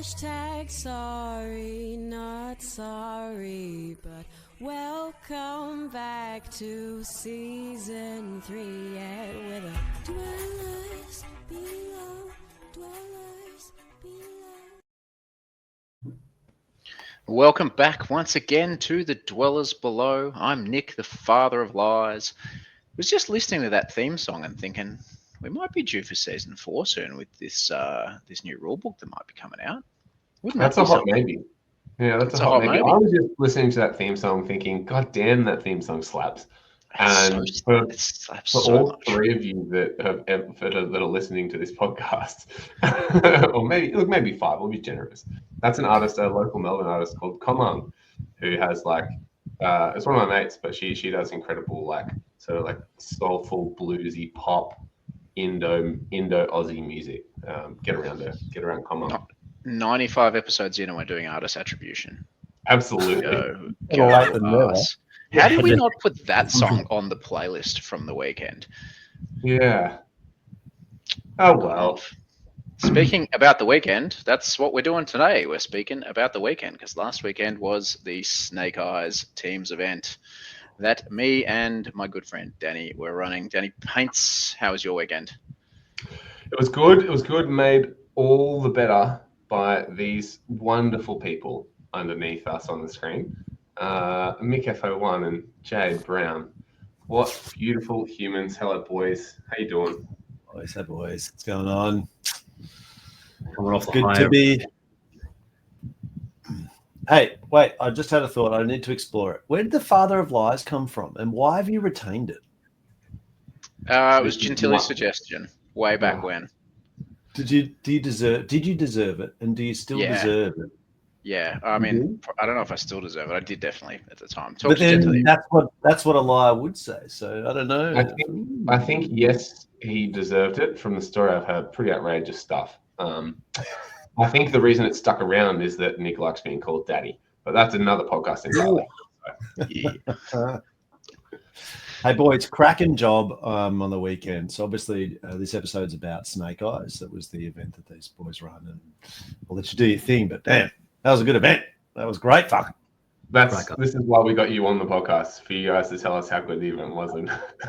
Hashtag sorry, not sorry, but welcome back to season 3. And with a dwellers below, dwellers below. Welcome back once again to the Dwellers Below. I'm Nick, the father of lies. Was just listening to that theme song and thinking we might be due for season 4 soon with this this new rulebook that might be coming out. Wouldn't That's that a be hot something? maybe. Yeah, that's It's a hot maybe. maybe. I was just listening to that theme song thinking, God damn, that theme song slaps. And It slaps for so all much. 3 of you that are listening to this podcast, or maybe 5, we'll be generous. That's an artist, a local Melbourne artist called Comang, who has it's one of my mates, but she does incredible sort of soulful bluesy pop Indo Aussie music. Get around Comang. 95 episodes in and we're doing artist attribution. Absolutely. Go us. How did we not put that song on the playlist from the weekend? Yeah. Oh, well. Speaking about the weekend, that's what we're doing today. We're speaking about the weekend because last weekend was the Snake Eyes Teams event that me and my good friend Danny were running. Danny Paints, how was your weekend? It was good. It was good. Made all the better by these wonderful people underneath us on the screen. MickF01 and Jabe Brown. What beautiful humans. Hello, boys. How you doing? Boys, what's going on? Coming off the Good high to be. Hey, wait, I just had a thought. I need to explore it. Where did the father of lies come from and why have you retained it? It was Gentili's suggestion way back when. Did you deserve it, and do you still deserve it? Yeah, I mean, I don't know if I still deserve it. I did definitely at the time. But then that's what a liar would say. So I don't know. I think yes, he deserved it. From the story I've heard, pretty outrageous stuff. I think the reason it stuck around is that Nick likes being called daddy, but that's another podcast entirely. Yeah. Hey boys, cracking job on the weekend. So obviously this episode's about Snake Eyes. That was the event that these boys run, and I'll let you do your thing. But damn, that was a good event. That was great fun. This is why we got you on the podcast, for you guys to tell us how good the event was.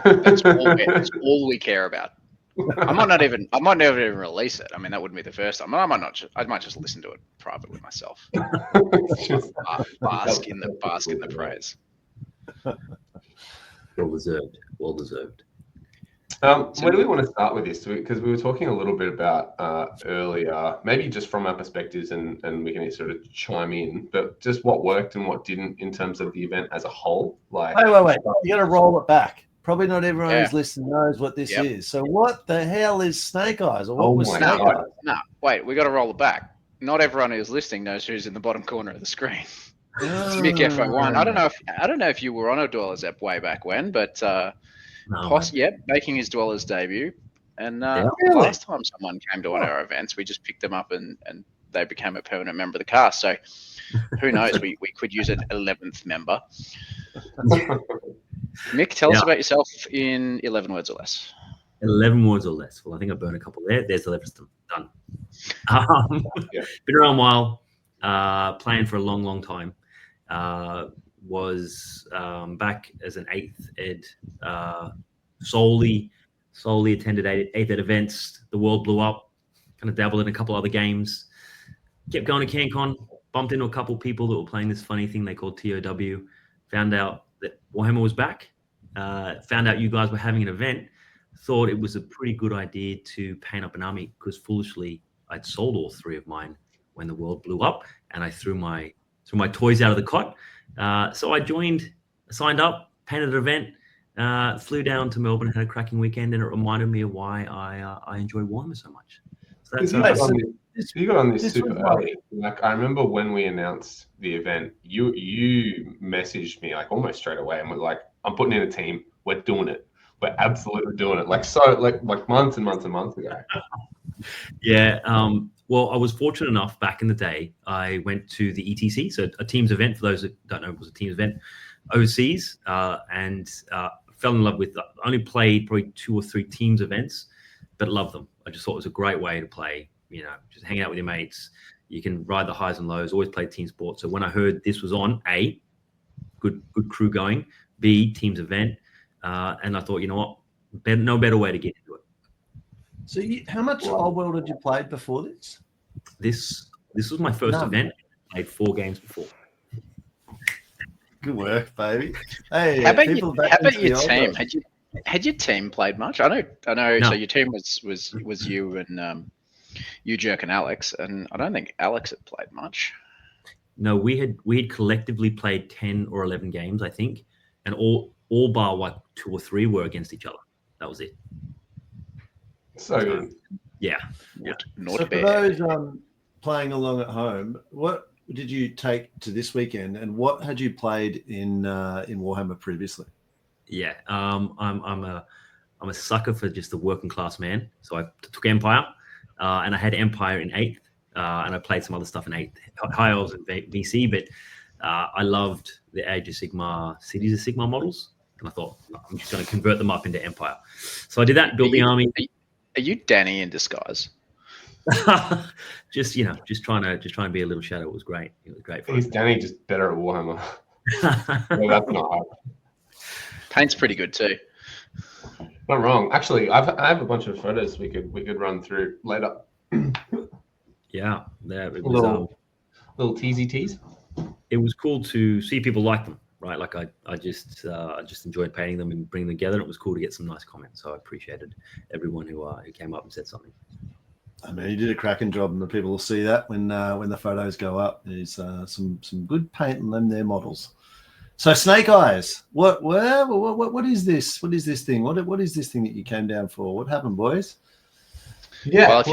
That's all we care about. I might not even release it. I mean, that wouldn't be the first time. I might just listen to it privately myself. Bask in the praise. Well deserved. Where do we want to start with this? Because we were talking a little bit about earlier, maybe just from our perspectives, and we can sort of chime in, but just what worked and what didn't in terms of the event as a whole. Wait. You got to roll it back. Probably not everyone who's listening knows what this is. So what the hell is Snake Eyes? Or what was Snake Eyes? No, wait, we got to roll it back. Not everyone who's listening knows who's in the bottom corner of the screen. It's MickF01. I don't know if you were on a Dwellers app way back when, but making his Dwellers debut. And last time someone came to one of our events, we just picked them up and they became a permanent member of the cast. So who knows? we could use an 11th member. Mick, tell us about yourself in 11 words or less. 11 words or less. Well, I think I burned a couple there. There's 11 done. Been around a while, playing for a long, long time. Was back as an 8th ed, solely attended 8th ed events. The world blew up, kind of dabbled in a couple other games. Kept going to CanCon, bumped into a couple people that were playing this funny thing they called TOW. Found out that Warhammer was back. Found out you guys were having an event. Thought it was a pretty good idea to paint up an army because foolishly I'd sold all 3 of mine when the world blew up, and I threw my toys out of the cot. So I signed up, painted an event, flew down to Melbourne, had a cracking weekend, and it reminded me of why I enjoy Warhammer so much. So that's you got on this super early. I remember when we announced the event, you messaged me almost straight away and was like, "I'm putting in a team. We're doing it. We're absolutely doing it." Like months and months and months ago. Yeah. Well, I was fortunate enough back in the day. I went to the ETC, so a teams event. For those that don't know, it was a teams event overseas, and fell in love with. Only played probably 2 or 3 teams events, but loved them. I just thought it was a great way to play. Just hang out with your mates, You can ride the highs and lows. Always play team sport. So when I heard this was on, A, good crew going. B, team's event, and I thought, you know what, no better way to get into it. So, how much Old World had you played before this? This was my first event. I played 4 games before. Good work, baby. Hey, how about your team? Had your team played much? I know. No. So your team was you and you, Jerk, and Alex, and I don't think Alex had played much. No, we had collectively played 10 or 11 games, I think, and all bar like 2 or 3 were against each other. That was it. So good. Yeah. So for those playing along at home, what did you take to this weekend, and what had you played in Warhammer previously? Yeah, I'm a sucker for just the working class man. So I took Empire, and I had Empire in 8th, and I played some other stuff in 8th. High Elves and VC, but I loved the Age of Sigmar, Cities of Sigmar models, and I thought I'm just going to convert them up into Empire. So I did that, built the army. Are you Danny in disguise? just trying to be a little shadow. It was great. It was great fun. He's Danny, just better at Warhammer. Well, that's not hard. Paint's pretty good too. Not wrong. Actually, I have a bunch of photos we could run through later. Yeah, it was little teasy tease. It was cool to see people like them, right? Like I just enjoyed painting them and bringing them together. It was cool to get some nice comments. So I appreciated everyone who came up and said something. I mean, you did a cracking job, and the people will see that when the photos go up. There's some good paint on them, their models. So Snake Eyes, what is this? What is this thing? What is this thing that you came down for? What happened, boys? Yeah, well,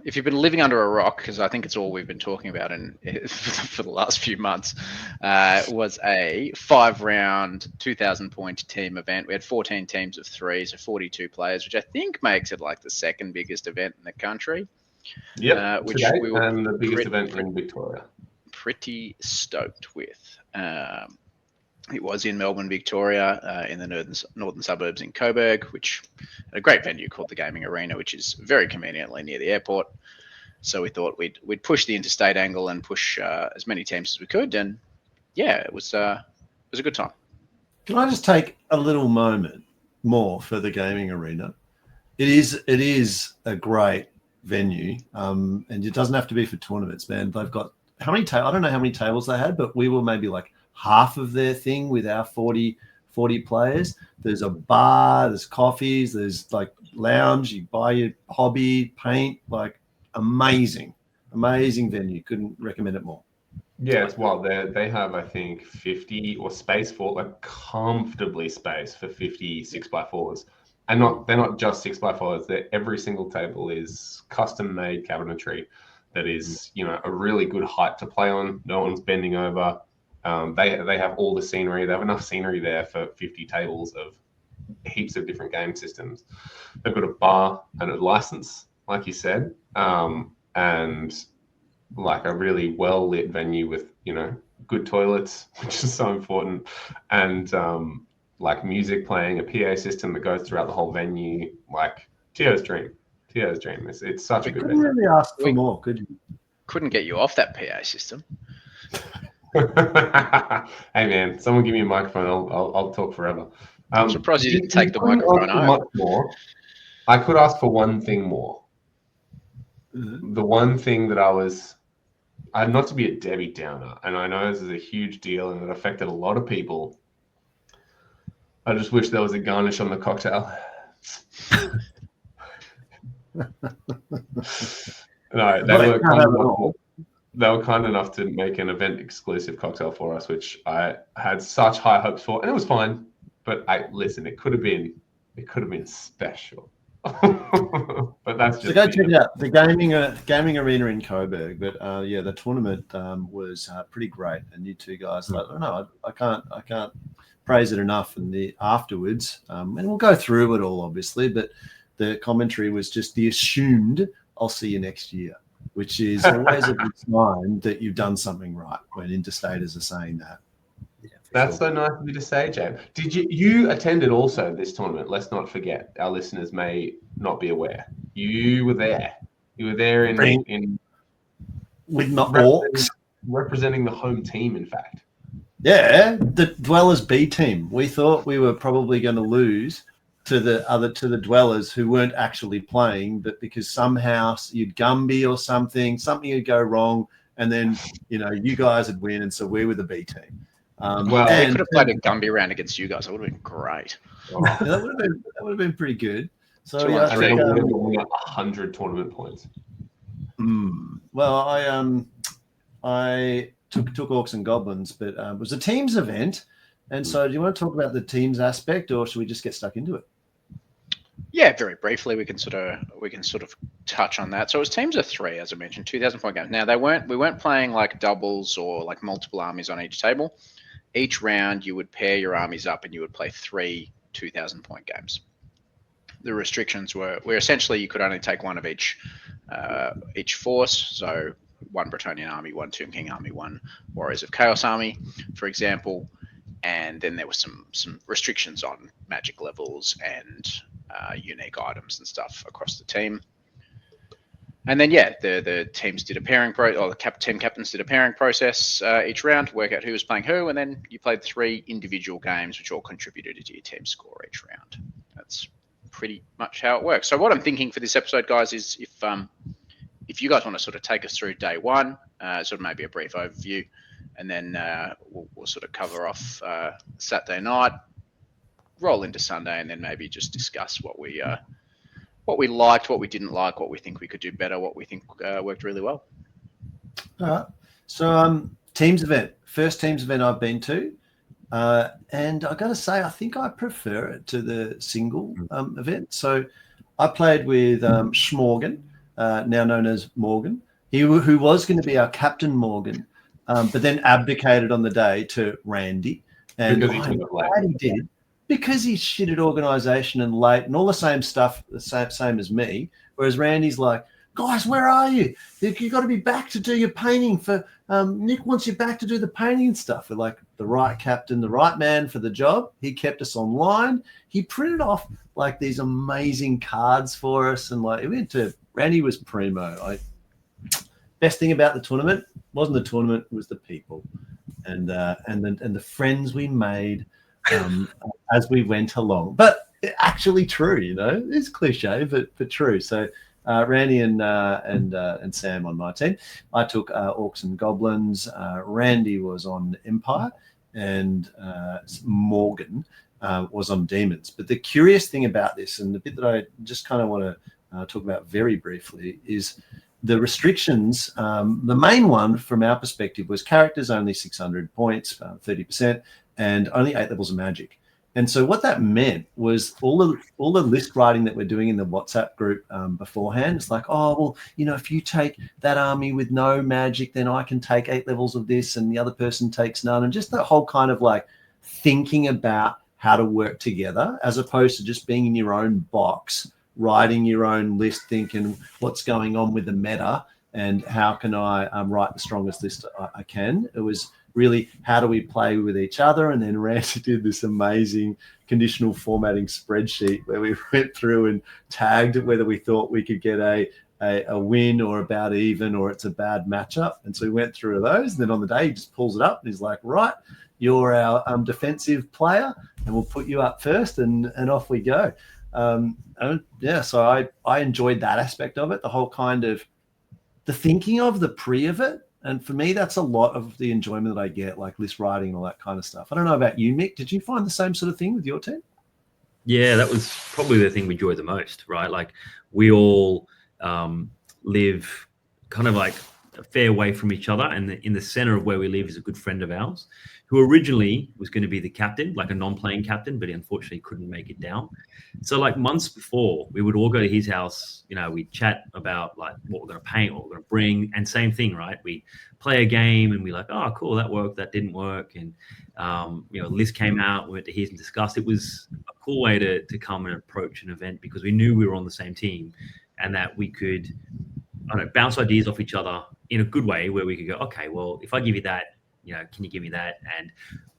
if you've been living under a rock, because I think it's all we've been talking about for the last few months, was a 5-round 2,000-point team event. We had 14 teams of 3, so 42 players, which I think makes it like the second biggest event in the country. Yep, which today, we were and the biggest event in Victoria. Pretty stoked with. It was in Melbourne, Victoria, in the northern suburbs in Coburg, which a great venue called the Gaming Arena, which is very conveniently near the airport. So we thought we'd push the interstate angle and push as many teams as we could, and yeah, it was a good time. Can I just take a little moment more for the Gaming Arena? It is a great venue, and it doesn't have to be for tournaments, man. They've got how many I don't know how many tables they had, but we were maybe like half of their thing with our 40 players. There's a bar, there's coffees, there's like lounge, you buy your hobby, paint, like amazing venue. Couldn't recommend it more. Yeah, it's wild. They have, I think, 50 or space for like comfortably space for 50 6x4s. And they're not just 6x4s. Every single table is custom made cabinetry that is, a really good height to play on. No one's bending over. They have all the scenery. They have enough scenery there for 50 tables of heaps of different game systems. They've got a bar and a license, like you said, and like a really well lit venue with good toilets, which is so important, and like music playing, a PA system that goes throughout the whole venue. Like Tio's dream. It's such a good venue. Couldn't really ask for more, could you? Couldn't get you off that PA system. Hey man, someone give me a microphone. I'll talk forever. I'm surprised you didn't take the microphone home. I could ask for one thing more. The one thing that I had, not to be a Debbie Downer, and I know this is a huge deal and it affected a lot of people. I just wish there was a garnish on the cocktail. No, they were kind enough to make an event exclusive cocktail for us, which I had such high hopes for, and it was fine. But listen, it could have been special. But that's just. So go check it out, the gaming arena in Coburg. But yeah, the tournament was pretty great, and you two guys, I don't know, I can't praise it enough. And the afterwards, and we'll go through it all, obviously, but the commentary was just the assumed "I'll see you next year," which is always a good sign that you've done something right when interstaters are saying that. Yeah, that's so nice of you to say, Jabe. Did you attended also this tournament? Let's not forget, our listeners may not be aware. You were there. You were there in with my orcs. Representing the home team, in fact. Yeah, the Dwellers B team. We thought we were probably going to lose to the Dwellers who weren't actually playing, but because somehow you'd Gumby or something would go wrong, and then you guys would win, and so we were the B team. Well, they could have played a Gumby round against you guys. It would have been great. Yeah, that would have been pretty good. So and they would have won 100 tournament points. Well, I took Orcs and Goblins, but it was a teams event. And so do you want to talk about the teams aspect, or should we just get stuck into it? Yeah, very briefly, we can sort of touch on that. So it was teams of 3, as I mentioned, 2,000 point games. Now we weren't playing like doubles or like multiple armies on each table. Each round you would pair your armies up and you would play 3 2,000 point games. The restrictions were essentially you could only take one of each force. So 1 Bretonnian army, 1 Tomb King army, 1 Warriors of Chaos army, for example. And then there were some restrictions on magic levels and unique items and stuff across the team. And then the teams did a pairing team captains did a pairing process each round to work out who was playing who, and then you played 3 individual games which all contributed to your team score each round. That's pretty much how it works. So what I'm thinking for this episode, guys, is if you guys want to sort of take us through day 1, sort of maybe a brief overview, and then we'll sort of cover off Saturday night, roll into Sunday, and then maybe just discuss what we liked, what we didn't like, what we think we could do better, what we think worked really well. All right. So teams event, first teams event I've been to, and I got to say I think I prefer it to the single event. So I played with Schmorgan, now known as Morgan, who was going to be our captain Morgan. But then abdicated on the day to Randy. And he did. Because he's shit at organisation and late and all the same stuff, the same as me. Whereas Randy's like, guys, where are you? You've got to be back to do your painting for Nick wants you back to do the painting stuff. We're like the right captain, the right man for the job. He kept us online. He printed off like these amazing cards for us. And like Randy was primo. Best thing about the tournament wasn't the tournament, it was the people and the friends we made as we went along. But actually true, it's cliche, but true. So Randy and Sam on my team. I took Orcs and Goblins. Randy was on Empire, and Morgan was on Demons. But the curious thing about this, and the bit that I just kind of want to talk about very briefly, is the restrictions. The main one from our perspective was characters only 600 points, 30%, and only 8 levels of magic. And so what that meant was all the list writing that we're doing in the WhatsApp group beforehand. It's like, oh, well, if you take that army with no magic, then I can take 8 levels of this and the other person takes none. And just that whole kind of like thinking about how to work together as opposed to just being in your own box, writing your own list, thinking what's going on with the meta and how can I write the strongest list I can. It was really how do we play with each other. And then Randy did this amazing conditional formatting spreadsheet where we went through and tagged whether we thought we could get a win or about even or it's a bad matchup. And so we went through those. And then on the day, he just pulls it up and he's like, right, you're our defensive player and we'll put you up first and off we go. So I enjoyed that aspect of it, the whole kind of the thinking of the pre of it. And for me, that's a lot of the enjoyment that I get, like list writing and all that kind of stuff. I don't know about you, Mick. Did you find the same sort of thing with your team? Yeah, that was probably the thing we enjoyed the most, right? Like we all live kind of like a fair way from each other. And in the center of where we live is a good friend of ours who originally was going to be the captain, like a non-playing captain, but he unfortunately couldn't make it down. So like months before, we would all go to his house, we'd chat about like what we're going to paint, what we're going to bring. And same thing, right? We play a game and we're like, oh, cool, that worked, that didn't work. And, the list came out, we went to his and discussed. It was a cool way to come and approach an event because we knew we were on the same team and that we could, bounce ideas off each other in a good way where we could go, okay, well, if I give you that, can you give me that? And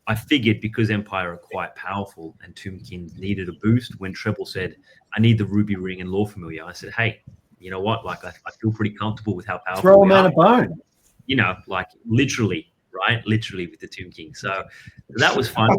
I figured because Empire are quite powerful and Tomb King needed a boost, when Treble said, I need the Ruby Ring and Lore Familiar, I said, hey, you know what? Like, I feel pretty comfortable with how powerful Throw a man a bone. like literally, right? Literally with the Tomb King. So that was fun.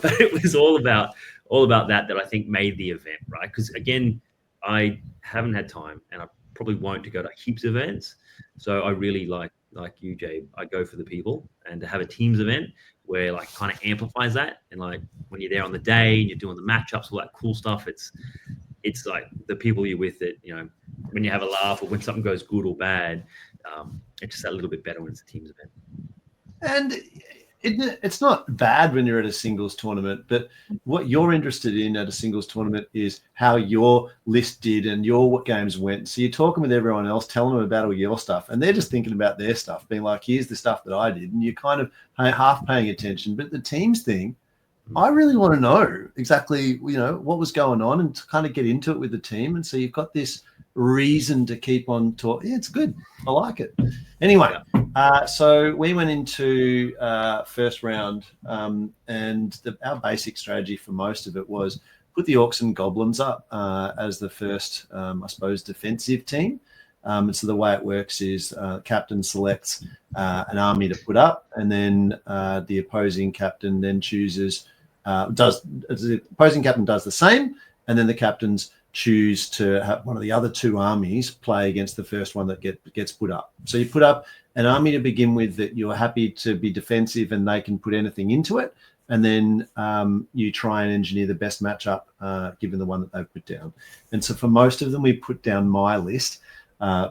But it was all about that I think made the event, right? Because again, I haven't had time, and I probably won't to go to heaps of events. So I really like you, Jabe. I go for the people, and to have a teams event where like kind of amplifies that, and like when you're there on the day and you're doing the matchups, all that cool stuff. It's like the people you're with that, when you have a laugh or when something goes good or bad, it's just a little bit better when it's a teams event. And it's not bad when you're at a singles tournament, but what you're interested in at a singles tournament is how your list did and your games went. So you're talking with everyone else, telling them about all your stuff, and they're just thinking about their stuff, being like, here's the stuff that I did. And you're kind of half paying attention. But the teams thing, I really want to know exactly, what was going on and to kind of get into it with the team. And so you've got this reason to keep on talking. Yeah, it's good. I like it. Anyway, so we went into first round, and our basic strategy for most of it was put the Orcs and Goblins up as the first, I suppose, defensive team. And so the way it works is captain selects an army to put up, and then the opposing captain then chooses the opposing captain does the same, and then the captains choose to have one of the other two armies play against the first one that gets put up. So you put up an army to begin with that you're happy to be defensive and they can put anything into it, and then you try and engineer the best matchup given the one that they've put down. And so for most of them, we put down my list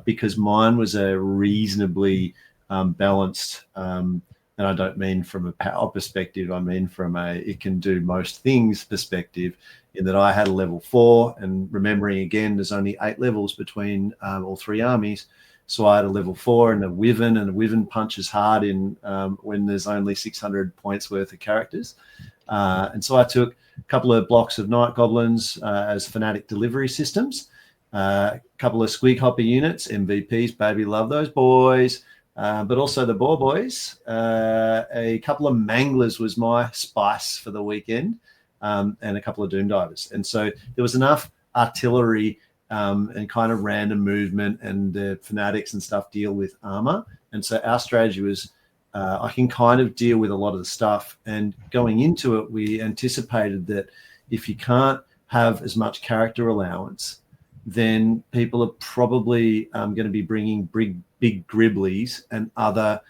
because mine was a reasonably balanced, and I don't mean from a power perspective, I mean from a it can do most things perspective, in that I had a level 4, and remembering again, there's only 8 levels between all 3 armies. So I had a level 4 and a Wyvern punches hard in when there's only 600 points worth of characters. And so I took a couple of blocks of Night Goblins as fanatic delivery systems, a couple of Squeak Hopper units, MVPs, baby, love those boys. But also the Boar Boys. A couple of Manglers was my spice for the weekend, and a couple of Doom Divers. And so there was enough artillery and kind of random movement, and the fanatics and stuff deal with armor. And so our strategy was I can kind of deal with a lot of the stuff. And going into it, we anticipated that if you can't have as much character allowance, then people are probably going to be bringing big Gribblies and other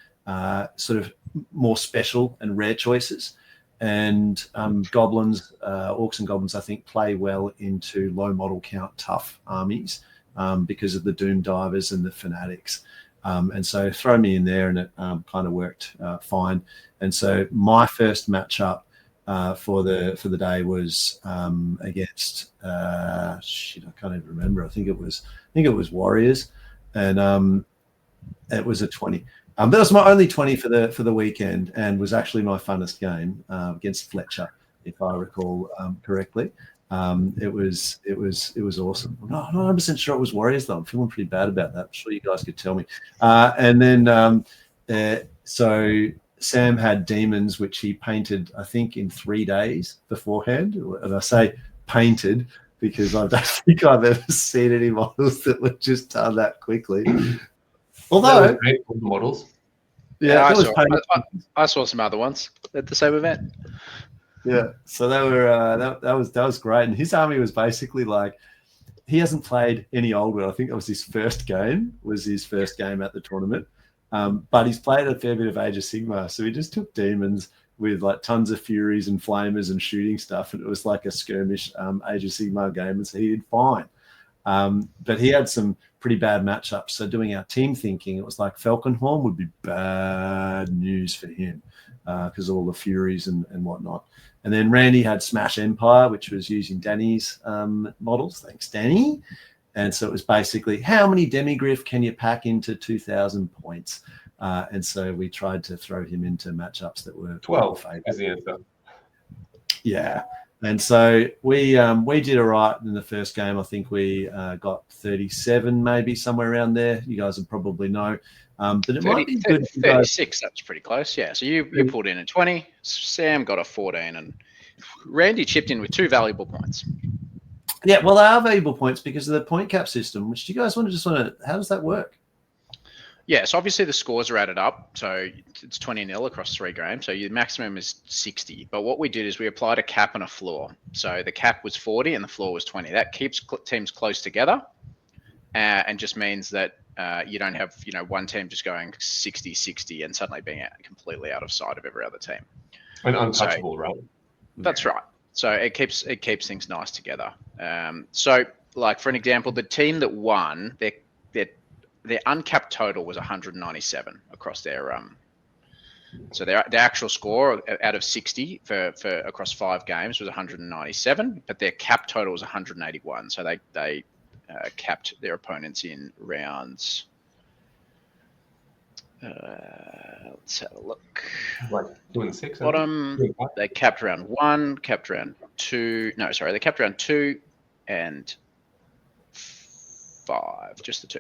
sort of more special and rare choices. And goblins, Orcs and Goblins, I think, play well into low model count tough armies because of the Doom Divers and the Fanatics. And so throw me in there, and it kind of worked fine. And so my first matchup for the day was against I can't even remember. I think it was Warriors, and it was a 20. That was my only 20 for the weekend, and was actually my funnest game against Fletcher, if I recall correctly. It was awesome. I'm not 100% sure it was Warriors though. I'm feeling pretty bad about that. I'm sure you guys could tell me. And then so Sam had demons, which he painted, I think, in 3 days beforehand. And I say painted because I don't think I've ever seen any models that were just done that quickly. Although models, yeah, I saw some other ones at the same event. Yeah, so they were that was great, and his army was basically like, he hasn't played any Old World. I think that was his first game at the tournament, but he's played a fair bit of Age of Sigmar, so he just took demons with like tons of Furies and Flamers and shooting stuff, and it was like a skirmish Age of Sigmar game, and so he did fine. But he had some pretty bad matchups. So doing our team thinking, it was like Falconhorn would be bad news for him because of all the Furies and whatnot. And then Randy had Smash Empire, which was using Danny's models. Thanks, Danny. And so it was basically, how many Demigriff can you pack into 2,000 points? And so we tried to throw him into matchups that were 12 is the answer. Yeah. And so we did all right in the first game. I think we got 37, maybe somewhere around there. You guys would probably know. But it 30, might be good. 36, that's pretty close. Yeah, so you pulled in a 20. Sam got a 14, and Randy chipped in with 2 valuable points. Yeah, well, they are valuable points because of the point cap system, which do you guys want to how does that work? Yeah, so obviously the scores are added up. So it's 20-0 across 3 games. So your maximum is 60. But what we did is we applied a cap and a floor. So the cap was 40 and the floor was 20. That keeps teams close together and just means that you don't have, one team just going 60-60 and suddenly being completely out of sight of every other team. And untouchable, right? That's right. So it keeps things nice together. So, like for an example, the team that won, their uncapped total was 197 across their so their actual score out of 60 for across 5 games was 197, but their cap total was 181. So they capped their opponents in rounds. Let's have a look. Like 2 and 6. Bottom, they capped round 1, capped round 2. No, sorry, they capped round 2 and 5, just the 2.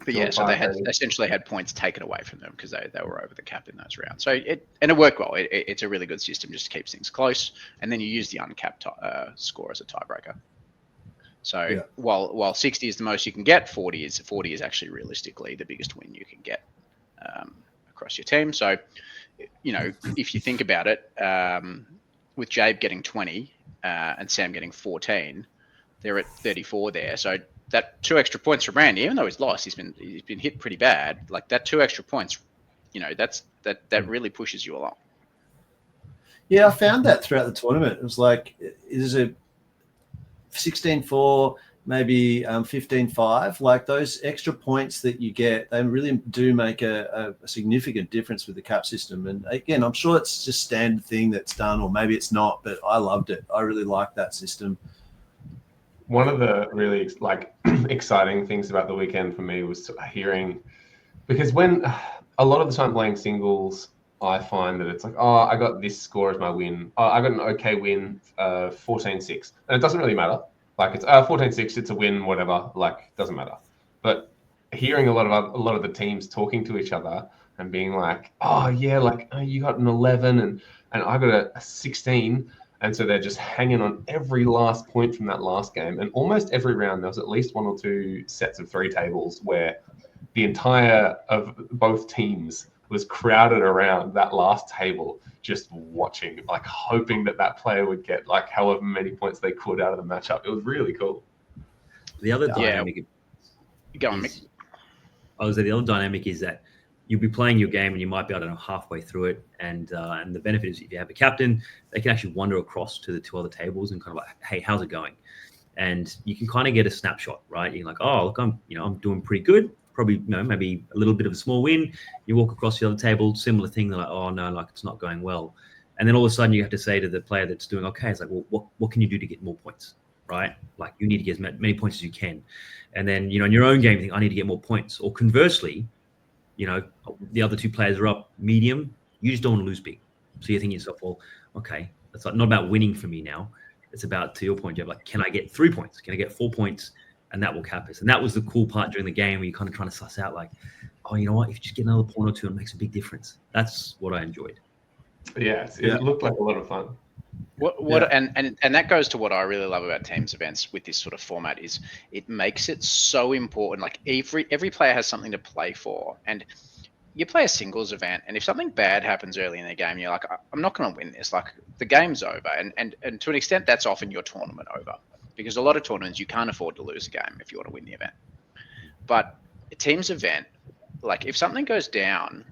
But yeah, so they essentially had points taken away from them because they were over the cap in those rounds. So it worked well. It's a really good system, just keeps things close, and then you use the uncapped score as a tiebreaker. So while 60 is the most you can get, 40 is actually realistically the biggest win you can get across your team. So if you think about it, with Jabe getting 20 and Sam getting 14, they're at 34 there. So that 2 extra points from Randy, even though he's lost, he's been hit pretty bad. Like that 2 extra points, that really pushes you along. Yeah, I found that throughout the tournament. It was like there's a 16-4, maybe 15-5. Like those extra points that you get, they really do make a significant difference with the cap system. And again, I'm sure it's just standard thing that's done, or maybe it's not. But I loved it. I really liked that system. One of the really exciting things about the weekend for me was hearing, because when a lot of the time playing singles, I find that it's like, oh, I got this score as my win. Oh, I got an okay win, 14-6. And it doesn't really matter. Like it's 14-6, it's a win, whatever. Like doesn't matter. But hearing a lot of the teams talking to each other and being like, oh yeah, you got an 11 and I got a 16. And so they're just hanging on every last point from that last game. And almost every round, there was at least 1 or 2 sets of 3 tables where the entire of both teams was crowded around that last table, just watching, like hoping that player would get like however many points they could out of the matchup. It was really cool. The other dynamic. Go on, Mick. The other dynamic is that you'll be playing your game and you might be, halfway through it. And the benefit is if you have a captain, they can actually wander across to the 2 other tables and kind of like, hey, how's it going? And you can kind of get a snapshot, right? You're like, oh, look, I'm doing pretty good. Probably, maybe a little bit of a small win. You walk across the other table, similar thing. They're like, oh no, like it's not going well. And then all of a sudden you have to say to the player that's doing okay, it's like, well, what can you do to get more points, right? Like you need to get as many points as you can. And then, in your own game, you think, I need to get more points. Or conversely, the other 2 players are up medium. You just don't want to lose big. So you're thinking to yourself, well, okay, it's not about winning for me now. It's about, to your point, Jeff, like, can I get 3 points? Can I get 4 points? And that will cap us. And that was the cool part during the game where you're kind of trying to suss out like, oh, you know what? If you just get another point or 2, it makes a big difference. That's what I enjoyed. Yeah, it looked like a lot of fun. And that goes to what I really love about teams events with this sort of format is it makes it so important. Like every player has something to play for. And you play a singles event, and if something bad happens early in the game, you're like, I'm not going to win this. Like the game's over. And to an extent, that's often your tournament over. Because a lot of tournaments, you can't afford to lose a game if you want to win the event. But a team's event, like if something goes down,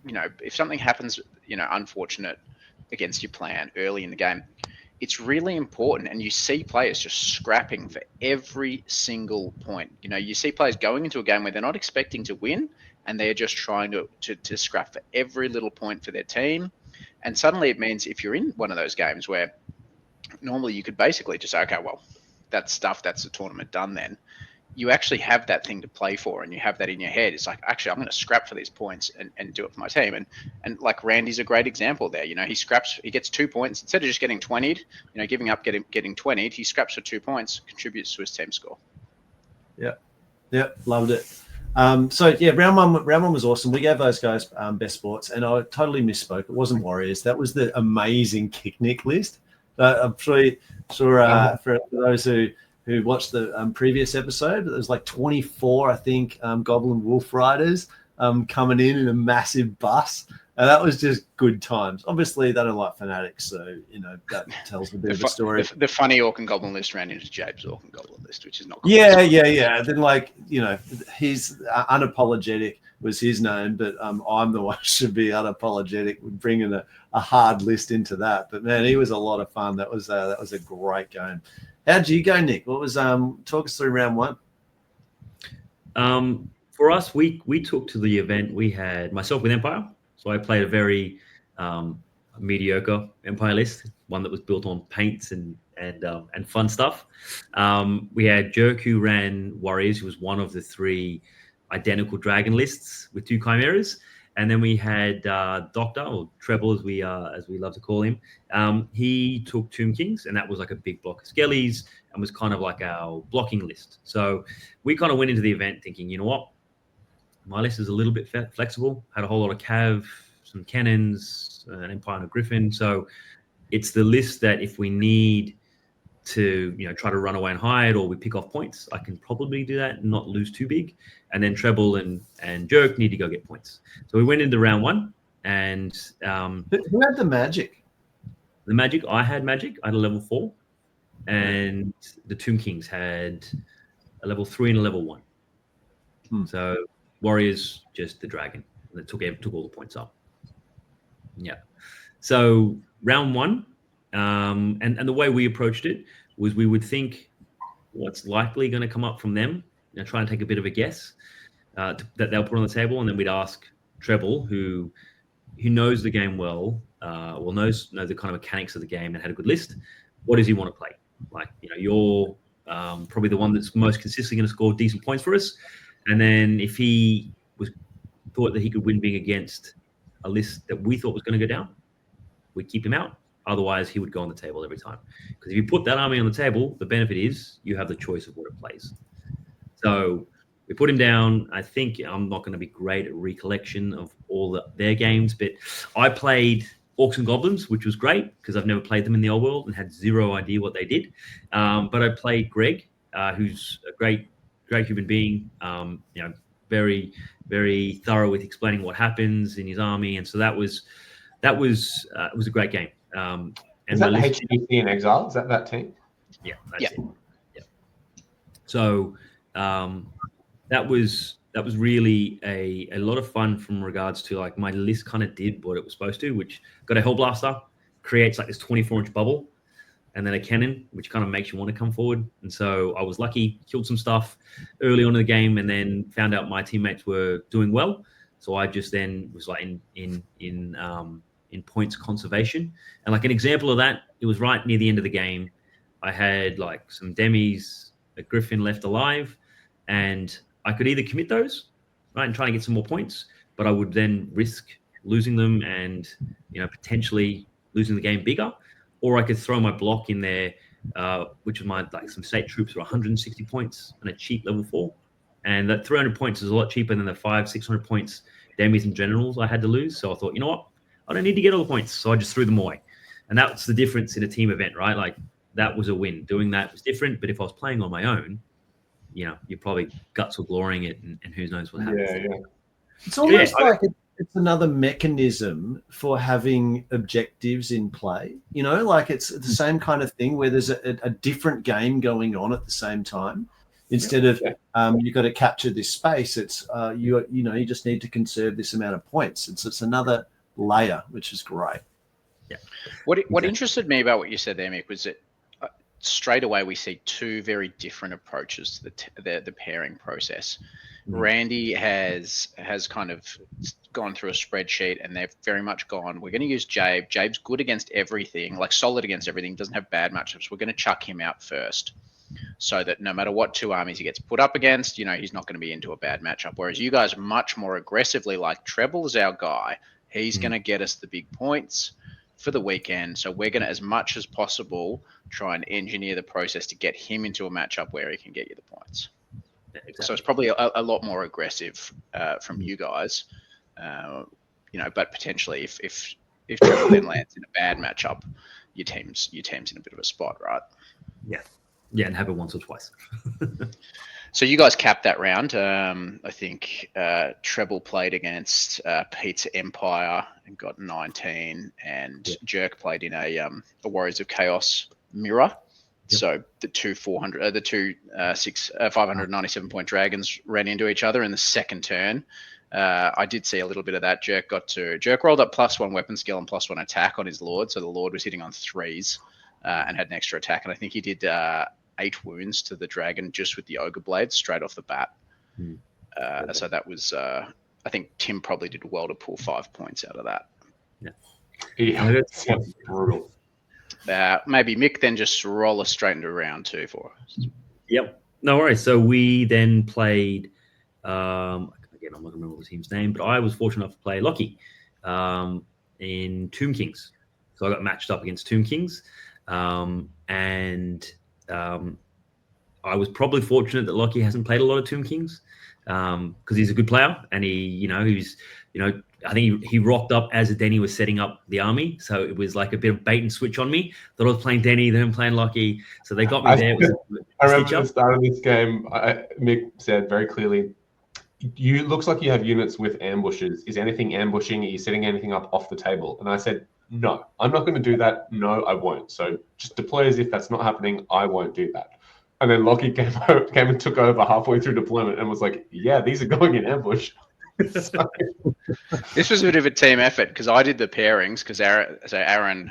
if something happens, unfortunate against your plan early in the game, it's really important. And you see players just scrapping for every single point. You see players going into a game where they're not expecting to win, and they're just trying to scrap for every little point for their team. And suddenly it means if you're in one of those games where normally you could basically just say, okay, well, that's the tournament done then. You actually have that thing to play for, and you have that in your head. It's like, actually, I'm going to scrap for these points and do it for my team. And like Randy's a great example there. He scraps, he gets 2 points. Instead of just getting 20'd, giving up, getting 20'd, he scraps for 2 points, contributes to his team score. Yeah, loved it. Round one was awesome. We gave those guys best sports, and I totally misspoke. It wasn't Warriors. That was the amazing Kicknick list. I'm sure for those who watched the previous episode, there was like 24, I think, Goblin Wolf Riders. coming in a massive bus. And that was just good times. Obviously, they don't like fanatics, so that tells a bit of a story. The funny Orc and Goblin list ran into Jabe's Orc and Goblin list, which is not. Yeah. Then he's unapologetic was his name, but I'm the one who should be unapologetic with bringing a hard list into that. But man, he was a lot of fun. That was a great game. How'd you go, Nick? What was talk us through round one? For us, we took to the event. We had myself with Empire. So I played a very mediocre Empire list, one that was built on paints and fun stuff. We had Jerk, who ran Warriors, who was one of the 3 identical dragon lists with 2 chimeras, and then we had Doctor, or Treble as we love to call him. He took Tomb Kings, and that was like a big block of skellies, and was kind of like our blocking list. So we kind of went into the event thinking, you know what? My list is a little bit flexible. Had a whole lot of cav, some cannons, an Empire and a Griffin. So it's the list that if we need to, try to run away and hide, or we pick off points, I can probably do that and not lose too big. And then Treble and Jerk need to go get points. So we went into round 1, and who had the magic? The magic, I had magic. I had a level 4, and the Tomb Kings had a level 3 and a level 1. So Warriors, just the dragon, that took all the points up. Yeah. So round 1, and the way we approached it was we would think what's likely going to come up from them, try and take a bit of a guess that they'll put on the table, and then we'd ask Treble, who knows the game well, knows the kind of mechanics of the game and had a good list. What does he want to play? Like, you're probably the one that's most consistently going to score decent points for us. And then if he thought that he could win big against a list that we thought was going to go down, we'd keep him out. Otherwise, he would go on the table every time. Because if you put that army on the table, the benefit is you have the choice of what it plays. So we put him down. I think I'm not going to be great at recollection of all their games, but I played Orcs and Goblins, which was great because I've never played them in the old world and had zero idea what they did. But I played Greg, who's a great human being, very, very thorough with explaining what happens in his army. And so it was a great game. And is that HBC in Exile? Is that team? Yeah. That's it. Yeah. So that was really a lot of fun from regards to like my list kind of did what it was supposed to, which got a Hellblaster, creates like this 24-inch bubble, and then a cannon, which kind of makes you want to come forward. And so I was lucky, killed some stuff early on in the game, and then found out my teammates were doing well. So I just then was like in points conservation. And like an example of that, it was right near the end of the game. I had like some demis, a Griffin left alive, and I could either commit those, right, and try and get some more points, but I would then risk losing them and potentially losing the game bigger. Or I could throw my block in there, which is some state troops are 160 points and a cheap level 4. And that 300 points is a lot cheaper than the 500-600 points demis and generals I had to lose. So I thought, you know what? I don't need to get all the points. So I just threw them away. And that's the difference in a team event, right? Like that was a win. Doing that was different. But if I was playing on my own, you're probably guts or glorying it and who knows what happens. Yeah. It's almost like it's another mechanism for having objectives in play. Like it's the same kind of thing where there's a different game going on at the same time. Instead of you've got to capture this space, it's you just need to conserve this amount of points. It's another layer, which is great. Yeah. What interested me about what you said there, Mick, was that straight away we see 2 very different approaches to the pairing process. Randy has kind of gone through a spreadsheet, and they've very much gone, we're going to use Jabe. Jabe's good against everything, like solid against everything, doesn't have bad matchups. We're going to chuck him out first so that no matter what 2 armies he gets put up against, he's not going to be into a bad matchup. Whereas you guys are much more aggressively, like Treble is our guy. He's going to get us the big points for the weekend. So we're going to, as much as possible, try and engineer the process to get him into a matchup where he can get you the points. Exactly. So it's probably a lot more aggressive from you guys, but potentially if Trevor then lands in a bad matchup, your team's in a bit of a spot, right? Yeah. Yeah, and have it once or twice. So you guys capped that round. I think Treble played against Pizza Empire and got 19, and Jerk played in a Warriors of Chaos mirror. Yep. So the two 597 point dragons ran into each other in the second turn. I did see a little bit of that. Jerk rolled up +1 weapon skill and +1 attack on his Lord, so the Lord was hitting on 3s and had an extra attack, and I think he did 8 wounds to the dragon just with the ogre blade straight off the bat. So that was, I think Tim probably did well to pull 5 points out of that. Yeah, that's brutal. Maybe Mick then just roll us straight into round 2 for us. Yep, no worries. So we then played. Again, I'm not going to remember the team's name, but I was fortunate enough to play Lockie in Tomb Kings. So I got matched up against Tomb Kings, and I was probably fortunate that Lockie hasn't played a lot of Tomb Kings because he's a good player, and I think he rocked up as Denny was setting up the army, so it was like a bit of bait and switch on me. Thought I was playing Denny, then playing Lockie, so they got me there. I remember at the start of this game, Mick said very clearly, looks like you have units with ambushes. Is anything ambushing? Are you setting anything up off the table? And I said, no, I'm not going to do that. No, I won't. So just deploy as if that's not happening. I won't do that. And then Lockie came and took over halfway through deployment and was like, yeah, these are going in ambush. This was a bit of a team effort because I did the pairings because Aaron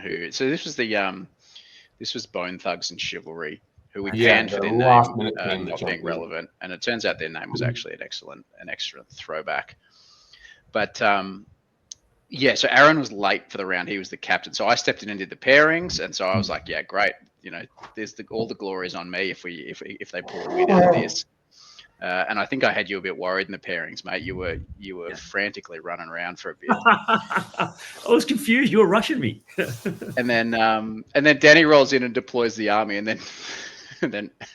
this was Bone Thugs and Chivalry, who we panned for their name not being relevant, and it turns out their name was actually an excellent throwback. But so Aaron was late for the round. He was the captain, so I stepped in and did the pairings, and so I was like, yeah, great. There's all the glory is on me if they pull a win out of this. And I think I had you a bit worried in the pairings, mate. You were frantically running around for a bit. I was confused. You were rushing me. and then Danny rolls in and deploys the army, and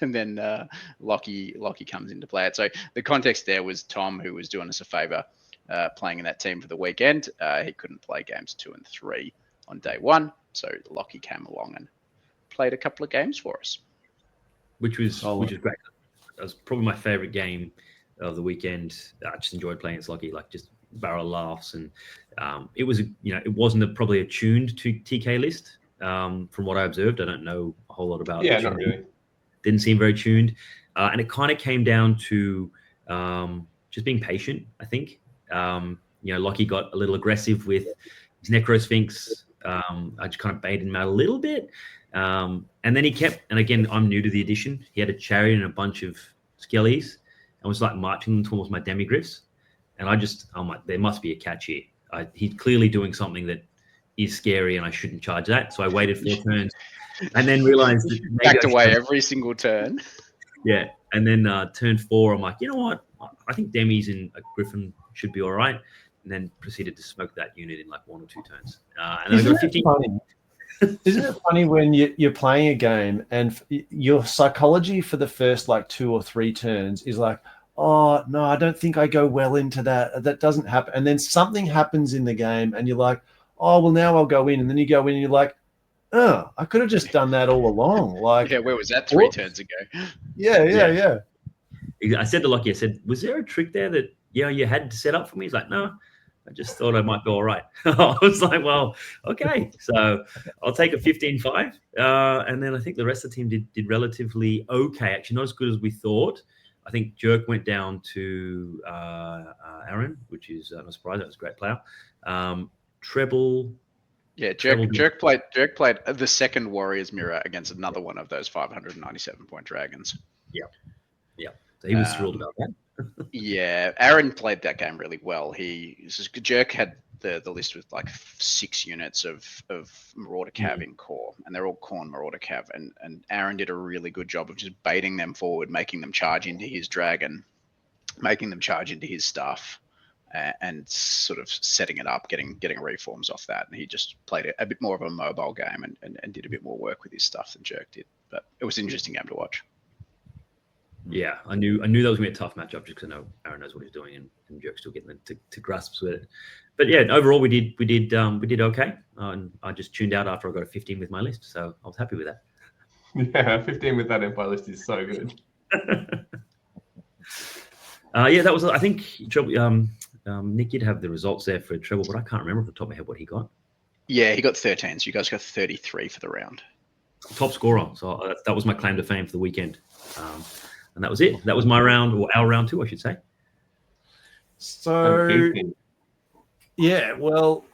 then Lockie comes into play it. So the context there was Tom, who was doing us a favor, playing in that team for the weekend. He couldn't play games 2 and 3 on day 1, so Lockie came along and played a couple of games for us, which was great. That was probably my favorite game of the weekend. I just enjoyed playing against Lockie, like just barrel laughs, and it was it wasn't probably a tuned to TK list from what I observed. I don't know a whole lot about it. Yeah, not really. Didn't seem very tuned, and it kind of came down to just being patient. I think Lockie got a little aggressive with his Necrosphinx. I just kind of baited him out a little bit. And then he kept, and again, I'm new to the edition. He had a chariot and a bunch of skellies and was like marching them towards my demigriffs. And I'm like, there must be a catch here. He's clearly doing something that is scary and I shouldn't charge that. So I waited 4 turns and then realized that maybe backed away every single turn. Yeah. And then turn 4, I'm like, you know what? I think Demis and a Griffin should be all right. And then proceeded to smoke that unit in like 1 or 2 turns. And then I got 15. Isn't it funny when you're playing a game and your psychology for the first like 2 or 3 turns is like, oh, no, I don't think I go well into that. That doesn't happen. And then something happens in the game and you're like, oh, well, now I'll go in. And then you go in and you're like, oh, I could have just done that all along. Like, yeah, where was that 3 turns ago? Yeah. I said to Lockie, I said, was there a trick there that you had to set up for me? He's like, no. I just thought I might go all right. I was like, well, okay. So I'll take a 15-5. And then I think the rest of the team did relatively okay. Actually, not as good as we thought. I think Jerk went down to Aaron, which is no surprise. That was a great player. Treble. Yeah, Jerk played the second Warriors mirror against another one of those 597 point dragons. Yeah. So he was thrilled about that. Yeah, Aaron played that game really well. Jerk had the list with like 6 units of Marauder Cav in core, and they're all Khorne Marauder Cav, and Aaron did a really good job of just baiting them forward, making them charge into his dragon, making them charge into his stuff, and sort of setting it up, getting reforms off that. And he just played a bit more of a mobile game and did a bit more work with his stuff than Jerk did. But it was an interesting game to watch. Yeah, I knew that was going to be a tough matchup just because I know Aaron knows what he's doing and Jerk's still getting to grasps with it. But yeah, overall we did okay. And I just tuned out after I got a 15 with my list, so I was happy with that. Yeah, 15 with that Empire list is so good. Yeah, that was. I think Nick did have the results there for treble, but I can't remember off the top of my head what he got. Yeah, he got 13. So you guys got 33 for the round. Top scorer. So that was my claim to fame for the weekend. And that was it. That was my round, or our round 2, I should say. So, yeah, well,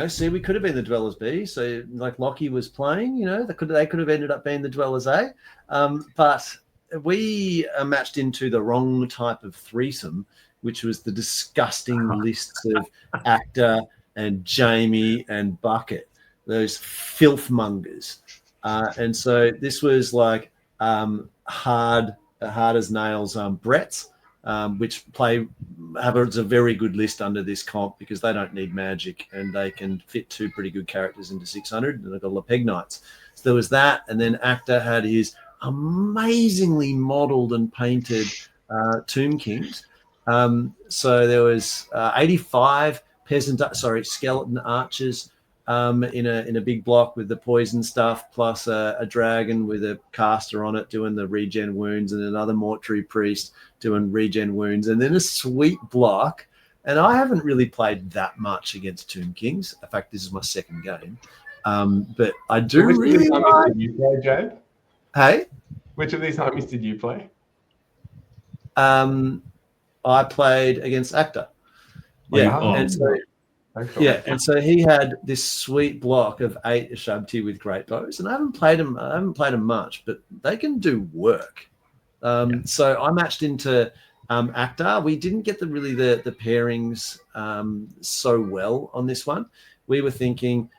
see, we could have been the Dwellers B. So, like Lockie was playing, they could have ended up being the Dwellers A. But we matched into the wrong type of threesome, which was the disgusting lists of Actor and Jamie and Bucket, those filth mongers. And so this was like hard as nails Brett's, which have a very good list under this comp because they don't need magic and they can fit 2 pretty good characters into 600, and they've got Lepeg Knights. So there was that, and then Actor had his amazingly modelled and painted Tomb Kings. So there was 85 skeleton archers in a big block with the poison stuff, plus a dragon with a caster on it doing the regen wounds, and another mortuary priest doing regen wounds, and then a sweet block. And I haven't really played that much against Tomb Kings. In fact, this is my second game. But I do really like... Did you play, Jabe? Hey? Which of these armies did you play? I played against Actor. Yeah, and so he had this sweet block of 8 Ashabti with great bows, and I haven't played them much, but they can do work. So I matched into Actor. We didn't get the pairings so well on this one. We were thinking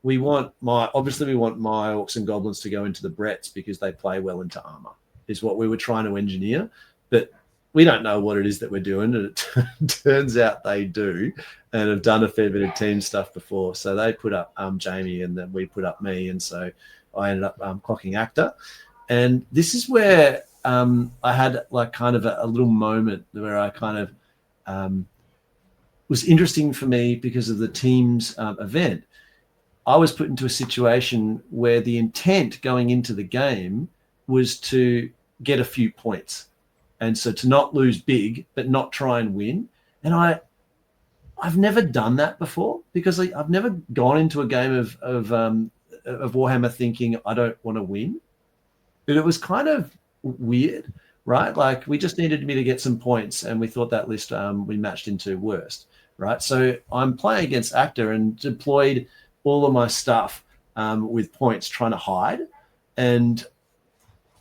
we want my orcs and goblins to go into the Bretts because they play well into armor, is what we were trying to engineer, but we don't know what it is that we're doing, and it turns out they do, and have done a fair bit of team stuff before. So they put up Jamie, and then we put up me, and so I ended up clocking Actor. And this is where I had like kind of a little moment where I kind of was interesting for me because of the team's event. I was put into a situation where the intent going into the game was to get a few points. And so to not lose big, but not try and win. And I've never done that before because I've never gone into a game of Warhammer thinking I don't want to win. But it was kind of weird, right? Like we just needed me to get some points, and we thought that list we matched into worst, right? So I'm playing against Actor and deployed all of my stuff with points trying to hide, and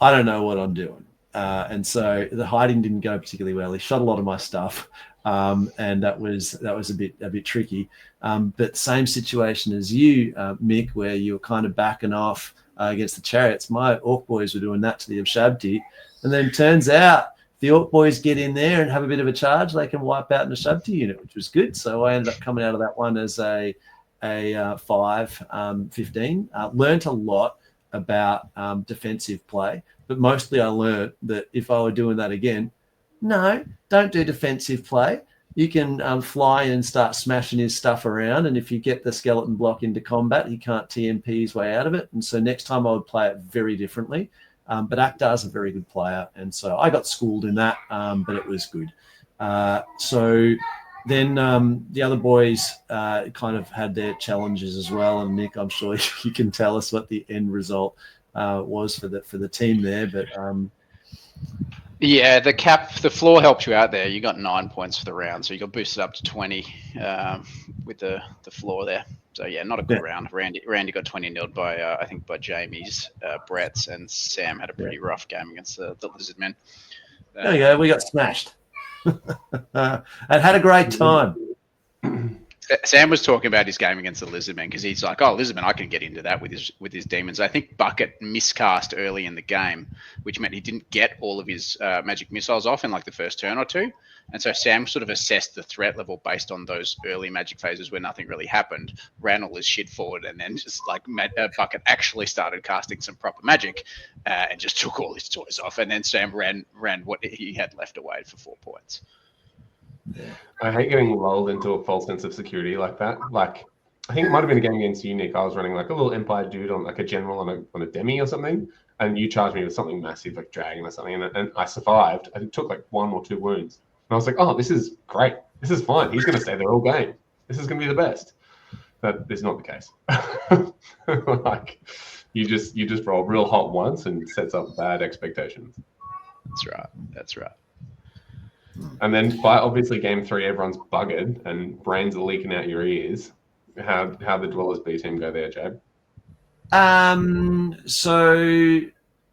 I don't know what I'm doing. And so the hiding didn't go particularly well. He shot a lot of my stuff, and that was a bit tricky. But same situation as you, Mick, where you were kind of backing off against the chariots. My orc boys were doing that to the Ashabti, and then turns out the orc boys get in there and have a bit of a charge. They can wipe out an Ashabti unit, which was good. So I ended up coming out of that one as a 5-15. Learned a lot about defensive play. But mostly I learned that if I were doing that again, no, don't do defensive play. You can fly and start smashing his stuff around. And if you get the skeleton block into combat, he can't TMP his way out of it. And so next time I would play it very differently. But Akdar's a very good player. And so I got schooled in that, but it was good. So then the other boys kind of had their challenges as well. And Mick, I'm sure you can tell us what the end result was for the team there, but yeah, the floor helped you out there. You got 9 points for the round, so you got boosted up to 20 with the floor there. So yeah, not a good round. Randy got 20-0'd by I think by Jamie's Brett's, and Sam had a pretty rough game against the Lizard Men. There you go. We got smashed. And had a great time. Sam was talking about his game against the Lizardmen because he's like, "Oh, Lizardmen, I can get into that with his demons." I think Bucket miscast early in the game, which meant he didn't get all of his magic missiles off in like the first turn or two, and so Sam sort of assessed the threat level based on those early magic phases where nothing really happened, ran all his shit forward, and then just like Bucket actually started casting some proper magic and just took all his toys off, and then Sam ran what he had left away for 4 points. I hate getting lulled into a false sense of security like that. Like I think it might have been a game against you, Nick. I was running like a little Empire dude on like a general on a demi or something, and you charged me with something massive like dragon or something, and I survived. I took like 1 or 2 wounds, and I was like, oh, this is great. This is fine. He's going to stay there all game. This is going to be the best. That is not the case. Like you just roll real hot once and sets up bad expectations. That's right. And then by obviously game 3, everyone's buggered and brains are leaking out your ears. How the Dwellers B team go there, Jabe? So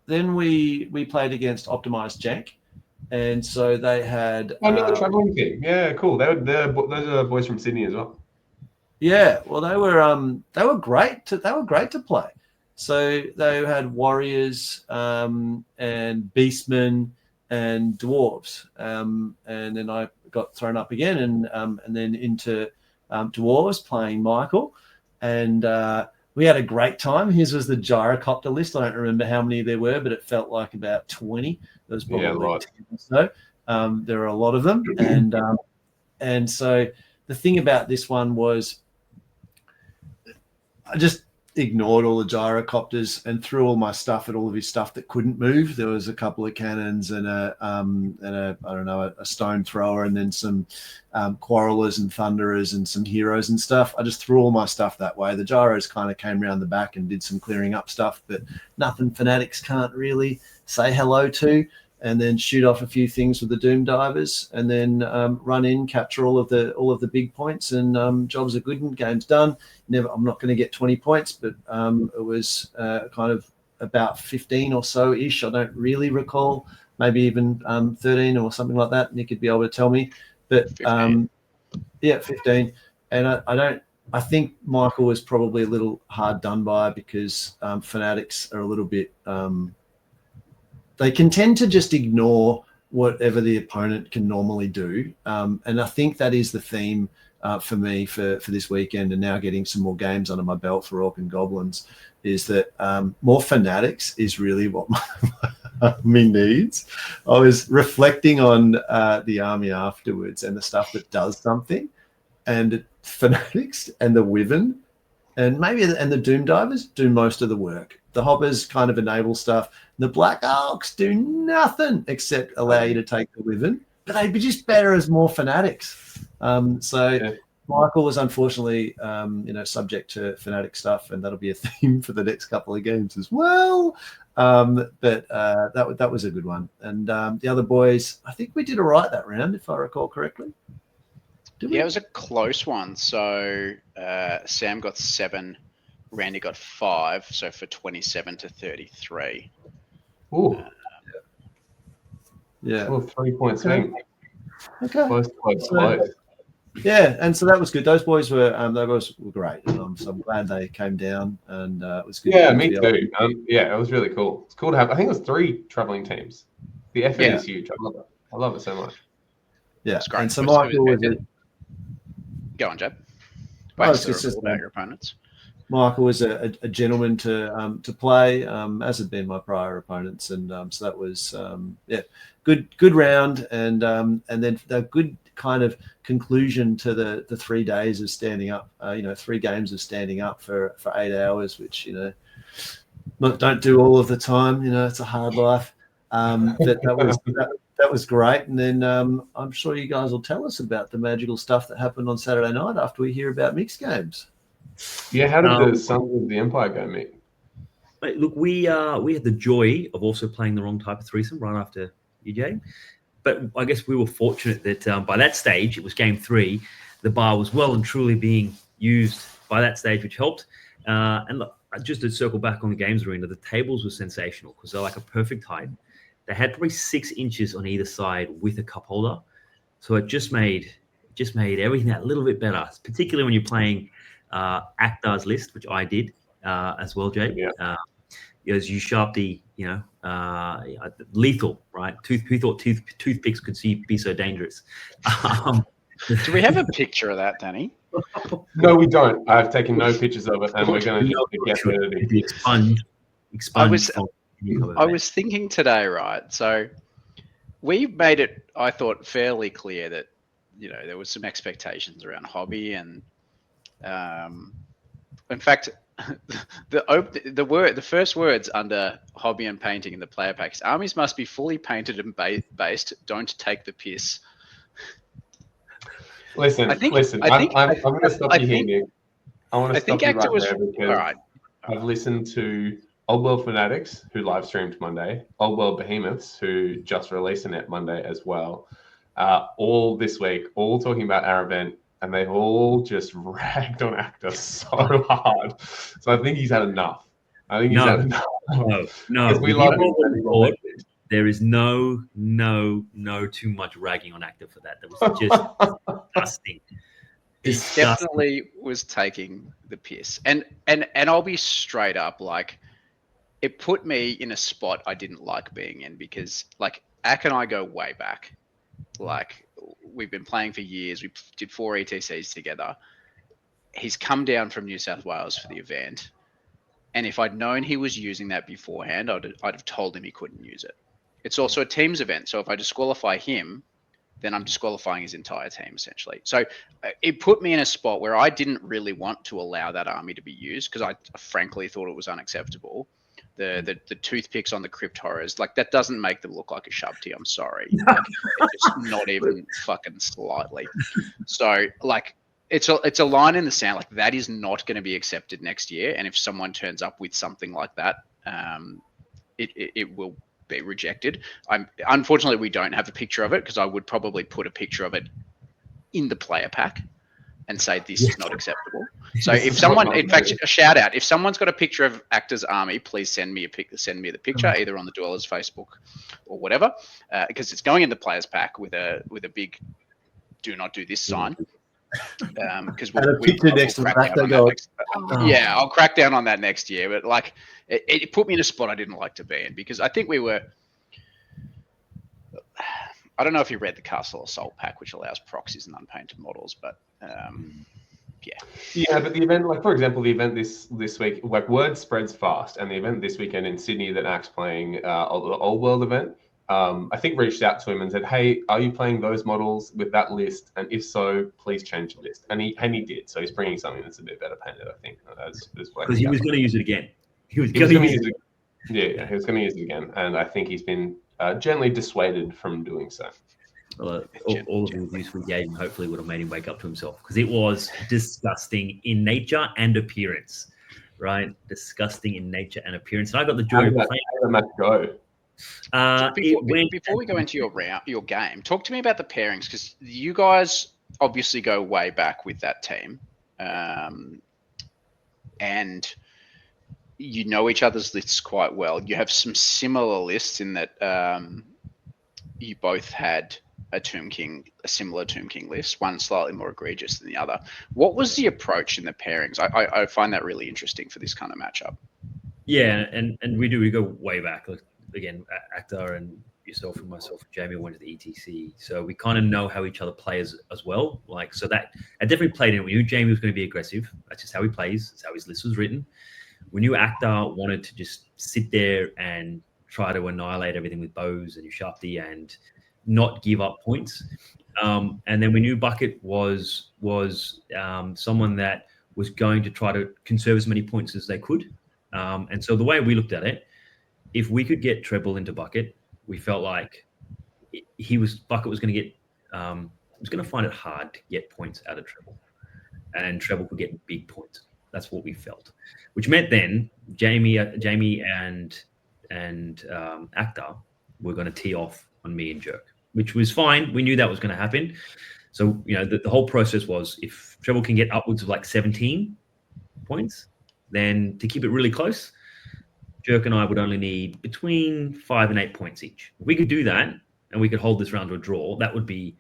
then we played against Optimized Jank, and so they had another traveling team. Yeah, cool. Those are boys from Sydney as well. Yeah, well, they were great to play. So they had warriors and beastmen and dwarves, and then I got thrown up again, and then into dwarves playing Michael, and we had a great time. His was the gyrocopter list. I don't remember how many there were, but it felt like about 20. There was probably 10 or so. There were a lot of them, and so the thing about this one was, I just ignored all the gyrocopters and threw all my stuff at all of his stuff that couldn't move. There was a couple of cannons and a stone thrower, and then some quarrelers and thunderers and some heroes and stuff. I just threw all my stuff that way. The gyros kind of came around the back and did some clearing up stuff, but nothing fanatics can't really say hello to. And then shoot off a few things with the Doom Divers, and then run in, capture all of the big points, and jobs are good and game's done. I'm not going to get 20 points, but it was kind of about 15 or so ish. I don't really recall, maybe even 13 or something like that. Nick would be able to tell me, but 15. 15. And I think Michael was probably a little hard done by because fanatics are a little bit. They can tend to just ignore whatever the opponent can normally do. And I think that is the theme for me for this weekend, and now getting some more games under my belt for Orc and Goblins, is that more fanatics is really what my army needs. I was reflecting on the army afterwards and the stuff that does something, and fanatics and the Wyvern and the Doom Divers do most of the work. The Hoppers kind of enable stuff. The Black Arcs do nothing except allow you to take the Wyvern, but they'd be just better as more fanatics. Michael was unfortunately, subject to fanatic stuff, and that'll be a theme for the next couple of games as well. But that was a good one. And the other boys, I think we did all right that round, if I recall correctly. It was a close one. So Sam got 7, Randy got 5, so for 27 to 33. Ooh. Yeah. Well, 3 points. Okay. Close. Yeah, and so that was good. Those boys were great. So I'm glad they came down, and it was good. Yeah, me too. It was really cool. It's cool to have. I think it was 3 traveling teams. The FN is huge. I love it so much. Yeah, it's great. And so Michael was go on, Jeb. It's just about your opponents. Michael was a gentleman to play, as had been my prior opponents, and so that was good round, and then the good kind of conclusion to the 3 days of standing up. 3 games of standing up for 8 hours, which don't do all of the time. It's a hard life. But that was great. And then I'm sure you guys will tell us about the magical stuff that happened on Saturday night after we hear about Mick's games. Yeah, how did the Sons of the Empire go, Mick? Look, we had the joy of also playing the wrong type of threesome right after you, Jabe. But I guess we were fortunate that by that stage, it was game 3, the bar was well and truly being used by that stage, which helped. And look, just to circle back on the games arena, the tables were sensational because they're like a perfect height. They had probably 6 inches on either side with a cup holder. So it just made everything that little bit better, particularly when you're playing Akhtar's list, which I did as well, Jake. Yeah. As you sharp the, lethal, right? Who thought toothpicks could be so dangerous? Do we have a picture of that, Danny? No, we don't. I've taken no pictures of it, and we're going to get the expunge. I was thinking today, right? So we made it, I thought, fairly clear that there was some expectations around hobby, and In fact, the first words under hobby and painting in the player packs: armies must be fully painted and based. Don't take the piss. Listen. I'm going to stop you here, Nick. I want to stop you right there because all right. I've listened to Old World Fanatics, who live streamed Monday, Old World Behemoths, who just released a net Monday as well, all this week, all talking about our event, and they've all just ragged on Actor so hard. So I think he's had enough. No. Because we love him. There is no too much ragging on Actor for that. That was just disgusting. He definitely was taking the piss. And I'll be straight up, like, it put me in a spot I didn't like being in because, like, Ak and I go way back. Like, we've been playing for years. We did 4 ETCs together. He's come down from New South Wales for the event. And if I'd known he was using that beforehand, I'd have told him he couldn't use it. It's also a teams event. So if I disqualify him, then I'm disqualifying his entire team, essentially. So it put me in a spot where I didn't really want to allow that army to be used because I frankly thought it was unacceptable. The toothpicks on the crypt horrors, like, that doesn't make them look like a shabti. I'm sorry. Like, just not even fucking slightly. So, like, it's a line in the sand. Like, that is not going to be accepted next year. And if someone turns up with something like that, it will be rejected. Unfortunately, we don't have a picture of it because I would probably put a picture of it in the player pack and say this is not acceptable. So if someone, in fact, a shout out, if someone's got a picture of Actor's army, please send me the picture either on the Dwellers Facebook or whatever, because it's going in the players pack with a big "do not do this" sign. Because I'll crack down on that next year. But, like, it put me in a spot I didn't like to be in because I think we were. I don't know if you read the Castle Assault pack, which allows proxies and unpainted models, but yeah, but the event, like, for example, the event this week, like, word spreads fast, and the event this weekend in Sydney that Act's playing, the Old World event, I think reached out to him and said, "Hey, are you playing those models with that list? And if so, please change the list." And he did. So he's bringing something that's a bit better painted, I think. Because he was going to use it again. He was going to use it. Yeah, he was going to use it again, and I think he's been gently dissuaded from doing so. Well, all of the abuse we gave him hopefully would have made him wake up to himself because it was disgusting in nature and appearance, right? Disgusting in nature and appearance. And I got the joy of playing. How did that go? Before we go into your game, talk to me about the pairings because you guys obviously go way back with that team, and you know each other's lists quite well. You have some similar lists in that you both had a similar Tomb King list, one slightly more egregious than the other. What was the approach in the pairings? I find that really interesting for this kind of matchup. Yeah, and we go way back. Like, again, Actor and yourself and myself and Jamie went to the ETC, so we kind of know how each other plays as well. Like, so that I definitely played in. We knew Jamie was going to be aggressive. That's just how he plays. That's how his list was written. We knew Actor wanted to just sit there and try to annihilate everything with bows and Ushapti and not give up points. And then we knew Bucket was someone that was going to try to conserve as many points as they could. And so the way we looked at it, if we could get Treble into Bucket, we felt like Bucket was going to get was going to find it hard to get points out of Treble, and Treble could get big points. That's what we felt, which meant then Jamie and Actor were going to tee off on me and Jerk, which was fine. We knew that was going to happen. So, you know, the whole process was if Treble can get upwards of like 17 points, then to keep it really close, Jerk and I would only need between 5 and 8 points each. If we could do that and we could hold this round to a draw, that would be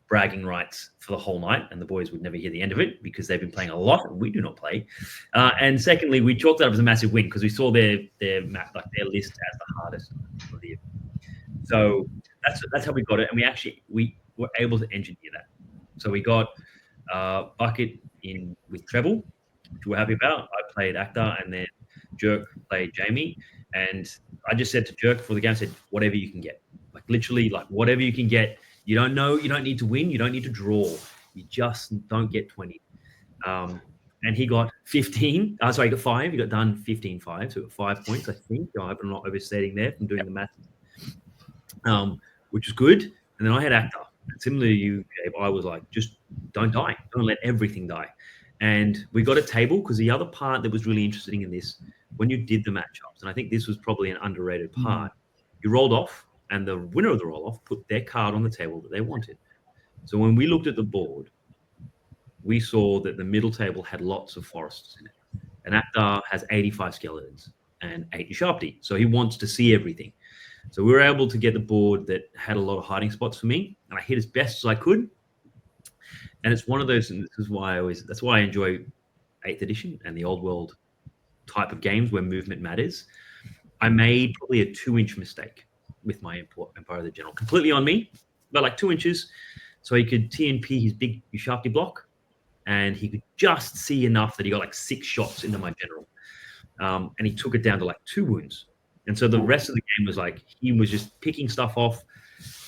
bragging rights for the whole night, and the boys would never hear the end of it because they've been playing a lot and we do not play. And secondly, we chalked that up as a massive win because we saw their list as the hardest of the year. So that's how we got it, and we were able to engineer that. So we got Bucket in with Treble, which we're happy about. I played Actor, and then Jerk played Jamie, and I just said to Jerk before the game, I said, whatever you can get, like literally, like whatever you can get. You don't know, you don't need to win, you don't need to draw, you just don't get 20. And he got 15. Sorry, he got 5. He got done 15-5. So he got 5 points, I think. I hope I'm not overstating there from doing the math, which is good. And then I had actor. Similar to you, Jabe, I was like, just don't die. Don't let everything die. And we got a table because the other part that was really interesting in this, when you did the matchups, and I think this was probably an underrated part, you rolled off, and the winner of the roll-off put their card on the table that they wanted. So when we looked at the board, we saw that the middle table had lots of forests in it. And actor has 85 skeletons and 80 sharpty. So he wants to see everything. So we were able to get the board that had a lot of hiding spots for me, and I hit as best as I could. And it's one of those, and this is why that's why I enjoy 8th edition and the old world type of games where movement matters. I made probably a 2-inch mistake with my Empire of the General, completely on me, but like 2 inches. So he could TNP his big Sharpty block, and he could just see enough that he got like 6 shots into my general. And he took it down to like 2 wounds. And so the rest of the game was like, he was just picking stuff off,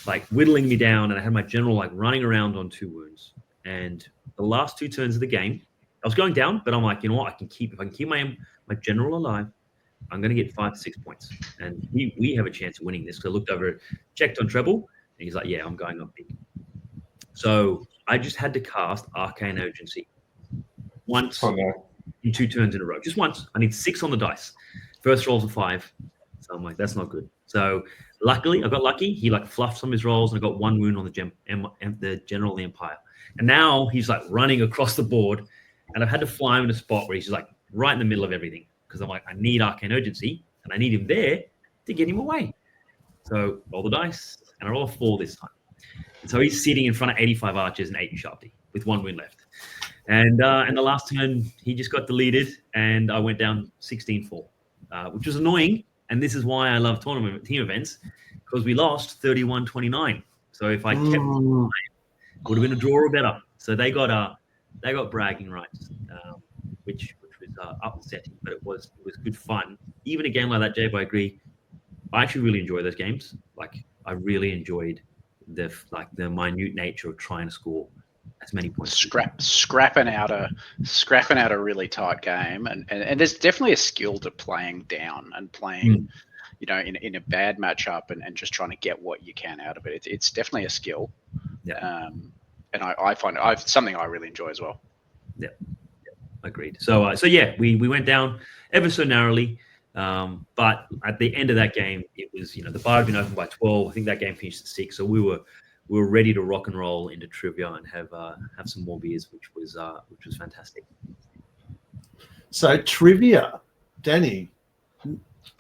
like whittling me down. And I had my general like running around on 2 wounds. And the last 2 turns of the game, I was going down, but I'm like, you know what? If I can keep my general alive, I'm going to get 5 to 6 points. And we have a chance of winning this. So I looked over, checked on treble, and he's like, yeah, I'm going up big. So I just had to cast Arcane Urgency once in 2 turns in a row. Just once. I need 6 on the dice. First roll's a 5. So I'm like, that's not good. So luckily, I got lucky. He like fluffed some of his rolls, and I got 1 wound on the General of the Empire. And now he's like running across the board, and I've had to fly him in a spot where he's like right in the middle of everything, because I'm like, I need Arcane Urgency, and I need him there to get him away. So roll the dice, and I roll a 4 this time. And so he's sitting in front of 85 archers and 80 sharpty with 1 win left. And the last turn, he just got deleted, and I went down 16-4, which was annoying. And this is why I love tournament team events, because we lost 31-29. So if I kept it would have been a draw or better. So they got bragging rights, which was upsetting, but it was good fun. Even a game like that, Jabe, I agree. I actually really enjoy those games. Like I really enjoyed the minute nature of trying to score as many points. Scrapping out a really tight game, and there's definitely a skill to playing down and playing, in a bad matchup and just trying to get what you can out of it. It's definitely a skill. Yeah. And I find it something I really enjoy as well. Yeah. Agreed. So yeah, we went down ever so narrowly. But at the end of that game, it was, the bar had been open by 12. I think that game finished at 6. So we were ready to rock and roll into trivia and have some more beers, which was fantastic. So trivia, Danny,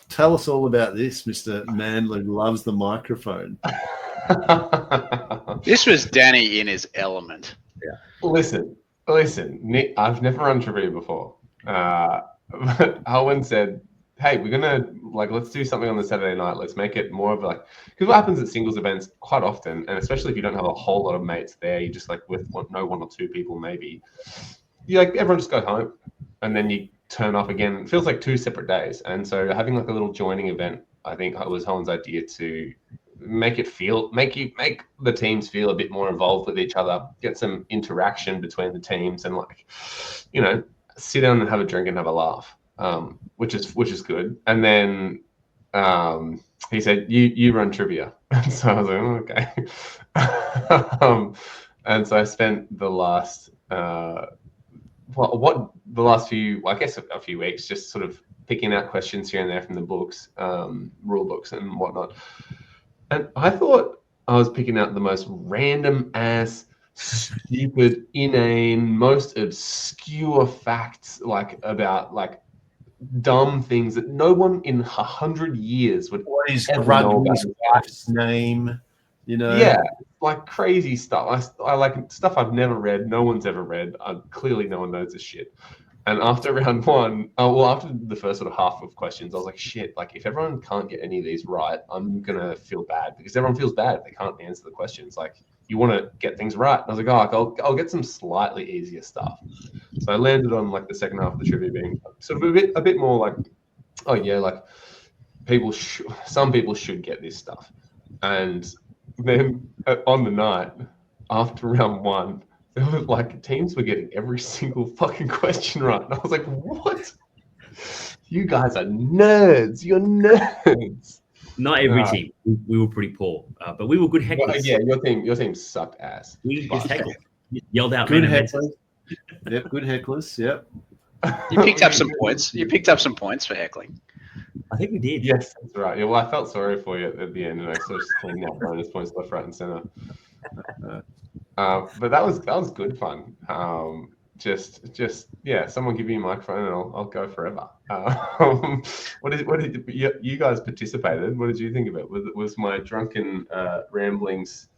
tell us all about this, Mr. Manley loves the microphone. This was Danny in his element. Yeah. Listen, Nick, I've never run trivia before. But Owen said, hey, we're going to, let's do something on the Saturday night. Let's make it more of because what happens at singles events quite often, and especially if you don't have a whole lot of mates there, you just with 1 or 2 people maybe, everyone just goes home and then you turn off again. It feels like 2 separate days. And so having a little joining event, I think it was Helen's idea to make the teams feel a bit more involved with each other, get some interaction between the teams, and sit down and have a drink and have a laugh, which is good. And then he said, "You run trivia," and so I was like, "Oh, okay." And so I spent the last a few weeks just sort of picking out questions here and there from the books, rule books and whatnot. And I thought I was picking out the most random ass, stupid, inane, most obscure facts about dumb things that no one in 100 years would ever know about his wife's name. Yeah, crazy stuff. I like stuff I've never read. No one's ever read. Clearly, no one knows this shit. And after round 1, after the first sort of half of questions, I was like, shit, if everyone can't get any of these right, I'm going to feel bad, because everyone feels bad if they can't answer the questions. You want to get things right. And I was like, I'll get some slightly easier stuff. So I landed on the second half of the trivia being sort of a bit more some people should get this stuff. And then on the night after round 1, there were like teams were getting every single fucking question right. And I was like, what? You guys are nerds. You're nerds. Not every team. We were pretty poor, but we were good hecklers. Well, yeah, your team sucked ass. We just heckled. Yelled out Good random hecklers. Yep, good hecklers. Yep. You picked up some points. You picked up some points for heckling. I think we did. Yes, that's right. Yeah, well, I felt sorry for you at the end, and I sort of cleaned out bonus points left, right, and center. But that was good fun. Just yeah. Someone give me a microphone, and I'll go forever. What did you guys participated? What did you think of it? Was my drunken ramblings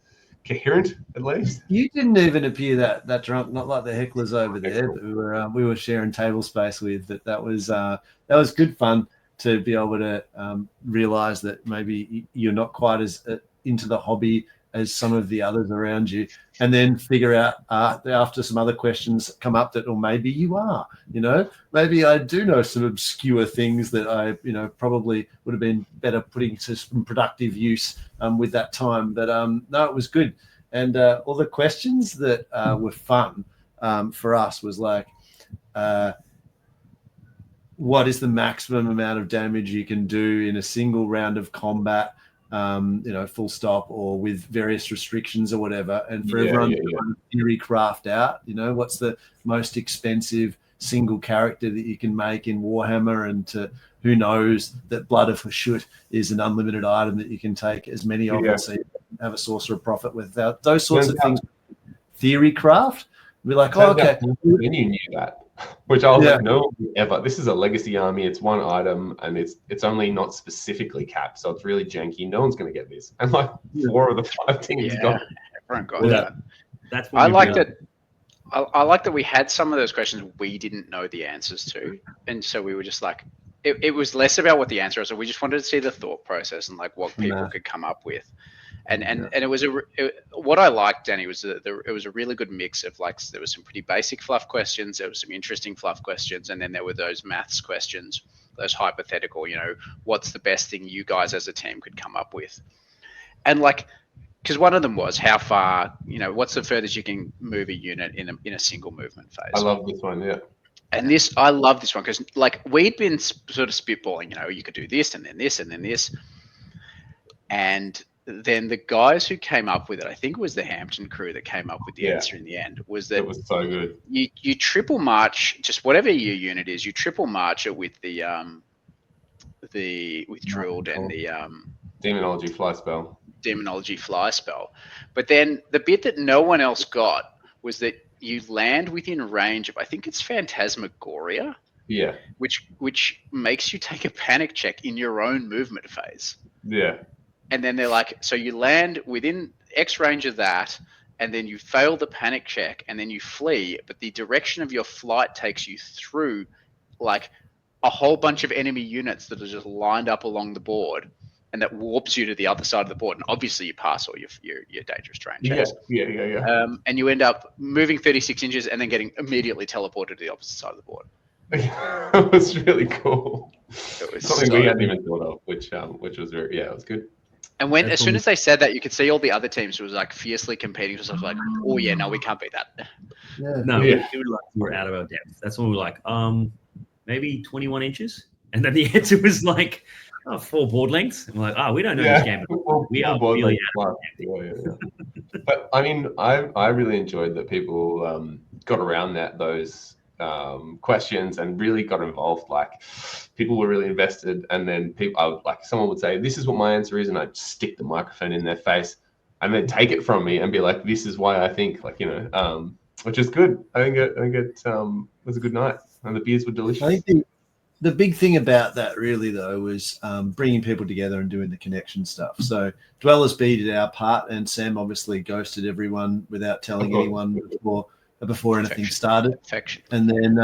coherent at least? You didn't even appear that drunk, not like the hecklers over there that we were sharing table space with. But that was good fun to be able to realize that maybe you're not quite as into the hobby as some of the others around you, and then figure out after some other questions come up that, or maybe you are, maybe I do know some obscure things that I, probably would have been better putting to some productive use with that time. But no, it was good. And all the questions that were fun for us was like, what is the maximum amount of damage you can do in a single round of combat? Full stop, or with various restrictions or whatever. And for everyone to theory craft out, what's the most expensive single character that you can make in Warhammer, and who knows that Blood of Hashut is an unlimited item that you can take as many of it, so you have a source of profit with that. Those sorts of things, theory craft. We're like, okay. Then you knew that. Which I was like, no, ever. This is a legacy army. It's one item, and it's only not specifically capped, so it's really janky. No one's going to get this. And like 4 of the 5 teams got it. Everyone got that. That's I liked it. I like that we had some of those questions we didn't know the answers to, and so we were just like, it was less about what the answer was. So we just wanted to see the thought process and like what people could come up with. And it was what I liked, Danny, was it was a really good mix of like, there was some pretty basic fluff questions, there was some interesting fluff questions, and then there were those maths questions, those hypothetical, what's the best thing you guys as a team could come up with? And like, because one of them was how far, what's the furthest you can move a unit in a single movement phase? I love this one, yeah. And I love this one because like we'd been sort of spitballing, you could do this and then this and then this, and then the guys who came up with it, I think it was the Hampton crew that came up with the answer in the end, was that it was so good. You triple march, just whatever your unit is, you triple march it with the with drilled and the demonology fly spell. But then the bit that no one else got was that you land within range of, I think it's Phantasmagoria. Yeah. Which makes you take a panic check in your own movement phase. Yeah. And then they're like, so you land within X range of that, and then you fail the panic check, and then you flee, but the direction of your flight takes you through like a whole bunch of enemy units that are just lined up along the board, and that warps you to the other side of the board. And obviously you pass all your dangerous terrain checks. Yeah. And you end up moving 36 inches and then getting immediately teleported to the opposite side of the board. It was really cool. It was something we hadn't even thought of, which was very, it was good. And as soon as they said that, you could see all the other teams who was like fiercely competing. It was like, oh yeah, no, we can't beat that. We're out of our depth. That's when we were like, maybe 21 inches, and then the answer was like 4 board lengths. And we're like, we don't know this game. We are really out of depth. But I mean, I really enjoyed that people got around those questions and really got involved. Like people were really invested, and then someone would say, this is what my answer is, and I'd stick the microphone in their face and then take it from me and be like, this is why I think, which is good. I think it was a good night, and the beers were delicious. I think the big thing about that really though was bringing people together and doing the connection stuff. So Dwellers B did our part, and Sam obviously ghosted everyone without telling anyone before anything started. And then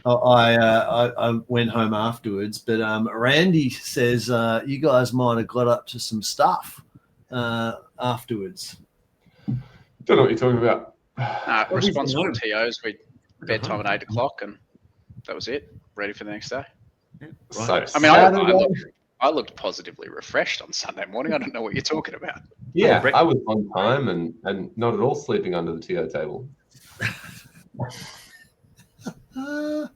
I went home afterwards. But Randy says you guys might have got up to some stuff afterwards. Don't know what you're talking about. Responsible TOs. We bedtime at 8 o'clock, and that was it. Ready for the next day. Yeah, right. So, I mean, I looked positively refreshed on Sunday morning. I don't know what you're talking about. Yeah, I was on time and not at all sleeping under the TO table. I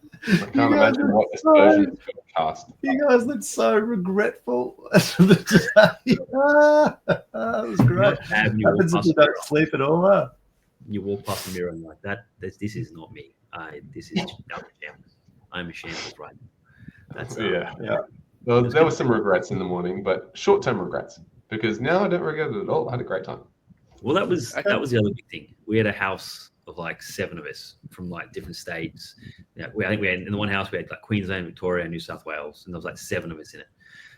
can't imagine what this version is going to cast. You guys look so regretful. That was great. Happens if you don't sleep at all, huh? You walk past the mirror and like that. This is not me. This is shambles. I'm a shambles right now. That's yeah. Well, there were some regrets in the morning, but short-term regrets because now I don't regret it at all. I had a great time. Well, that was the other big thing. We had a house of like 7 of us from like different states. I think we had in the one house we had like Queensland, Victoria, and New South Wales, and there was like 7 of us in it.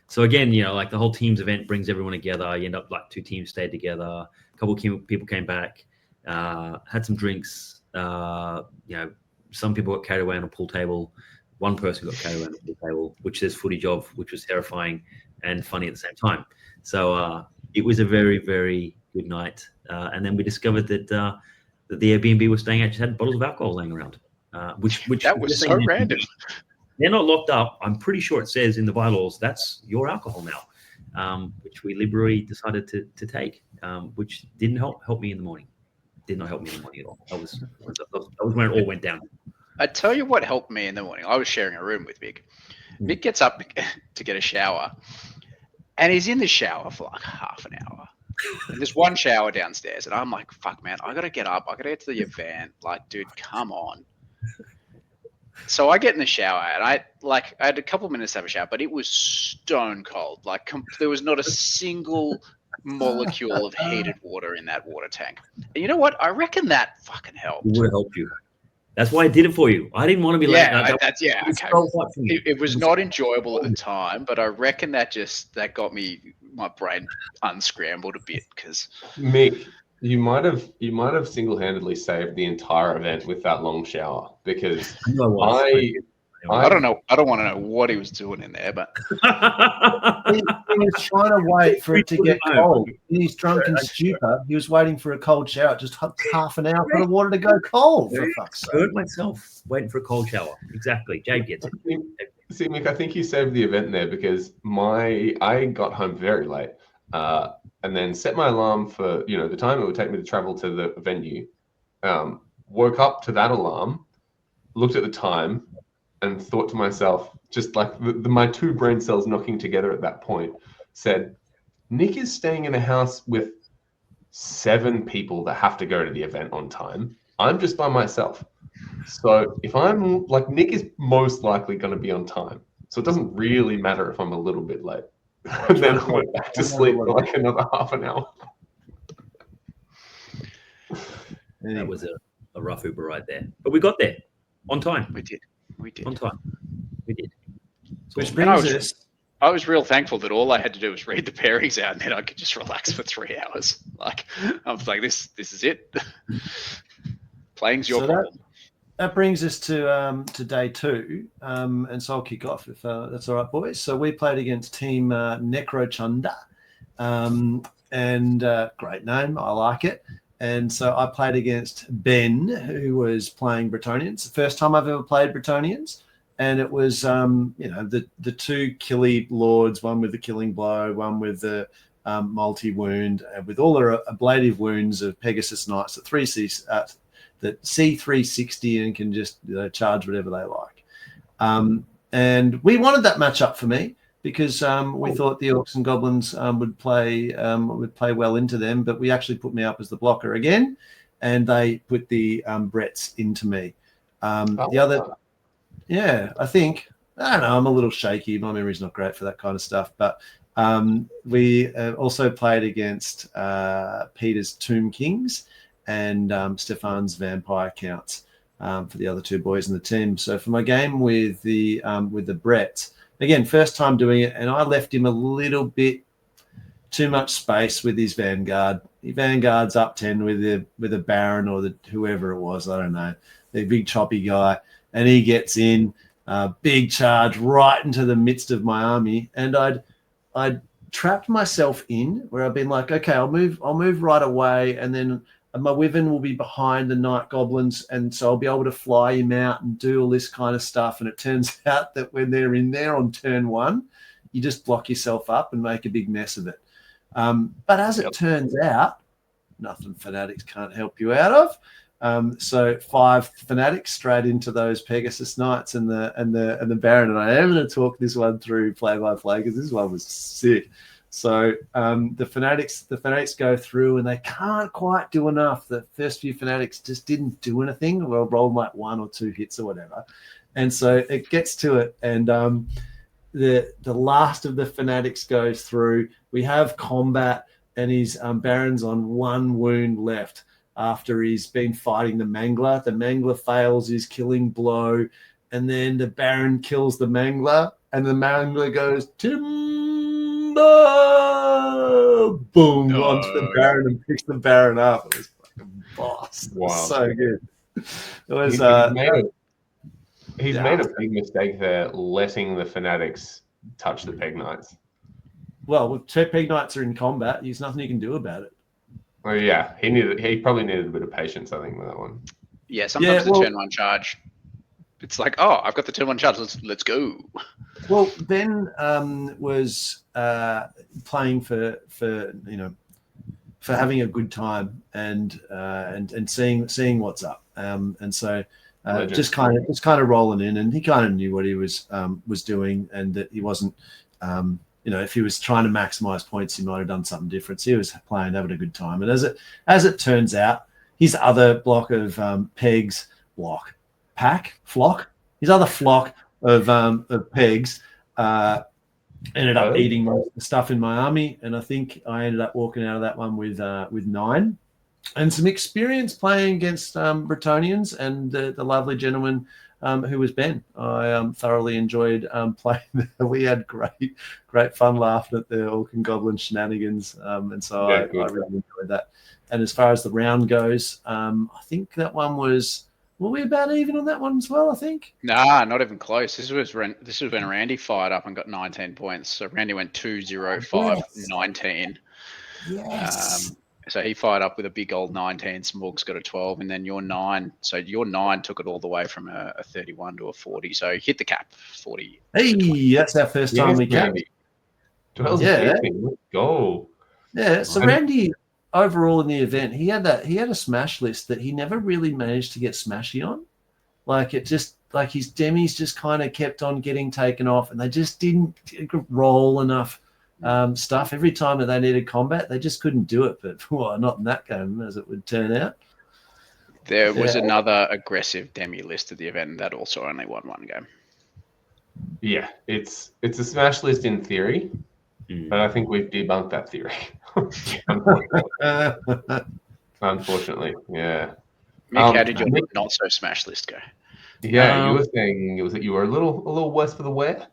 So again, like the whole teams event brings everyone together. You end up like 2 teams stayed together. A couple of people came back, had some drinks. Some people got carried away on a pool table. One person got carried away on a pool table, which there's footage of, which was terrifying and funny at the same time. So it was a very, very good night. And then we discovered that the Airbnb we're staying at just had bottles of alcohol laying around. Which that was so random. They're not locked up. I'm pretty sure it says in the bylaws that's your alcohol now, which we liberally decided to take, which didn't help me in the morning. Did not help me in the morning at all. That was when it all went down. I tell you what helped me in the morning. I was sharing a room with Mick. Mick gets up to get a shower, and he's in the shower for like half an hour. And there's one shower downstairs, and I'm like, fuck, man, I got to get up. I got to get to the event. Like, dude, come on. So I get in the shower, and I had a couple of minutes to have a shower, but it was stone cold. Like, there was not a single molecule of heated water in that water tank. And you know what? I reckon that fucking helped. It would help you. That's why I did it for you. I didn't want to be okay. It was not enjoyable at the time, but I reckon that got my brain unscrambled a bit because Mick, you might have single-handedly saved the entire event with that long shower because I don't know. I don't want to know what he was doing in there, but he was trying to wait for it to get cold. In his drunken stupor, he was waiting for a cold shower. Just half an hour for the water to go cold. For fuck's sake! Hurt myself waiting for a cold shower. Exactly. Jabe gets it. See, Mick, I think you saved the event there because I got home very late and then set my alarm for the time it would take me to travel to the venue. Woke up to that alarm, looked at the time, and thought to myself, just like my 2 brain cells knocking together at that point, said, Nick is staying in a house with 7 people that have to go to the event on time. I'm just by myself. So if I'm like, Nick is most likely going to be on time. So it doesn't really matter if I'm a little bit late. And then I went back to sleep for like another half an hour. That was a rough Uber ride there. But we got there on time. We did. On time. We did. Which brings us. I was real thankful that all I had to do was read the pairings out, and then I could just relax for 3 hours. Like I was like, this is it. Playing's your problem. That brings us to day 2, and so I'll kick off if that's all right, boys. So we played against Team Necrochunda, and great name, I like it. And so I played against Ben, who was playing Bretonians. The first time I've ever played Bretonians. And it was, the 2 killy lords, one with the killing blow, one with the multi-wound, with all their ablative wounds of Pegasus Knights that see 360 and can just charge whatever they like. And we wanted that matchup for me because we thought the Orcs and Goblins would play well into them, but we actually put me up as the blocker again, and they put the Bretts into me. The other, I think, I don't know, I'm a little shaky. My memory's not great for that kind of stuff, but we also played against Peter's Tomb Kings and Stefan's Vampire Counts for the other 2 boys in the team. So for my game with the Bretts, again, first time doing it, and I left him a little bit too much space with his Vanguard. The Vanguard's up 10 with a Baron or whoever it was, I don't know, the big choppy guy, and he gets in, big charge right into the midst of my army, and I'd trapped myself in where I've been like, okay, I'll move right away, and then my Wyvern will be behind the Night Goblins, and so I'll be able to fly him out and do all this kind of stuff. And it turns out that when they're in there on turn 1, you just block yourself up and make a big mess of it. But as it turns out, nothing fanatics can't help you out of. So 5 fanatics straight into those Pegasus Knights and the Baron. And I am going to talk this one through play by play because this one was sick. So the fanatics go through and they can't quite do enough. The first few fanatics just didn't do anything. Well, rolled like 1 or 2 hits or whatever. And so it gets to it, and the last of the fanatics goes through. We have combat, and his Baron's on 1 wound left after he's been fighting the Mangler. The Mangler fails his killing blow, and then the Baron kills the Mangler, and the Mangler goes, Timber! Boom, onto the Baron and picks the Baron up. It was fucking boss. Wow. It was so good. It was, he's made a big mistake there, letting the fanatics touch the Peg Knights. Well, if 2 Peg Knights are in combat, there's nothing you can do about it. Oh yeah, he probably needed a bit of patience, I think, with that one. Yeah, sometimes the turn 1 charge, it's like, oh, I've got the turn 1 charge. Let's go. Well, Ben was playing for having a good time and seeing what's up, and so just kind of rolling in, and he kind of knew what he was doing, and that he wasn't. If he was trying to maximize points, he might have done something different. So he was playing, having a good time. And as it turns out, his other block of his other flock of pegs ended up eating most of the stuff in my army. And I think I ended up walking out of that one with 9. And some experience playing against Bretonians and the lovely gentleman who was Ben. I thoroughly enjoyed playing. We had great fun laughing at the Orc and Goblin shenanigans, and so I really enjoyed that. And as far as the round goes, I think that one were we about even on that one as well, I think? Nah, not even close. This was when Randy fired up and got 19 points. So Randy went 2-0-5, 19. Yes. So he fired up with a big old 19. Smorg's got a 12, and then your 9. So your 9 took it all the way from a 31 to a 40. So hit the cap, 40. Hey, that's our first time we capped. 12, let's go. Yeah. So Randy, overall in the event, he had a smash list that he never really managed to get smashy on. Like it just like his demis just kind of kept on getting taken off, and they just didn't roll enough. Stuff every time that they needed combat, they just couldn't do it. But not in that game, as it would turn out. There was another aggressive demi list at the event, and that also only won 1 game. Yeah, it's a smash list in theory, but I think we've debunked that theory. Unfortunately, yeah. Mick, how did your not so smash list go? Yeah, you were saying you were a little worse for the wear.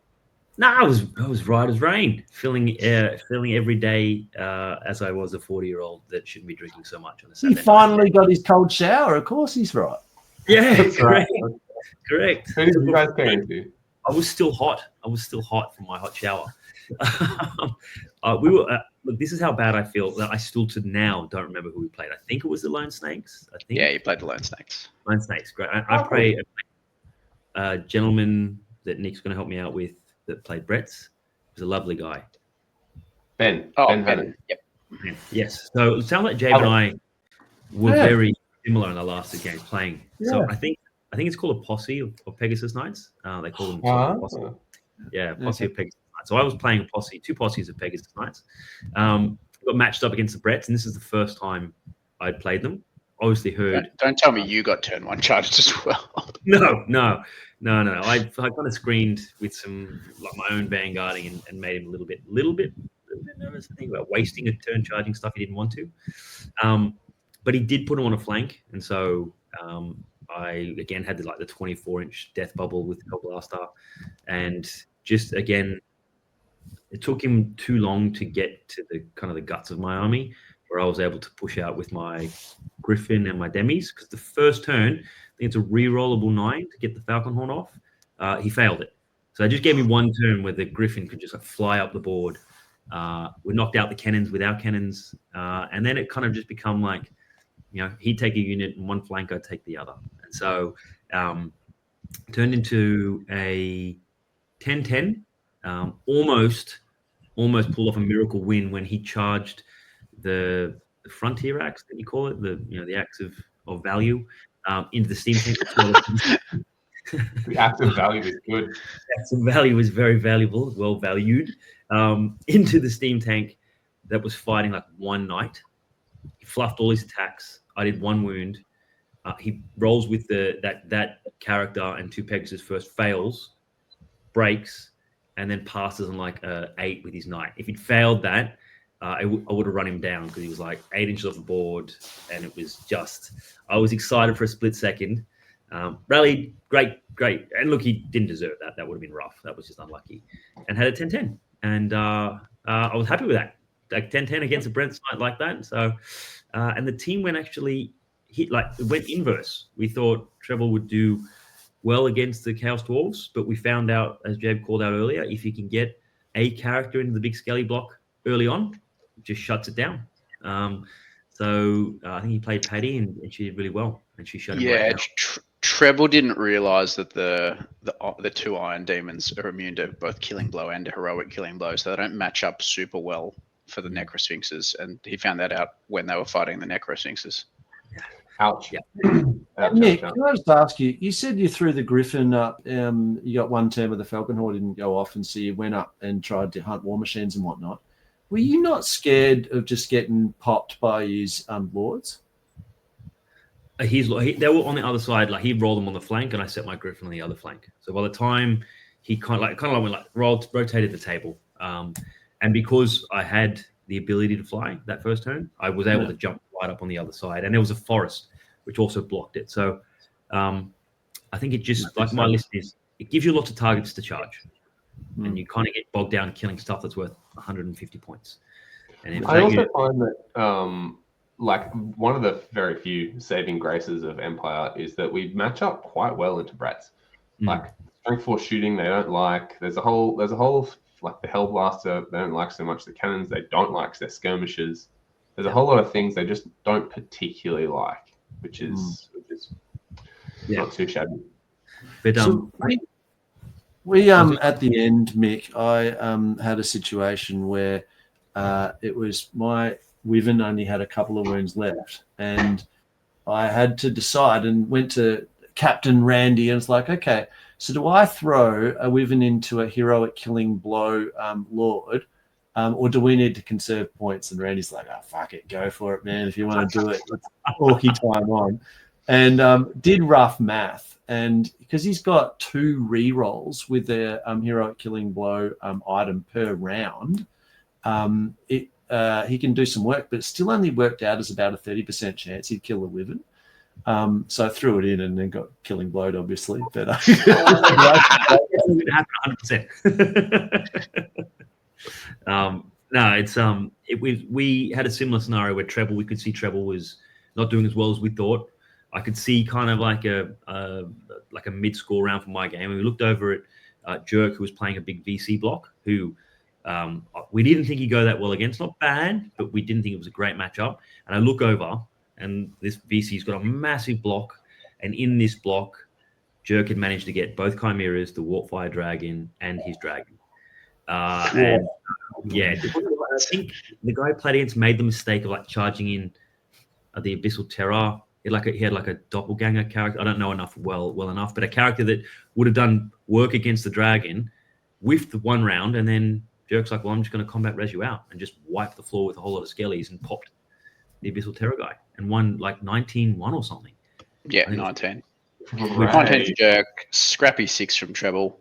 No, I was right as rain, feeling every day as I was a 40-year-old that shouldn't be drinking so much on a Saturday. He finally got his cold shower. Of course, he's right. Yeah, correct. Correct. Who did you guys go into? I was still hot from my hot shower. We were. Look, this is how bad I feel that I still to now don't remember who we played. I think it was the Lone Snakes. I think. Yeah, you played the Lone Snakes. Lone Snakes, great. I played a gentleman that Nick's going to help me out with. That played Brett's. He was a lovely guy. Ben. Oh, Ben Ben. Yep. Yes. So it sounds like Jabe and I were very similar in the last 2 games playing. Yeah. So I think it's called a posse of Pegasus Knights. They call them posse. Yeah, posse of Pegasus Knights. So I was playing a posse, 2 posse of Pegasus Knights. Got matched up against the Bretts, and this is the first time I'd played them. Obviously heard. Don't tell me you got turn 1 charged as well. No. I kind of screened with some like my own vanguarding and made him a little bit nervous. I think about wasting a turn charging stuff he didn't want to. But he did put him on a flank, and so I again had the 24-inch death bubble with the blaster, and just again, it took him too long to get to the kind of the guts of my army, where I was able to push out with my Griffin and my demis, because the first turn, I think it's a re-rollable 9 to get the Falcon Horn off. He failed it. So it just gave me 1 turn where the Griffin could just fly up the board. We knocked out the cannons with our cannons. And then it kind of just become like, he'd take a unit and 1 flank, I'd take the other. And so turned into a 10-10, almost pulled off a miracle win when he charged the frontier axe that you call it, the axe of of value into the steam tank. The active value is good. Some value is very valuable, well valued, into the steam tank that was fighting like one night. He fluffed all his attacks. I did 1 wound. He rolls with that character and 2 Pegasus first, fails, breaks, and then passes on like 8 with his knight. If he'd failed that, I would have run him down because he was like 8 inches off the board, and it was just. I was excited for a split second. Rallied, great, and look, he didn't deserve that. That would have been rough. That was just unlucky, and had a 10-10, and I was happy with that. Like 10-10 against a Brent side like that. So, and the team went inverse. We thought Treble would do well against the Chaos Dwarves, but we found out, as Jabe called out earlier, if you can get a character into the big skelly block early on, it just shuts it down. So I think he played Paddy, and she did really well, and she shut him right down. Treble didn't realize that the 2 Iron Demons are immune to both Killing Blow and Heroic Killing Blow, so they don't match up super well for the Necrosphinxes, and he found that out when they were fighting the Necrosphinxes. Ouch. Yeah. Mick, can I just ask you? You said you threw the Griffin up. You got 1 turn with the Falcon Horde, didn't go off, and so you went up and tried to hunt war machines and whatnot. Were you not scared of just getting popped by his lords? They were on the other side. Like he rolled them on the flank, and I set my Griffin on the other flank. So by the time he kind of went like rotated the table, and because I had the ability to fly that first turn, I was able to jump right up on the other side, and there was a forest which also blocked it. So I think it just like my list is it gives you lots of targets to charge, and you kind of get bogged down killing stuff that's worth 150 points. And I also find that like one of the very few saving graces of Empire is that we match up quite well into Brats. Like strength 4 shooting, they don't like. There's a whole like the Hellblaster, they don't like so much. The cannons, they don't like. Their skirmishes. There's a whole lot of things they just don't particularly like, which is not too shabby. But so we at the end, Mick, I had a situation where it was my Wyvern only had a couple of wounds left, and I had to decide and went to Captain Randy and was like, okay, so do I throw a Wyvern into a Heroic Killing Blow Lord, or do we need to conserve points? And Randy's like, oh, fuck it, go for it, man. If you want to do it, let's Orky time on. And did rough math. And because he's got 2 re-rolls with their Heroic Killing Blow item per round, he can do some work, but it still only worked out as about a 30% chance he'd kill the Wyvern. So I threw it in and then got Killing Blowed, obviously. But it happened 100%. No, it's we had a similar scenario where Treble, we could see Treble was not doing as well as we thought. I could see kind of like a mid-score round for my game, and we looked over at Jerk, who was playing a big VC block, who we didn't think he'd go that well against. Not bad, but we didn't think it was a great matchup. And I look over, and this VC's got a massive block, and in this block, Jerk had managed to get both Chimeras, the Warpfire Dragon, and his Dragon. I think the guy played against made the mistake of like charging in the Abyssal Terror. He had like a doppelganger character. I don't know well enough, but a character that would have done work against the Dragon, whiffed the 1 round, and then Jerk's like, well, I'm just going to combat res you out, and just wipe the floor with a whole lot of skellies and popped the Abyssal Terror guy and won like 19-1 or something. Yeah, 19. Right. 19 to Jerk, scrappy 6 from Treble.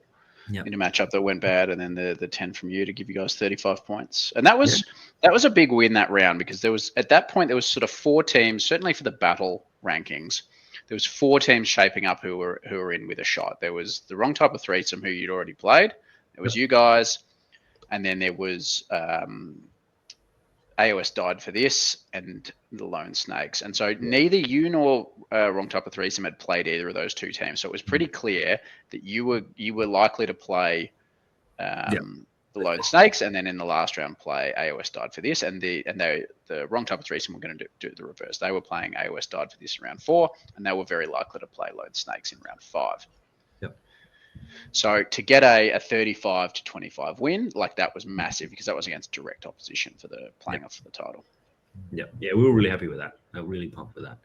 Yep. In a matchup that went bad, and then the 10 from you to give you guys 35 points. And that was a big win that round, because there was at that point there was sort of 4 teams, certainly for the battle rankings, there was 4 teams shaping up who were in with a shot. There was the wrong type of threesome who you'd already played. There was you guys, and then there was AOS died for this, and the Lone Snakes. And so neither you nor wrong type of threesome had played either of those 2 teams. So it was pretty clear that you were likely to play the Lone Snakes, and then in the last round play AOS died for this, and the wrong type of threesome were going to do the reverse. They were playing AOS died for this in round 4, and they were very likely to play Lone Snakes in round 5. So to get a 35 to 25 win, like that was massive, because that was against direct opposition for the playing off for the title. Yeah, we were really happy with that. Really pumped with that.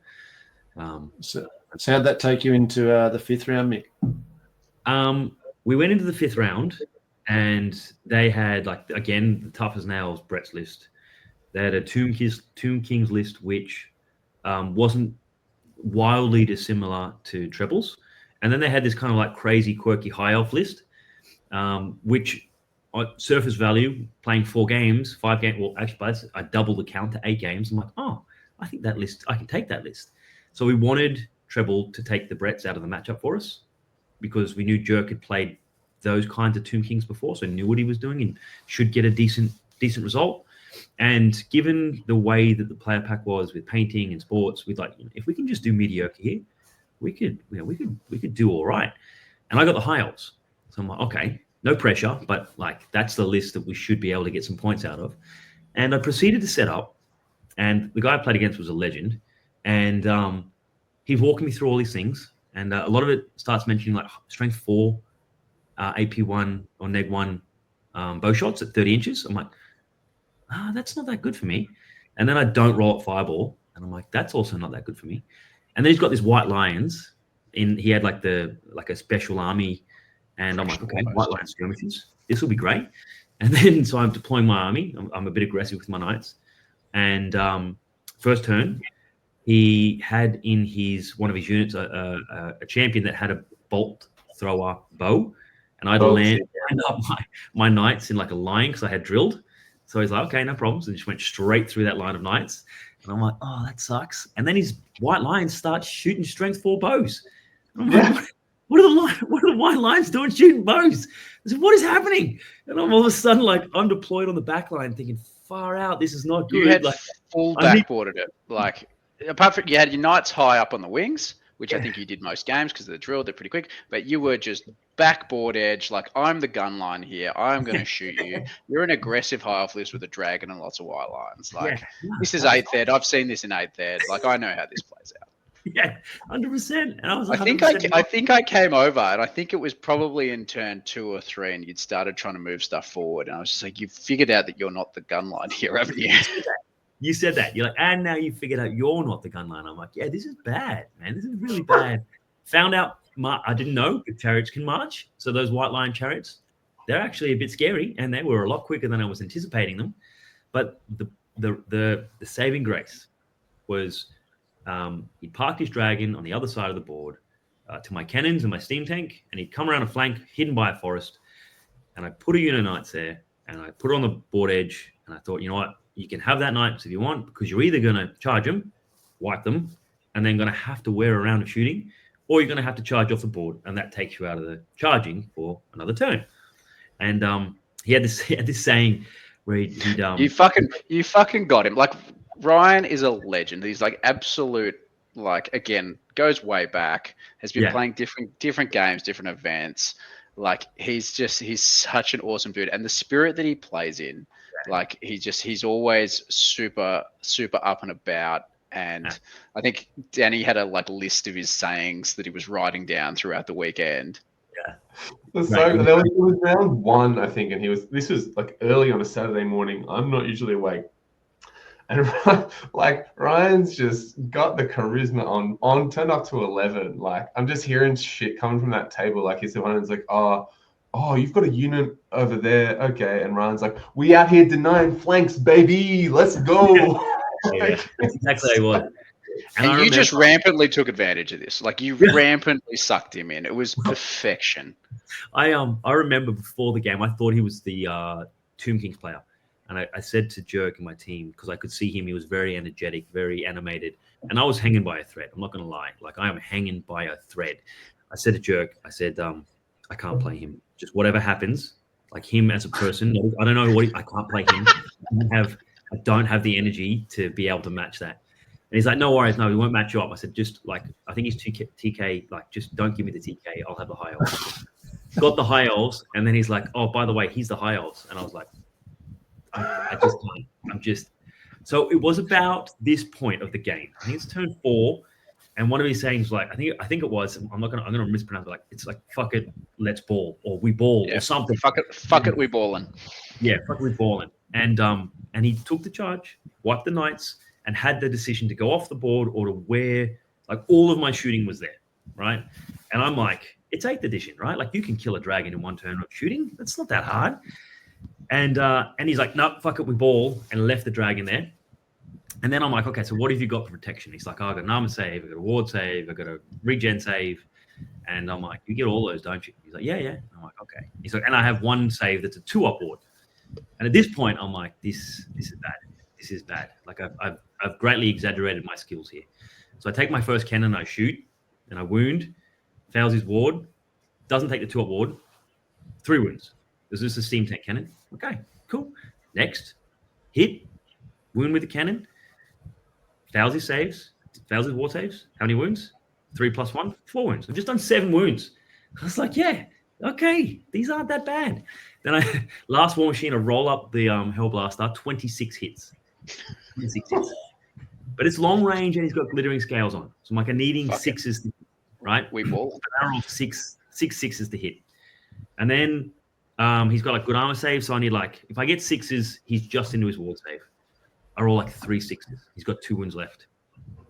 So how'd that take you into the 5th round, Mick? We went into the 5th round, and they had, like, again, the tough as nails Brett's list. They had a Tomb Kings list, which wasn't wildly dissimilar to trebles. And then they had this kind of like crazy, quirky high elf list, which on surface value, playing 5 games, well, actually, I doubled the count to 8 games. I'm like, oh, I think that list, I can take that list. So we wanted treble to take the Bretts out of the matchup for us, because we knew Jerk had played those kinds of Tomb Kings before, so knew what he was doing and should get a decent result. And given the way that the player pack was with painting and sports, we'd like, if we can just do mediocre here, we could do all right. And I got the high elves, so I'm like, okay, no pressure, but like that's the list that we should be able to get some points out of. And I proceeded to set up, and the guy I played against was a legend, and he's walking me through all these things, and a lot of it starts mentioning like strength 4, AP1 or neg 1 bow shots at 30 inches. I'm like, that's not that good for me. And then I don't roll up fireball, and I'm like, that's also not that good for me. And then he's got this white lions he had like a special army, and I'm like, okay, white lion skirmishes, this will be great. And then so I'm deploying my army. I'm a bit aggressive with my knights, and first turn he had in one of his units a champion that had a bolt thrower bow, and I'd land up my knights in like a line because I had drilled. So he's like, okay, no problems, and just went straight through that line of knights. And I'm like, oh, that sucks. And then his white lions start shooting strength 4 bows. And I'm like, what are the white lions doing shooting bows? I said, what is happening? And I'm all of a sudden like, I'm deployed on the back line thinking, far out, this is not good. You had like, full backboarded it. Like, apart from, you had your knights high up on the wings, which I think you did most games because they're drilled, they're pretty quick, but you were just backboard edge, like, I'm the gun line here, I'm going to shoot you. You're an aggressive high off list with a dragon and lots of white lines. Like, this is 8th ed. I've seen this in 8th ed. Like, I know how this plays out. Yeah, 100%. And I was like, I think I came over, and I think it was probably in turn 2 or 3, and you'd started trying to move stuff forward, and I was just like, you've figured out that you're not the gun line here, haven't you? You said that. You're like, and now you figured out you're not the gun line. I'm like, yeah, this is bad, man. This is really bad. Found out, I didn't know that chariots can march. So those white line chariots, they're actually a bit scary, and they were a lot quicker than I was anticipating them. But the saving grace was he parked his dragon on the other side of the board to my cannons and my steam tank, and he'd come around a flank hidden by a forest, and I put a unit of knights there, and I put it on the board edge, and I thought, you know what? You can have that knights if you want, because you're either going to charge them, wipe them, and then going to have to wear a round of shooting, or you're going to have to charge off the board, and that takes you out of the charging for another turn. And he had this saying where he'd you fucking got him. Like, Ryan is a legend. He's like absolute, like, again, goes way back, has been playing different games, different events. Like, he's such an awesome dude, and the spirit that he plays in, like, he's always super up and about. And I think Danny had a list of his sayings that he was writing down throughout the weekend. Yeah. So it was round 1, I think, and this was like early on a Saturday morning. I'm not usually awake. And like, Ryan's just got the charisma on turned up to 11. Like, I'm just hearing shit coming from that table. Like, he's the one who's like, oh, you've got a unit over there. Okay. And Ryan's like, we out here denying flanks, baby. Let's go. Yeah, that's exactly how he was. And you just rampantly took advantage of this. Like, you rampantly sucked him in. It was perfection. I remember before the game, I thought he was the Tomb Kings player. And I said to Jerk and my team, because I could see him, he was very energetic, very animated. And I was hanging by a thread. I'm not going to lie. Like, I am hanging by a thread. I said to Jerk, I can't play him. Just whatever happens, like, him as a person, I don't know I can't play him. I don't have the energy to be able to match that. And he's like, no worries, no, we won't match you up. I said, just like, I think he's TK, like, just don't give me the TK. I'll have the high elves. Got the high elves, and then he's like, oh, by the way, he's the high elves. And I was like, I just can't. So it was about this point of the game. I think it's turn 4, and one of his sayings, like, I think it was, I'm gonna mispronounce it. Like, it's like, fuck it, let's ball, or we ball, or something. Fuck it, we balling. Yeah, fuck it, we balling. And he took the charge, wiped the knights, and had the decision to go off the board or to wear Like all of my shooting was there, right? And I'm like, it's 8th edition, right? Like you can kill a dragon in one turn of shooting. That's not that hard. And he's like, no, fuck it, we ball, and left the dragon there. And then I'm like, okay, so what have you got for protection? He's like, oh, I got an armor save, I got a ward save, I got a regen save. And I'm like, you get all those, don't you? He's like, yeah. And I'm like, okay. He's like, and I have one save that's a 2-up ward. And at this point, I'm like, this is bad. This is bad. Like I've greatly exaggerated my skills here. So I take my first cannon, I shoot, and I wound. Fails his ward. Doesn't take the 2-up ward. 3 wounds. This is a steam tank cannon. Okay, cool. Next, hit, wound with the cannon. Fails his saves. Fails his ward saves. How many wounds? 3 + 1, 4 wounds. I've just done 7 wounds. I was like, yeah, okay, these aren't that bad. Then I last war machine, I roll up the Hellblaster, 26 hits. 26 hits. But it's long range and he's got glittering scales on. So I'm like, I'm needing sixes, right? We ball. I roll six sixes to hit. And then he's got like good armor save. So I need like, if I get 6s, he's just into his ward save. I roll like 3 6s. He's got 2 wounds left.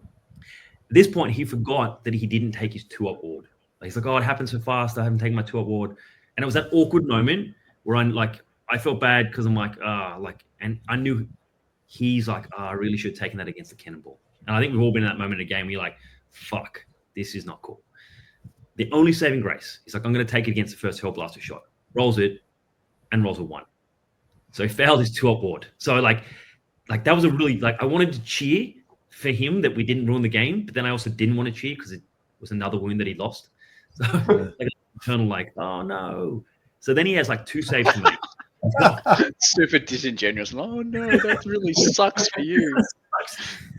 At this point, he forgot that he didn't take his 2-up ward. He's like, oh, it happened so fast. I haven't taken my 2-up ward. And it was that awkward moment where I felt bad because I'm like, and I knew he's like, I really should have taken that against the cannonball. And I think we've all been in that moment in a game where you're like, fuck, this is not cool. The only saving grace is like, I'm going to take it against the first Hellblaster shot. Rolls it and rolls a 1. So he failed his 2-up ward. So like that was a really, I wanted to cheer for him that we didn't ruin the game, but then I also didn't want to cheer because it was another wound that he lost. So eternal oh no. So then he has 2 saves to make. Super disingenuous. Oh no, that really sucks for you.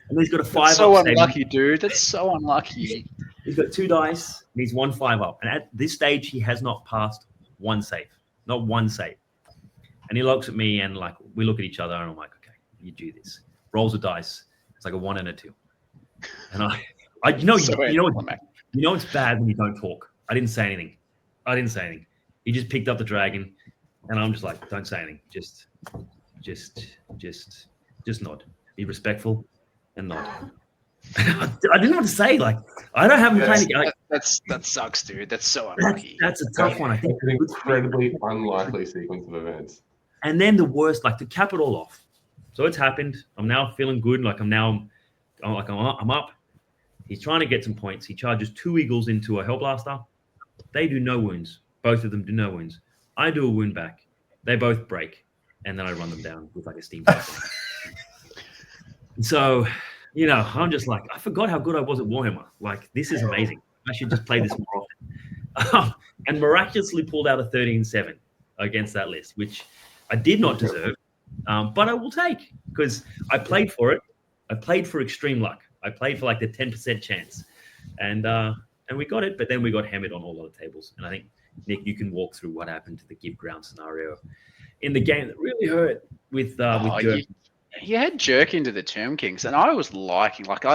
And he's got a 5-up. That's so unlucky, dude. That's so unlucky. He's got 2 dice. And he's 1 5-up. And at this stage, he has not passed 1 save. Not 1 save. And he looks at me and we look at each other and I'm like, okay, you do this. Rolls a dice. It's like a 1 and a 2. And you know it's bad when you don't talk. I didn't say anything. He just picked up the dragon, and I'm just like, don't say anything. Just nod. Be respectful and nod. I didn't know what to say. I don't have a plan. That sucks, dude. That's so unlucky. That's a tough one. I think it's an incredibly unlikely sequence of events. And then the worst, to cap it all off. So it's happened. I'm now feeling good. I'm up. He's trying to get some points. He charges 2 eagles into a Hellblaster. They do no wounds. Both of them do no wounds. I do a wound back. They both break. And then I run them down with a steam tank. So, I'm just I forgot how good I was at Warhammer. This is amazing. I should just play this more often. And miraculously pulled out a 13-7 against that list, which I did not deserve. But I will take because I played for it. I played for extreme luck. I played for the 10% chance. And we got it, but then we got hammered on all other tables. And I think, Nick, you can walk through what happened to the give ground scenario in the game that really hurt with Jerk. You had Jerk into the Tomb Kings, and I was I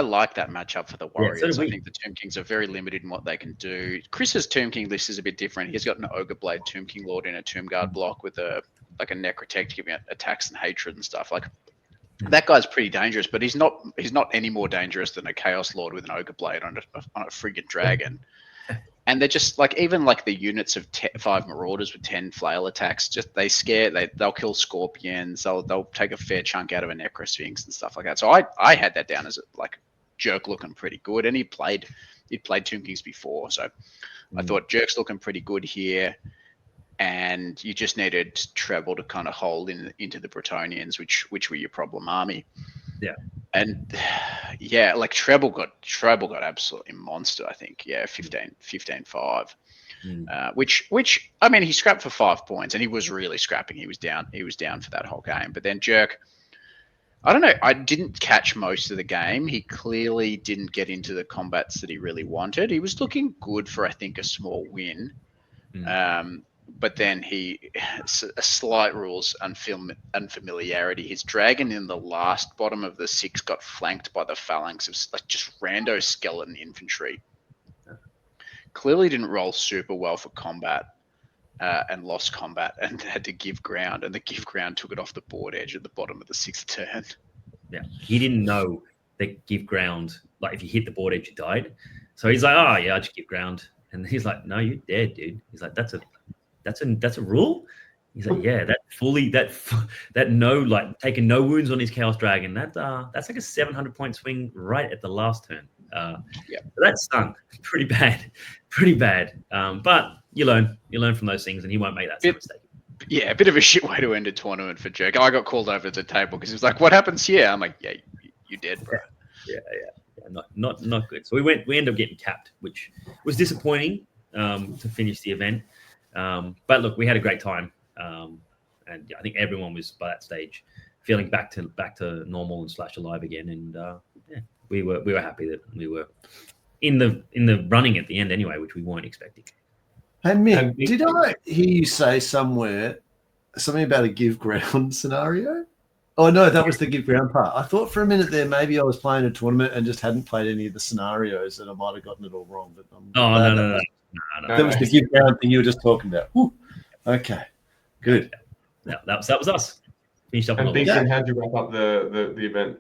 like that matchup for the Warriors. Yeah, so I think the Tomb Kings are very limited in what they can do. Chris's Tomb King list is a bit different. He's got an Ogre Blade Tomb King Lord in a Tomb Guard block with a Necrotect giving it attacks and hatred and stuff. That guy's pretty dangerous, but he's not any more dangerous than a Chaos Lord with an Ogre Blade on a friggin' dragon. And they're just even the units of 5 Marauders with 10 flail attacks, they'll kill Scorpions, they'll take a fair chunk out of a Necrosphinx and stuff like that. So I had that down as Jerk looking pretty good, and he'd played Tomb Kings before, so I thought Jerk's looking pretty good here. And you just needed Treble to kind of hold into the Bretonians, which were your problem army. Yeah. And yeah, Treble got absolutely monster, I think. Yeah, 15-5. Which I mean, he scrapped for 5 points, and he was really scrapping. He was down for that whole game. But then Jerk, I don't know, I didn't catch most of the game. He clearly didn't get into the combats that he really wanted. He was looking good for, I think, a small win. But then a slight rules unfamiliarity. His dragon in the last bottom of the 6 got flanked by the phalanx of just rando skeleton infantry. Clearly didn't roll super well for combat and lost combat and had to give ground. And the give ground took it off the board edge at the bottom of the 6th turn. Yeah, he didn't know that give ground. Like if you hit the board edge, you died. So he's like, oh yeah, I just give ground. And he's like, no, you're dead, dude. He's like, that's a rule. He's like, yeah, that no, like taking no wounds on his Chaos Dragon. That's like a 700 point swing right at the last turn. So that stung pretty bad. But you learn from those things, and he won't make that same mistake. Yeah, a bit of a shit way to end a tournament for Jerk. I got called over to the table because he was like, "What happens here?" I'm like, "Yeah, you dead, bro." Yeah, not good. So we ended up getting capped, which was disappointing to finish the event. But look, we had a great time, and I think everyone was by that stage feeling back to normal and /alive again. And we were happy that we were in the running at the end anyway, which we weren't expecting. Hey Mick, did I hear you say somewhere something about a give ground scenario? Oh no, that was the give ground part. I thought for a minute there maybe I was playing a tournament and just hadn't played any of the scenarios, and I might have gotten it all wrong. But No. That was the give ground thing you were just talking about. Whew. Okay, good. Yeah, that was us. Finished up. And Beacon, how'd you wrap up the event?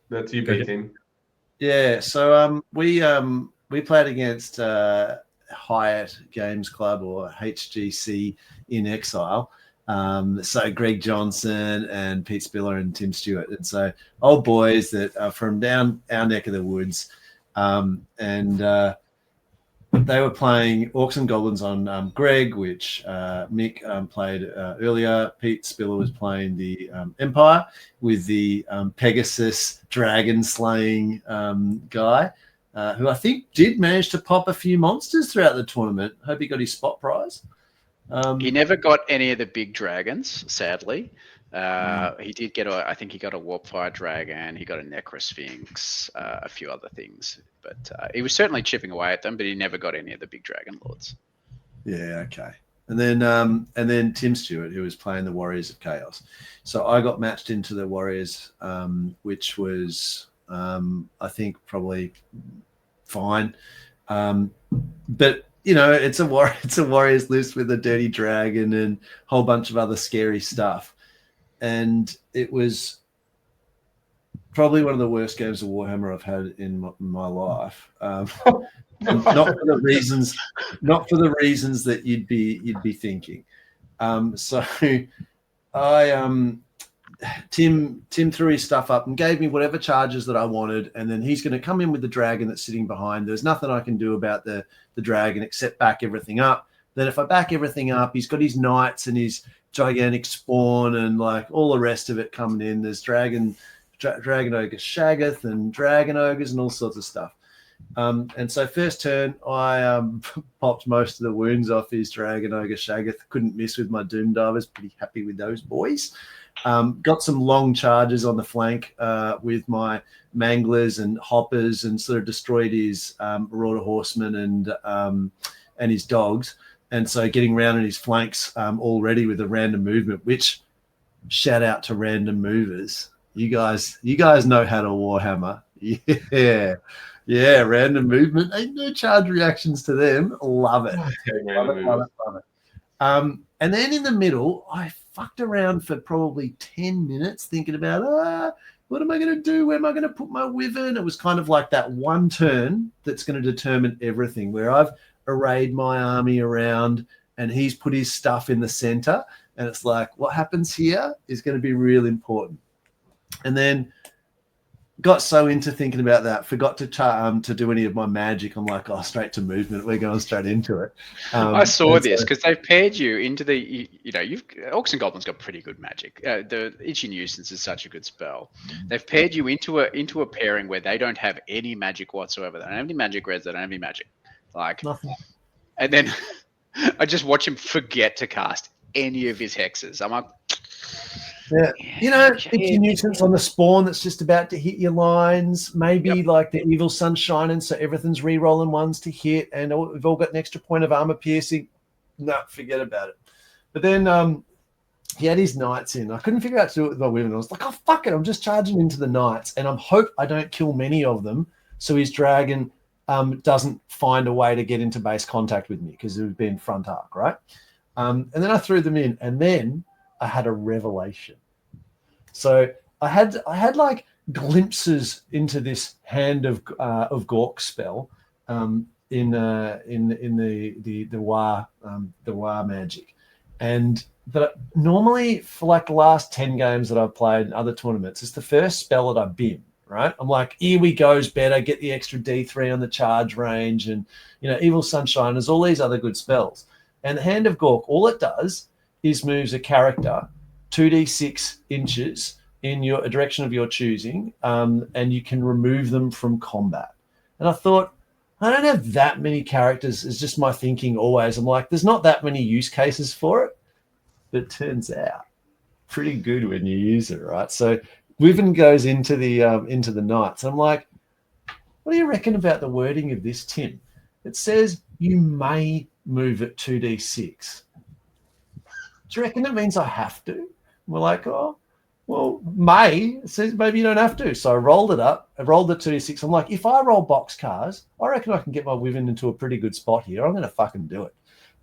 That's you, Beacon. Yeah, so we played against Hyatt Games Club, or HGC in Exile. So Greg Johnson and Pete Spiller and Tim Stewart, and so old boys that are from down our neck of the woods, and they were playing Orcs and Goblins on Greg, which Mick played earlier. Pete Spiller was playing the Empire with the Pegasus dragon slaying guy, who I think did manage to pop a few monsters throughout the tournament. Hope he got his spot prize. He never got any of the big dragons, sadly. He did get I think he got a Warpfire Dragon, he got a Necrosphinx, a few other things. But he was certainly chipping away at them, but he never got any of the big Dragon Lords. Yeah, okay. And then Tim Stewart, who was playing the Warriors of Chaos. So I got matched into the Warriors, which was, I think, probably fine. But you know, it's a Warriors list with a Dirty Dragon and a whole bunch of other scary stuff. And it was probably one of the worst games of Warhammer I've had in my life. Not for the reasons that you'd be thinking. So Tim threw his stuff up and gave me whatever charges that I wanted, and then he's going to come in with the dragon that's sitting behind. There's nothing I can do about the dragon except back everything up. Then if I back everything up, he's got his knights and his gigantic spawn and like all the rest of it coming in. There's dragon ogre Shaggoth and dragon ogres and all sorts of stuff. And so first turn, I popped most of the wounds off his dragon ogre Shaggoth. Couldn't miss with my Doom Divers. Pretty happy with those boys. Got some long charges on the flank with my Manglers and Hoppers, and sort of destroyed his Marauder Horsemen and his dogs. And so getting around in his flanks already with a random movement, which shout out to random movers. You guys know how to Warhammer. Yeah, random movement. Ain't no charge reactions to them. Love it. Love it. And then in the middle, I fucked around for probably 10 minutes thinking about, what am I going to do? Where am I going to put my Wyvern? It was kind of like that one turn that's going to determine everything, where I've arrayed my army around and he's put his stuff in the center. And it's like, what happens here is going to be real important. And then got so into thinking about that, forgot to do any of my magic. I'm like, straight to movement. We're going straight into it. I saw this because they've paired you into the, Orcs and Goblins got pretty good magic. The Itchy Nuisance is such a good spell. They've paired you into a pairing where they don't have any magic whatsoever. They don't have any magic reds. They don't have any magic. Like nothing. And then I just watch him forget to cast any of his hexes. I'm like, yeah, Itchy Nuisance on the spawn that's just about to hit your lines. Maybe like the Evil Sun shining, so everything's re-rolling ones to hit, and we've all got an extra point of armor piercing. No, forget about it. But then he had his knights in. I couldn't figure out to do it with my women. I was like, fuck it, I'm just charging into the knights, and I hope I don't kill many of them, so his dragon doesn't find a way to get into base contact with me because it would be in front arc, right? And then I threw them in, and then I had a revelation. So I had like glimpses into this hand of Gork spell in the War Magic, and that normally for like the last 10 games that I've played in other tournaments, it's the first spell that I've been. Right, I'm like, here we go's better, get the extra D3 on the charge range, and Evil Sunshine. There's all these other good spells, and the Hand of Gork, all it does is moves a character 2d6 inches in a direction of your choosing, and you can remove them from combat. And I thought, I don't have that many characters. It's just my thinking always. I'm like, there's not that many use cases for it, but it turns out pretty good when you use it, right? So Wyvern goes into the Knights. I'm like, what do you reckon about the wording of this, Tim? It says you may move it 2d6. Do you reckon it means I have to? And we're like, oh, well, may. It says maybe you don't have to. So I rolled it up. I rolled the 2d6. I'm like, if I roll boxcars, I reckon I can get my Wyvern into a pretty good spot here. I'm going to fucking do it.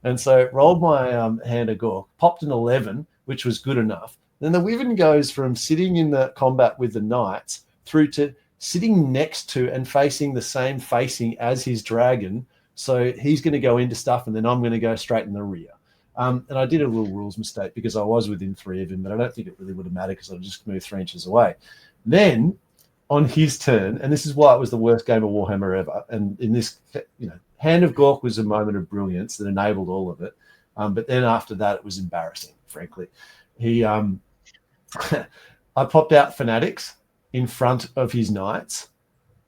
And so rolled my Hand of Gork, popped an 11, which was good enough. Then the Wyvern goes from sitting in the combat with the Knights through to sitting next to and facing the same facing as his dragon. So he's going to go into stuff, and then I'm going to go straight in the rear. And I did a little rules mistake because I was within 3 of him, but I don't think it really would have mattered because I just moved 3 inches away. Then on his turn, and this is why it was the worst game of Warhammer ever, and in this, Hand of Gork was a moment of brilliance that enabled all of it. But then after that, it was embarrassing, frankly. I popped out Fanatics in front of his Knights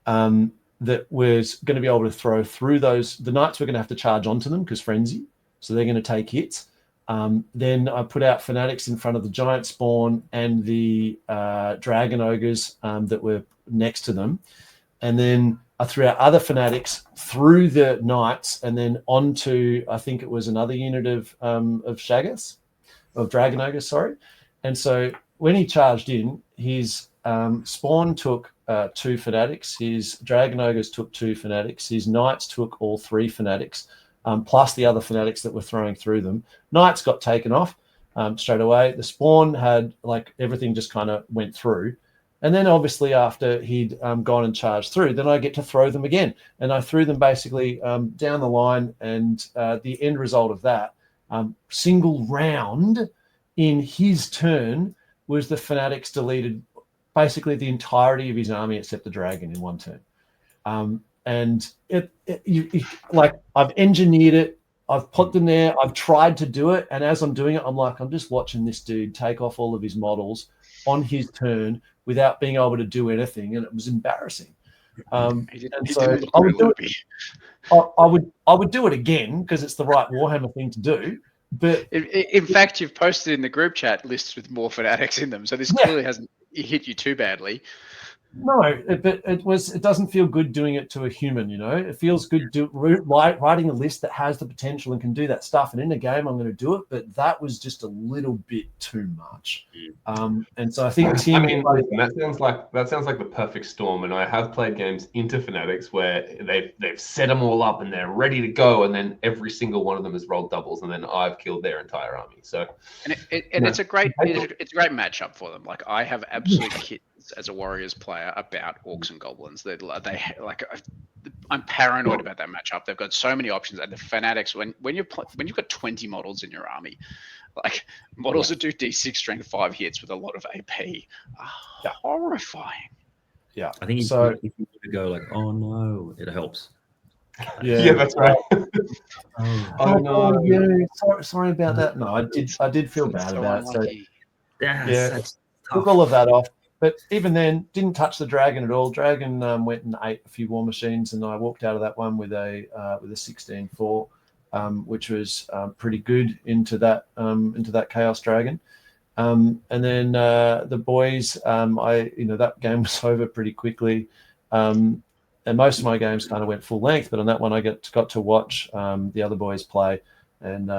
that was going to be able to throw through those. The Knights were going to have to charge onto them because Frenzy, so they're going to take hits. Then I put out Fanatics in front of the Giant Spawn and the Dragon Ogres that were next to them. And then I threw out other Fanatics through the Knights and then onto, I think it was another unit of Shaggers, of Dragon Ogres, sorry. And so when he charged in, his Spawn took 2 Fanatics, his Dragon Ogres took 2 Fanatics, his Knights took all 3 Fanatics, plus the other Fanatics that were throwing through them. Knights got taken off straight away. The Spawn had, like, everything just kind of went through. And then obviously after he'd gone and charged through, then I get to throw them again. And I threw them basically down the line, and the end result of that, single round in his turn, was the Fanatics deleted basically the entirety of his army except the dragon in one turn. And like, I've engineered it, I've put them there, I've tried to do it, and as I'm doing it, I'm like, I'm just watching this dude take off all of his models on his turn without being able to do anything, and it was embarrassing. And so I would do it. I would do it again because it's the right Warhammer thing to do. But in fact, you've posted in the group chat lists with more Fanatics in them, so this clearly hasn't hit you too badly. No, but it doesn't feel good doing it to a human, It feels good writing a list that has the potential and can do that stuff. And in a game, I'm going to do it, but that was just a little bit too much. And so I think Tim, that sounds like the perfect storm. And I have played games into Fanatics where they've set them all up and they're ready to go, and then every single one of them has rolled doubles, and then I've killed their entire army. So, it's a great matchup for them. Like, I have absolute kittens as a Warriors player about Orcs and Goblins. They like, I'm paranoid about that matchup. They've got so many options, and the Fanatics, when you've got 20 models in your army, like models that do D6 strength 5 hits with a lot of AP, are horrifying. Yeah, I think if you go like, oh no, it helps. Yeah, that's right. Oh no, yeah. Sorry about that. No, I did feel bad about it. So That's took all of that off. But even then, didn't touch the dragon at all. Dragon went and ate a few war machines, and I walked out of that one with a 16-4, which was pretty good into that Chaos Dragon. And then the boys, that game was over pretty quickly. And most of my games kind of went full length, but on that one I got to watch the other boys play, and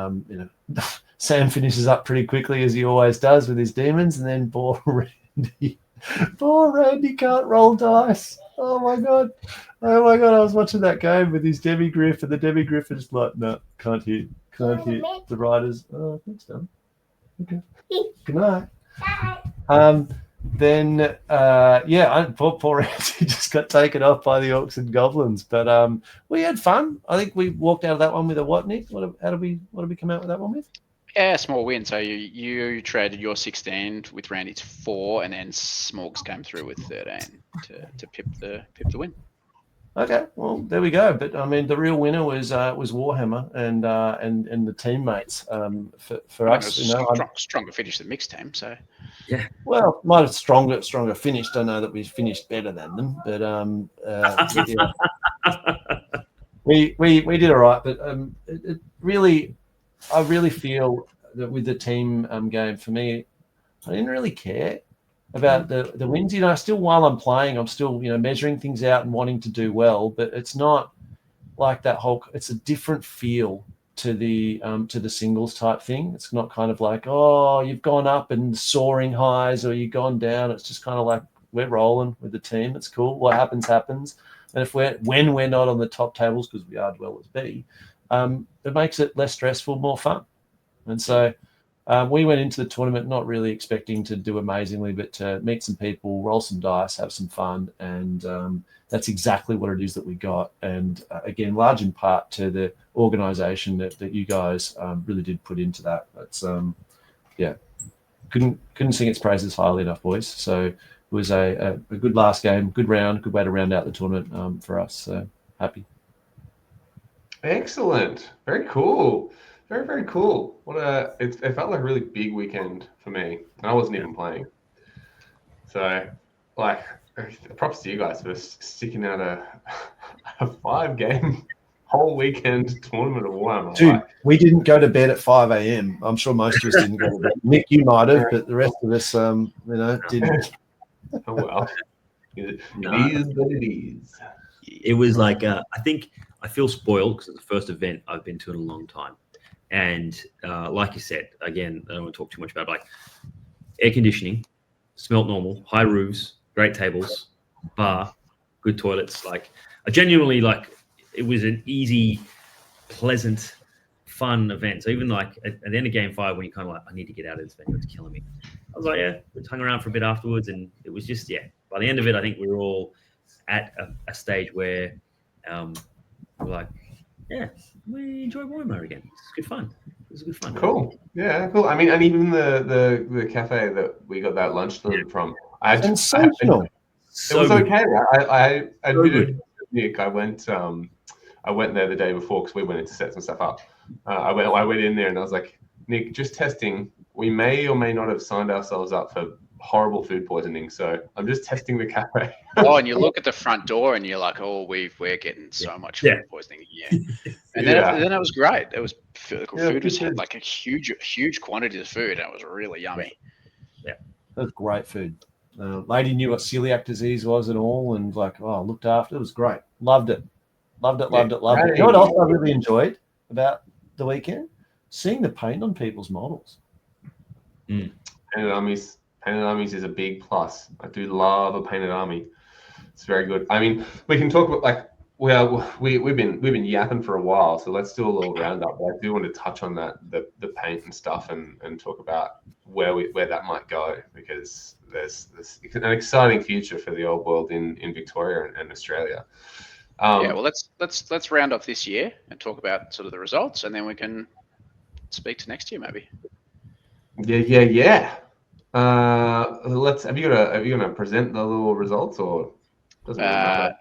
Sam finishes up pretty quickly as he always does with his demons, and then poor Randy can't roll dice. Oh my god! I was watching that game with his Demigriff, and the Demigriff is like, no, can't hit the riders. Oh, thanks, Dan. Okay. Good night. then poor Andy just got taken off by the Orcs and Goblins. But we had fun. I think we walked out of that one with a what, Nick? What did we come out with that one with? Yeah, small win. So you traded your 16 with Randy's 4, and then Smorgs came through with 13 to pip the win. Okay, well there we go. But I mean, the real winner was Warhammer and the teammates. For us, stronger finish than Mick's team. So yeah, well, might have stronger finished. I know that we finished better than them, but we did all right. But it really, I really feel that with the team game, for me, I didn't really care about the wins. You know, still while I'm playing, I'm still, you know, measuring things out and wanting to do well, but it's not like that whole, it's a different feel to the singles type thing. It's not kind of like, oh, you've gone up and soaring highs or you've gone down. It's just kind of like we're rolling with the team. It's cool. What happens. And when we're not on the top tables, because we are well as B, it makes it less stressful, more fun. And so we went into the tournament not really expecting to do amazingly, but to meet some people, roll some dice, have some fun. And that's exactly what it is that we got. And again, large in part to the organisation that you guys really did put into that. That's, couldn't sing its praises highly enough, boys. So it was a good last game, good round, good way to round out the tournament for us. So happy. Excellent. Very cool. Very, very cool. It felt like a really big weekend for me. And I wasn't even playing. So, like, props to you guys for sticking out a 5-game whole weekend tournament of Warhammer. Dude, we didn't go to bed at 5 a.m. I'm sure most of us didn't go to bed. Mick, you might have, but the rest of us, didn't. Oh, well. It is what it is. It was like, I think I feel spoiled because it's the first event I've been to in a long time. And like you said, again, I don't want to talk too much about it, like air conditioning, smelt normal, high roofs, great tables, bar, good toilets. Like I genuinely it was an easy, pleasant, fun event. So even like at the end of game 5, when you kind of like, I need to get out of this venue, it's killing me. I was like, yeah, we hung around for a bit afterwards, and it was just, by the end of it, I think we were all at a stage where we're like, yeah, we enjoy Warhammer again. It's good fun. It was good fun. Cool. Yeah, cool. I mean, and even the cafe that we got that lunch from, sensational. It was okay. I admitted, Nick, I went there the day before because we went in to set some stuff up. I went in there and I was like, Nick, just testing. We may or may not have signed ourselves up for horrible food poisoning, so I'm just testing the cafe. Oh, and you look at the front door and you're like, oh, we're getting so much food poisoning here. And then it was great. It was food was like a huge quantity of food, and it was really yummy. Yeah, that was great food. Lady knew what celiac disease was and all, and looked after. It was great. Loved it. Loved it. You know what else I really enjoyed about the weekend? Seeing the paint on people's models. Painted armies is a big plus. I do love a painted army. It's very good. I mean, we can talk about we've been yapping for a while, so let's do a little roundup. But I do want to touch on that the paint and stuff and talk about where that might go, because there's an exciting future for the old world in Victoria and Australia. Well, let's round off this year and talk about sort of the results, and then we can speak to next year maybe. Yeah. Have you gonna present the little results, or doesn't really matter?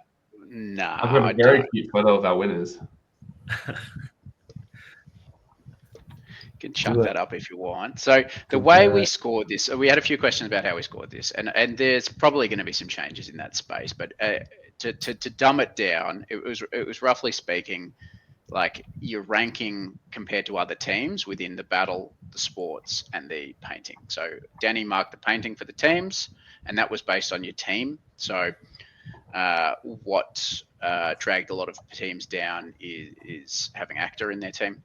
Nah, I've got a very cute photo of our winners. You can chuck that up if you want. So the way we scored this, we had a few questions about how we scored this, and there's probably going to be some changes in that space. But to dumb it down, it was roughly speaking, like your ranking compared to other teams within the battle, the sports, and the painting. So Danny marked the painting for the teams, and that was based on your team. So what dragged a lot of teams down is having actor in their team.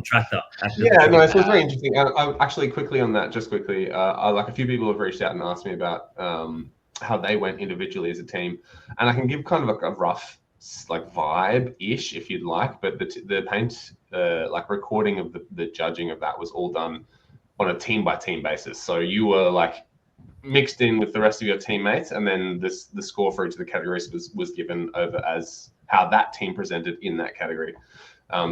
Tractor. Yeah, no, so it's very interesting. I actually quickly on that, just quickly, like a few people have reached out and asked me about how they went individually as a team, and I can give kind of like a rough vibe-ish if you'd like, but the paint like recording of the judging of that was all done on a team by team basis. So you were like mixed in with the rest of your teammates, and then the score for each of the categories was given over as how that team presented in that category.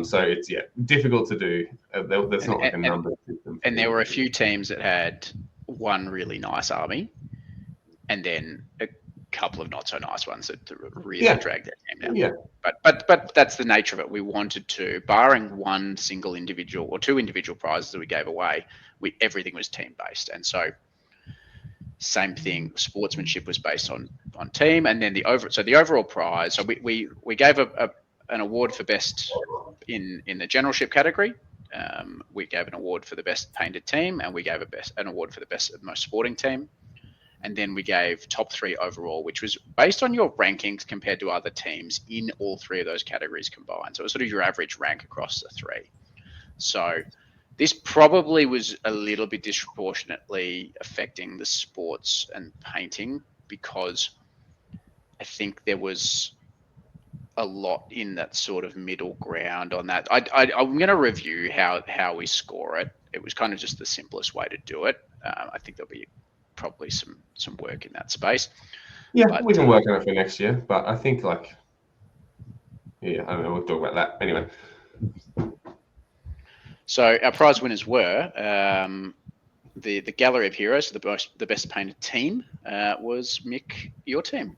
So it's difficult to do. There's not like a number system. And there were a few teams that had one really nice army, and then a couple of not so nice ones that really dragged their team down. Yeah. But that's the nature of it. We wanted to, barring one single individual or two individual prizes that we gave away, everything was team based. And so same thing, sportsmanship was based on team, and then the overall prize. So we gave an award for best in the generalship category. We gave an award for the best painted team, and we gave an award for the most sporting team. And then we gave top 3 overall, which was based on your rankings compared to other teams in all 3 of those categories combined. So it was sort of your average rank across the 3. So this probably was a little bit disproportionately affecting the sports and painting, because I think there was a lot in that sort of middle ground on that. I'm going to review how we score it. It was kind of just the simplest way to do it. I think there'll be probably some work in that space. Yeah, but we can work on it for next year. But I think I don't know. We'll talk about that anyway. So our prize winners were the Gallery of Heroes, the best painted team was Mick, your team.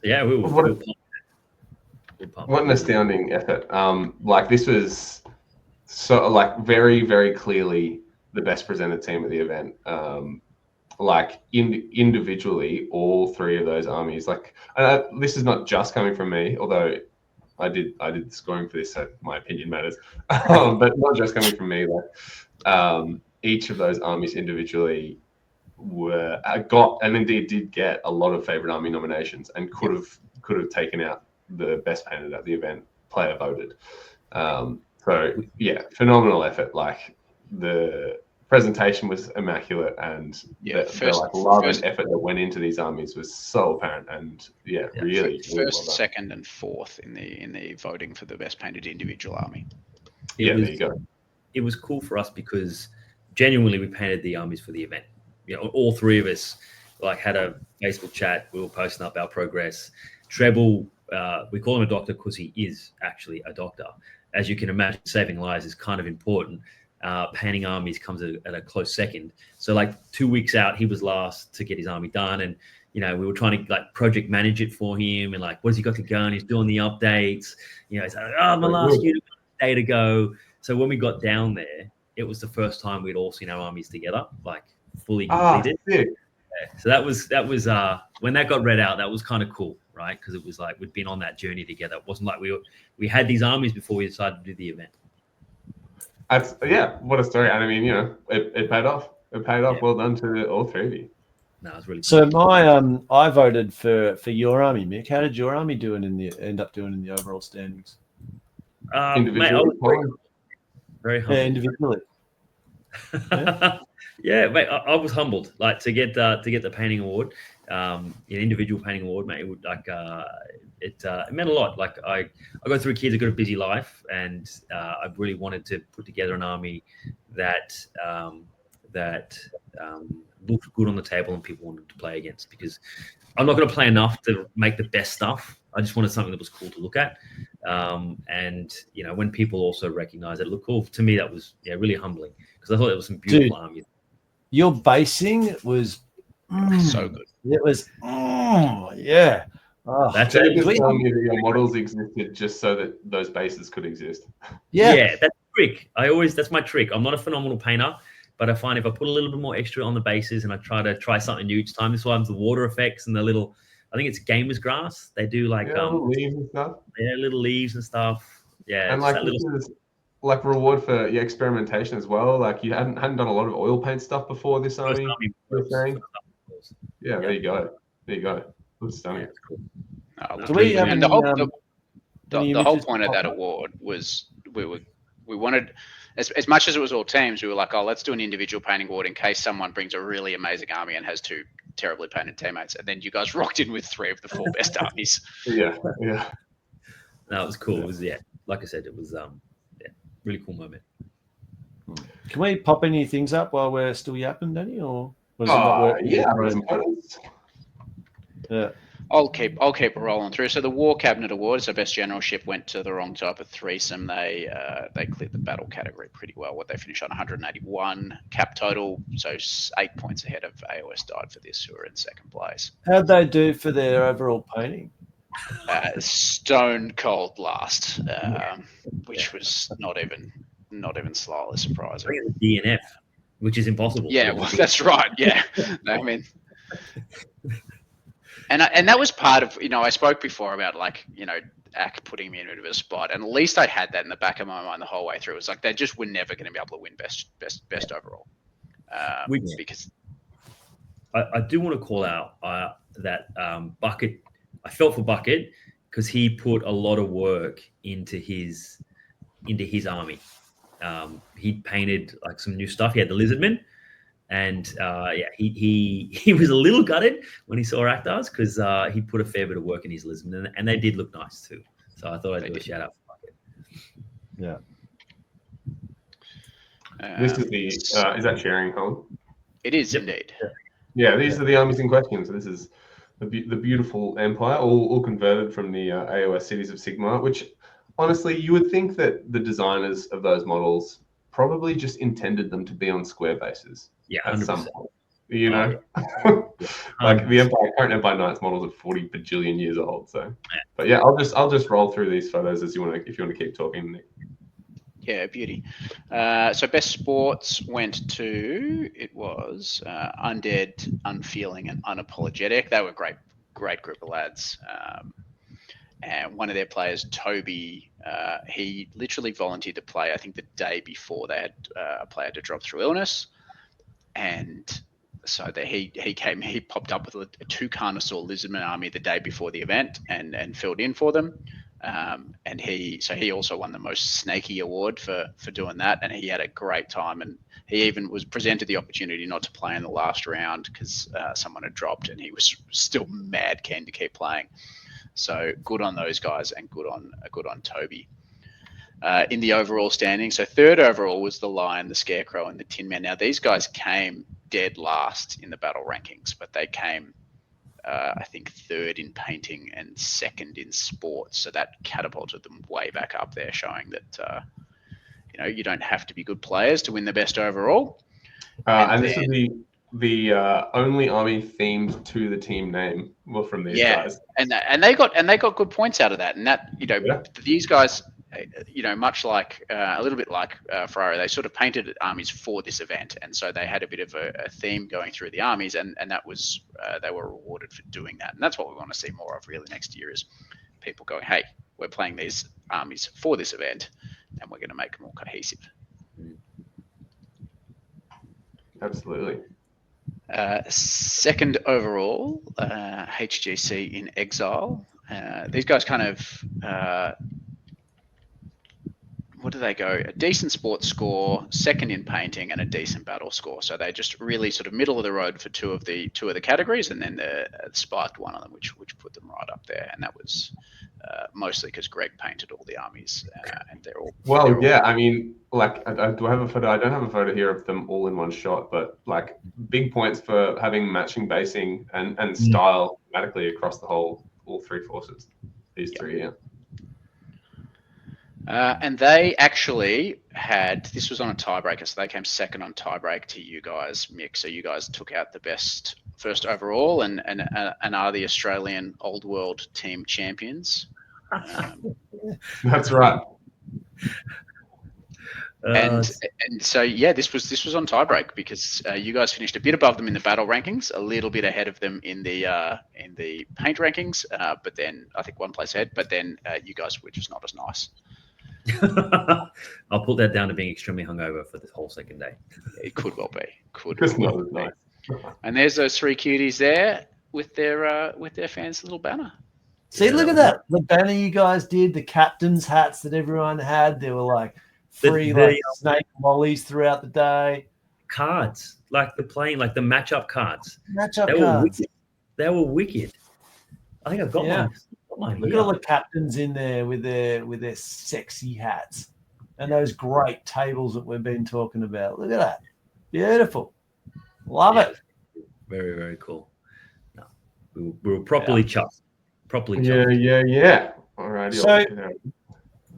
Yeah, what an astounding effort. This was very, very clearly the best presented team of the event. Individually, all 3 of those armies. This is not just coming from me, although I did the scoring for this, so my opinion matters. But not just coming from me. Each of those armies individually got, and indeed did get, a lot of favorite army nominations, and could have taken out the best painted at the event, player voted. Phenomenal effort. The presentation was immaculate, and the love and effort that went into these armies was so apparent. And really first, well, second, and fourth in the voting for the best painted individual army. There you go. It was cool for us because genuinely we painted the armies for the event. All 3 of us had a Facebook chat. We were posting up our progress. Treble, we call him a doctor because he is actually a doctor. As you can imagine, saving lives is kind of important. Painting armies comes at a close second. So 2 weeks out, he was last to get his army done, and we were trying to project manage it for him, and what has he got to go, and he's doing the updates. He's my last day to go. So when we got down there, it was the first time we'd all seen our armies together, fully completed. So that was when that got read out, that was kind of cool, right? Because it was we'd been on that journey together. It wasn't we had these armies before we decided to do the event. What a story. And I mean, it paid off. It paid off. Yeah. Well done to all 3 of you. No, it was really cool. So I voted for your army, Mick. How did your army end up doing in the overall standings? Individually, very humble. Yeah, individually. Mate, I was humbled. To get the painting award, an individual painting award, mate. It meant a lot. I got 3 kids. I got a busy life, and I really wanted to put together an army that looked good on the table and people wanted to play against. Because I'm not going to play enough to make the best stuff. I just wanted something that was cool to look at. And when people also recognize it looked cool, to me that was really humbling, because I thought there was some beautiful armies. Your basing was so good. It was that's Jabe just telling me that your models existed just so that those bases could exist. Yeah, that's a trick. That's my trick. I'm not a phenomenal painter, but I find if I put a little bit more extra on the bases and I try something new each time, this one's the water effects and the little, I think it's gamer's grass. They do little leaves and stuff. Yeah, little leaves and stuff. Yeah, and this is reward for your experimentation as well. You hadn't done a lot of oil paint stuff before this army. Yeah, there you go. Looks stunning. And the whole point of that award was we wanted, as much as it was all teams, we were let's do an individual painting award in case someone brings a really amazing army and has 2 terribly painted teammates, and then you guys rocked in with 3 of the 4 best armies. Yeah. No, it was cool. It was like I said, it was really cool moment. Can we pop any things up while we're still yapping, Danny? Or was it not Oh, working? yeah, I've got some photos. Yeah. I'll keep it rolling through. So the War Cabinet Award, so best generalship, went to the wrong type of threesome. They cleared the battle category pretty well. What they finished on 181 cap total, so 8 points ahead of AOS Died for this, who are in second place. How'd they do for their overall painting? Stone cold last, which was not even slightly I surprising. think it's a DNF, which is impossible. Yeah, well, that's right. Yeah, I mean. And that was part of, I spoke before about Ack putting me in a bit of a spot, and at least I had that in the back of my mind the whole way through. It was like they just were never going to be able to win best overall. Because I do want to call out that Bucket. I felt for Bucket because he put a lot of work into his army. He painted like some new stuff. He had the Lizardmen. And he was a little gutted when he saw Actars because he put a fair bit of work in his Lisbon, and they did look nice too. So I thought I'd do a shout out for Bucket. Yeah. This is is that sharing, Colin? It is indeed. Yeah, these are the armies in question. So this is the beautiful empire, all converted from the AOS cities of Sigmar, which honestly, you would think that the designers of those models probably just intended them to be on square bases. Yeah, at 100%. some point, like the current Empire Knights models are 40 bajillion years old. So, but yeah, I'll just roll through these photos if you want to keep talking, Nick. Yeah, beauty. So best sports went to Undead, Unfeeling, and Unapologetic. They were a great group of lads. And one of their players, Toby, he literally volunteered to play, I think, the day before they had a player to drop through illness. And so that he popped up with a 2 Carnosaur Lizardman army the day before the event and filled in for them. And he also won the most snaky award for doing that. And he had a great time. And he even was presented the opportunity not to play in the last round because someone had dropped, and he was still mad keen to keep playing. So good on those guys, and good on Toby. In the overall standing, so third overall was the Lion, the Scarecrow, and the Tin Man. Now these guys came dead last in the battle rankings, but they came, I think, third in painting and second in sports. So that catapulted them way back up there, showing that you don't have to be good players to win the best overall. And this is the only army themed to the team name from these guys. And they got good points out of that. And that these guys, much like a little bit like Ferrari, they sort of painted armies for this event, and so they had a bit of a theme going through the armies, and that was they were rewarded for doing that. And that's what we want to see more of really next year, is people going, hey, we're playing these armies for this event, and we're going to make them more cohesive. Absolutely. Second overall, HGC in Exile. These guys kind of, what do they go? A decent sports score, second in painting, and a decent battle score. So they just really sort of middle of the road for two of the categories, and then the spiked one of them, which put them right up there. And that was mostly because Greg painted all the armies, and they're all. I mean, like, do I have a photo? I don't have a photo here of them all in one shot, but like big points for having matching basing and style thematically across all 3 forces. These 3, yeah. And they actually this was on a tiebreaker, so they came second on tiebreak to you guys, Mick. So you guys took out the best first overall and are the Australian Old World team champions. That's right. And so this was on tiebreak because you guys finished a bit above them in the battle rankings, a little bit ahead of them in the paint rankings, but then I think 1 place ahead. But then you guys were just not as nice. I'll put that down to being extremely hungover for this whole second day. It could well be. Nice. And there's those 3 cuties there with their fans' little banner. See, look at that. The banner you guys did, the captain's hats that everyone had. They were like free snake lollies throughout the day. Cards, like the matchup cards. Cards. They were wicked. I think I've got mine. Look at all the captains in there with their sexy hats. and those great tables that we've been talking about. Look at that. Beautiful. Love it. Very, very cool. No, we were properly chuffed. Properly Yeah, chuffed. yeah. All right. So,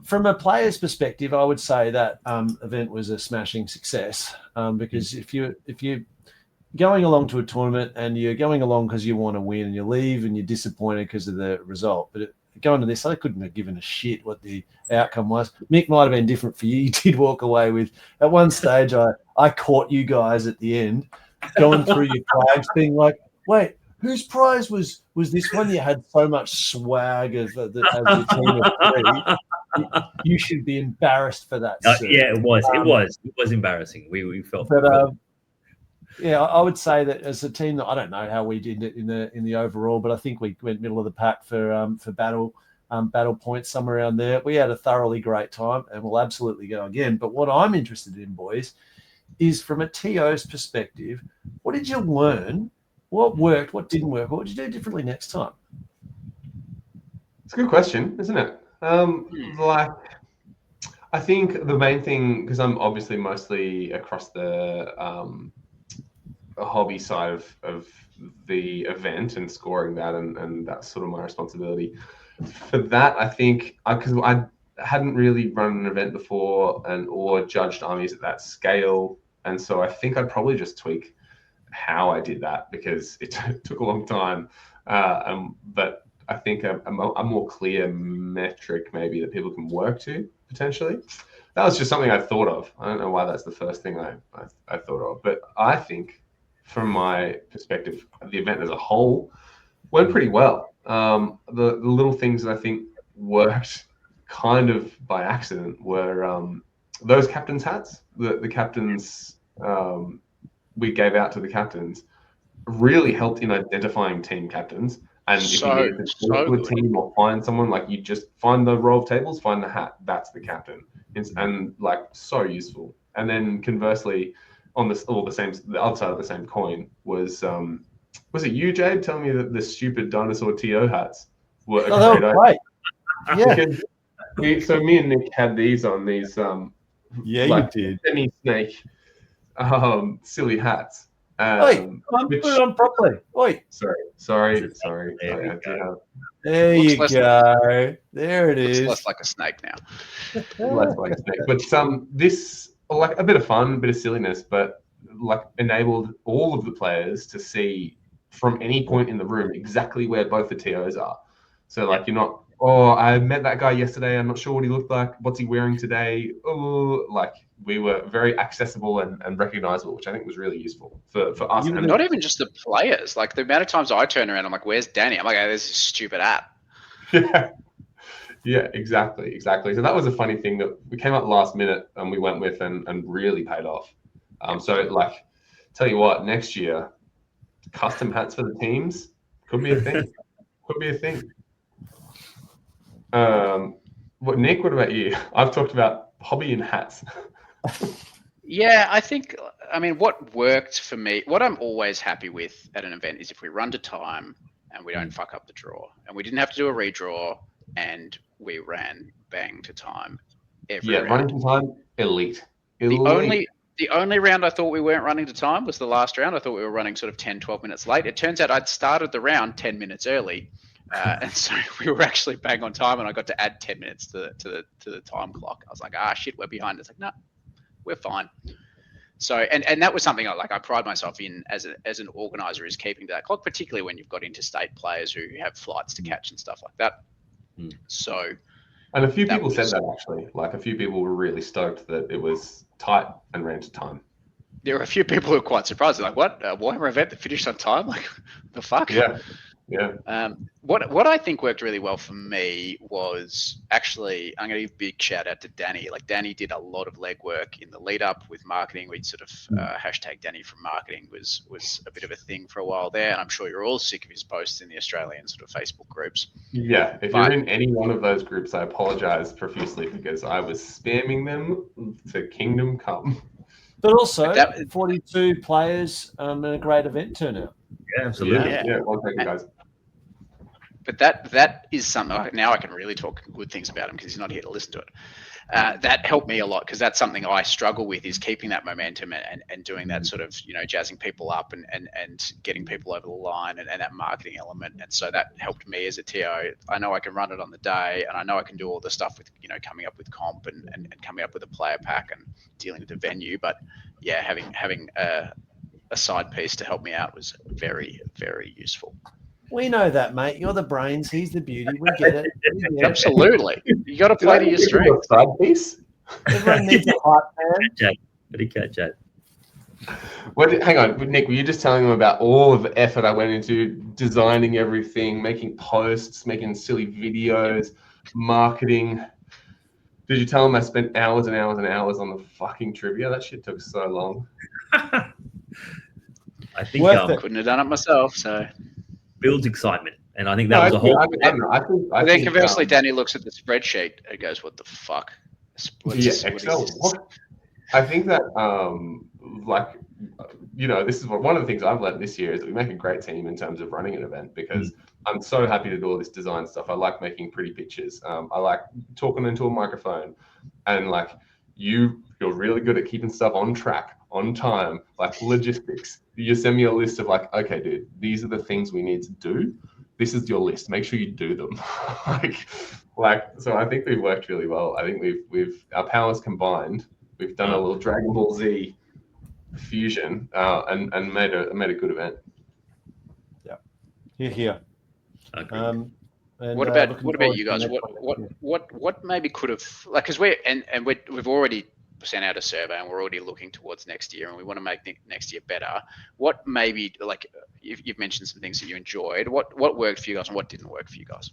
from a player's perspective, I would say that event was a smashing success because if you're going along to a tournament and you're going along because you want to win and you leave and you're disappointed because of the result, but going to this, I couldn't have given a shit what the outcome was. Mick might have been different for you. You did walk away with, at one stage, I caught you guys at the end going through your flags being like, wait, whose prize was this one? You had so much swag as your team of 3. You should be embarrassed for that. Yeah, it was embarrassing. We felt. But yeah, I would say that as a team, I don't know how we did it in the overall, but I think we went middle of the pack for battle points, somewhere around there. We had a thoroughly great time, and we'll absolutely go again. But what I'm interested in, boys, is from a TO's perspective, what did you learn? What worked? What didn't work? What would you do differently next time? It's a good question, isn't it? I think the main thing, because I'm obviously mostly across the hobby side of the event and scoring that, and that's sort of my responsibility. For that, I think, because I hadn't really run an event before or judged armies at that scale, and so I think I'd probably just tweak how I did that because it took a long time. But I think a more clear metric maybe that people can work to potentially. That was just something I thought of. I don't know why that's the first thing I thought of, but I think from my perspective, the event as a whole went pretty well. The little things that I think worked kind of by accident were those captain's hats. The captains we gave out to the captains really helped in identifying team captains. And if you needed to talk to a team or find someone, like you just find the row of tables, find the hat, that's the captain. And like so useful. And then conversely, on the other side of the same coin was it you, Jabe, telling me that the stupid dinosaur TO hats were a great idea? Yeah. So me and Nick had these on, these you did. Semi-snake silly hats. Put it on properly. Oi. Sorry. There you go. There it is. Less like a snake now. Less like a snake. But this, like a bit of fun, a bit of silliness, but like enabled all of the players to see from any point in the room exactly where both the TOs are. So like you're not, I met that guy yesterday, I'm not sure what he looked like. What's he wearing today? Oh, like we were very accessible and recognizable, which I think was really useful for us. And not even just the players. Like the amount of times I turn around, I'm like, where's Danny? I'm like, oh, there's this stupid app. Yeah, exactly. So that was a funny thing that we came up last minute and we went with and really paid off. So like, tell you what, next year, custom hats for the teams could be a thing. Nick, what about you? I've talked about hobby and hats. Yeah, I mean, what worked for me, what I'm always happy with at an event is if we run to time and we don't fuck up the draw. And we didn't have to do a redraw and we ran bang to time every round. Running to time, elite. The only round I thought we weren't running to time was the last round. I thought we were running sort of 10, 12 minutes late. It turns out I'd started the round 10 minutes early. And so we were actually bang on time and I got to add 10 minutes to the time clock. I was like, shit, we're behind. It's like, no, we're fine. So, and that was something I pride myself in as an organizer, is keeping to that clock, particularly when you've got interstate players who have flights to catch and stuff like that. So, and a few people said that actually, like a few people were really stoked that it was tight and ran to time. There were a few people who were quite surprised. They're like, what? A Warhammer event that finished on time? Like, the fuck? Yeah. What I think worked really well for me was actually, I'm going to give a big shout out to Danny. Like Danny did a lot of legwork in the lead up with marketing. We'd sort of hashtag Danny from marketing was a bit of a thing for a while there. And I'm sure you're all sick of his posts in the Australian sort of Facebook groups. Yeah. If you're in any one of those groups, I apologize profusely because I was spamming them to Kingdom Come. But also 42 players and a great event turnout. Yeah, absolutely. Yeah. Well, thank you guys. But that is something, now I can really talk good things about him because he's not here to listen to it. that helped me a lot, because that's something I struggle with, is keeping that momentum and doing that sort of, jazzing people up and getting people over the line, and that marketing element. And so that helped me as a TO. I know I can run it on the day, and I know I can do all the stuff with, coming up with comp and coming up with a player pack and dealing with the venue. But yeah, having a side piece to help me out was very, very useful. We know that, mate. You're the brains. He's the beauty. We get it. Absolutely. You got to play to your strengths. Side piece. Everyone needs a hype man. Pretty catch it. Hang on, Nick, were you just telling them about all of the effort I went into designing everything, making posts, making silly videos, marketing? Did you tell them I spent hours and hours and hours on the fucking trivia? That shit took so long. I think couldn't have done it myself, so builds excitement, and I think that was a whole. I think conversely, Danny looks at the spreadsheet and goes, "What the fuck?" Excel. I think that this is one of the things I've learned this year, is that we make a great team in terms of running an event, because I'm so happy to do all this design stuff. I like making pretty pictures. I like talking into a microphone, and you're really good at keeping stuff on track, on time, logistics. You send me a list of okay, dude, these are the things we need to do. This is your list. Make sure you do them. So I think we've worked really well. I think we've our powers combined. We've done a little Dragon Ball Z fusion and made a good event. Yeah, here. Okay. What about you guys? What maybe could have, because we've already sent out a survey and we're already looking towards next year, and we want to make next year better. What maybe, you've mentioned some things that you enjoyed. What worked for you guys and what didn't work for you guys?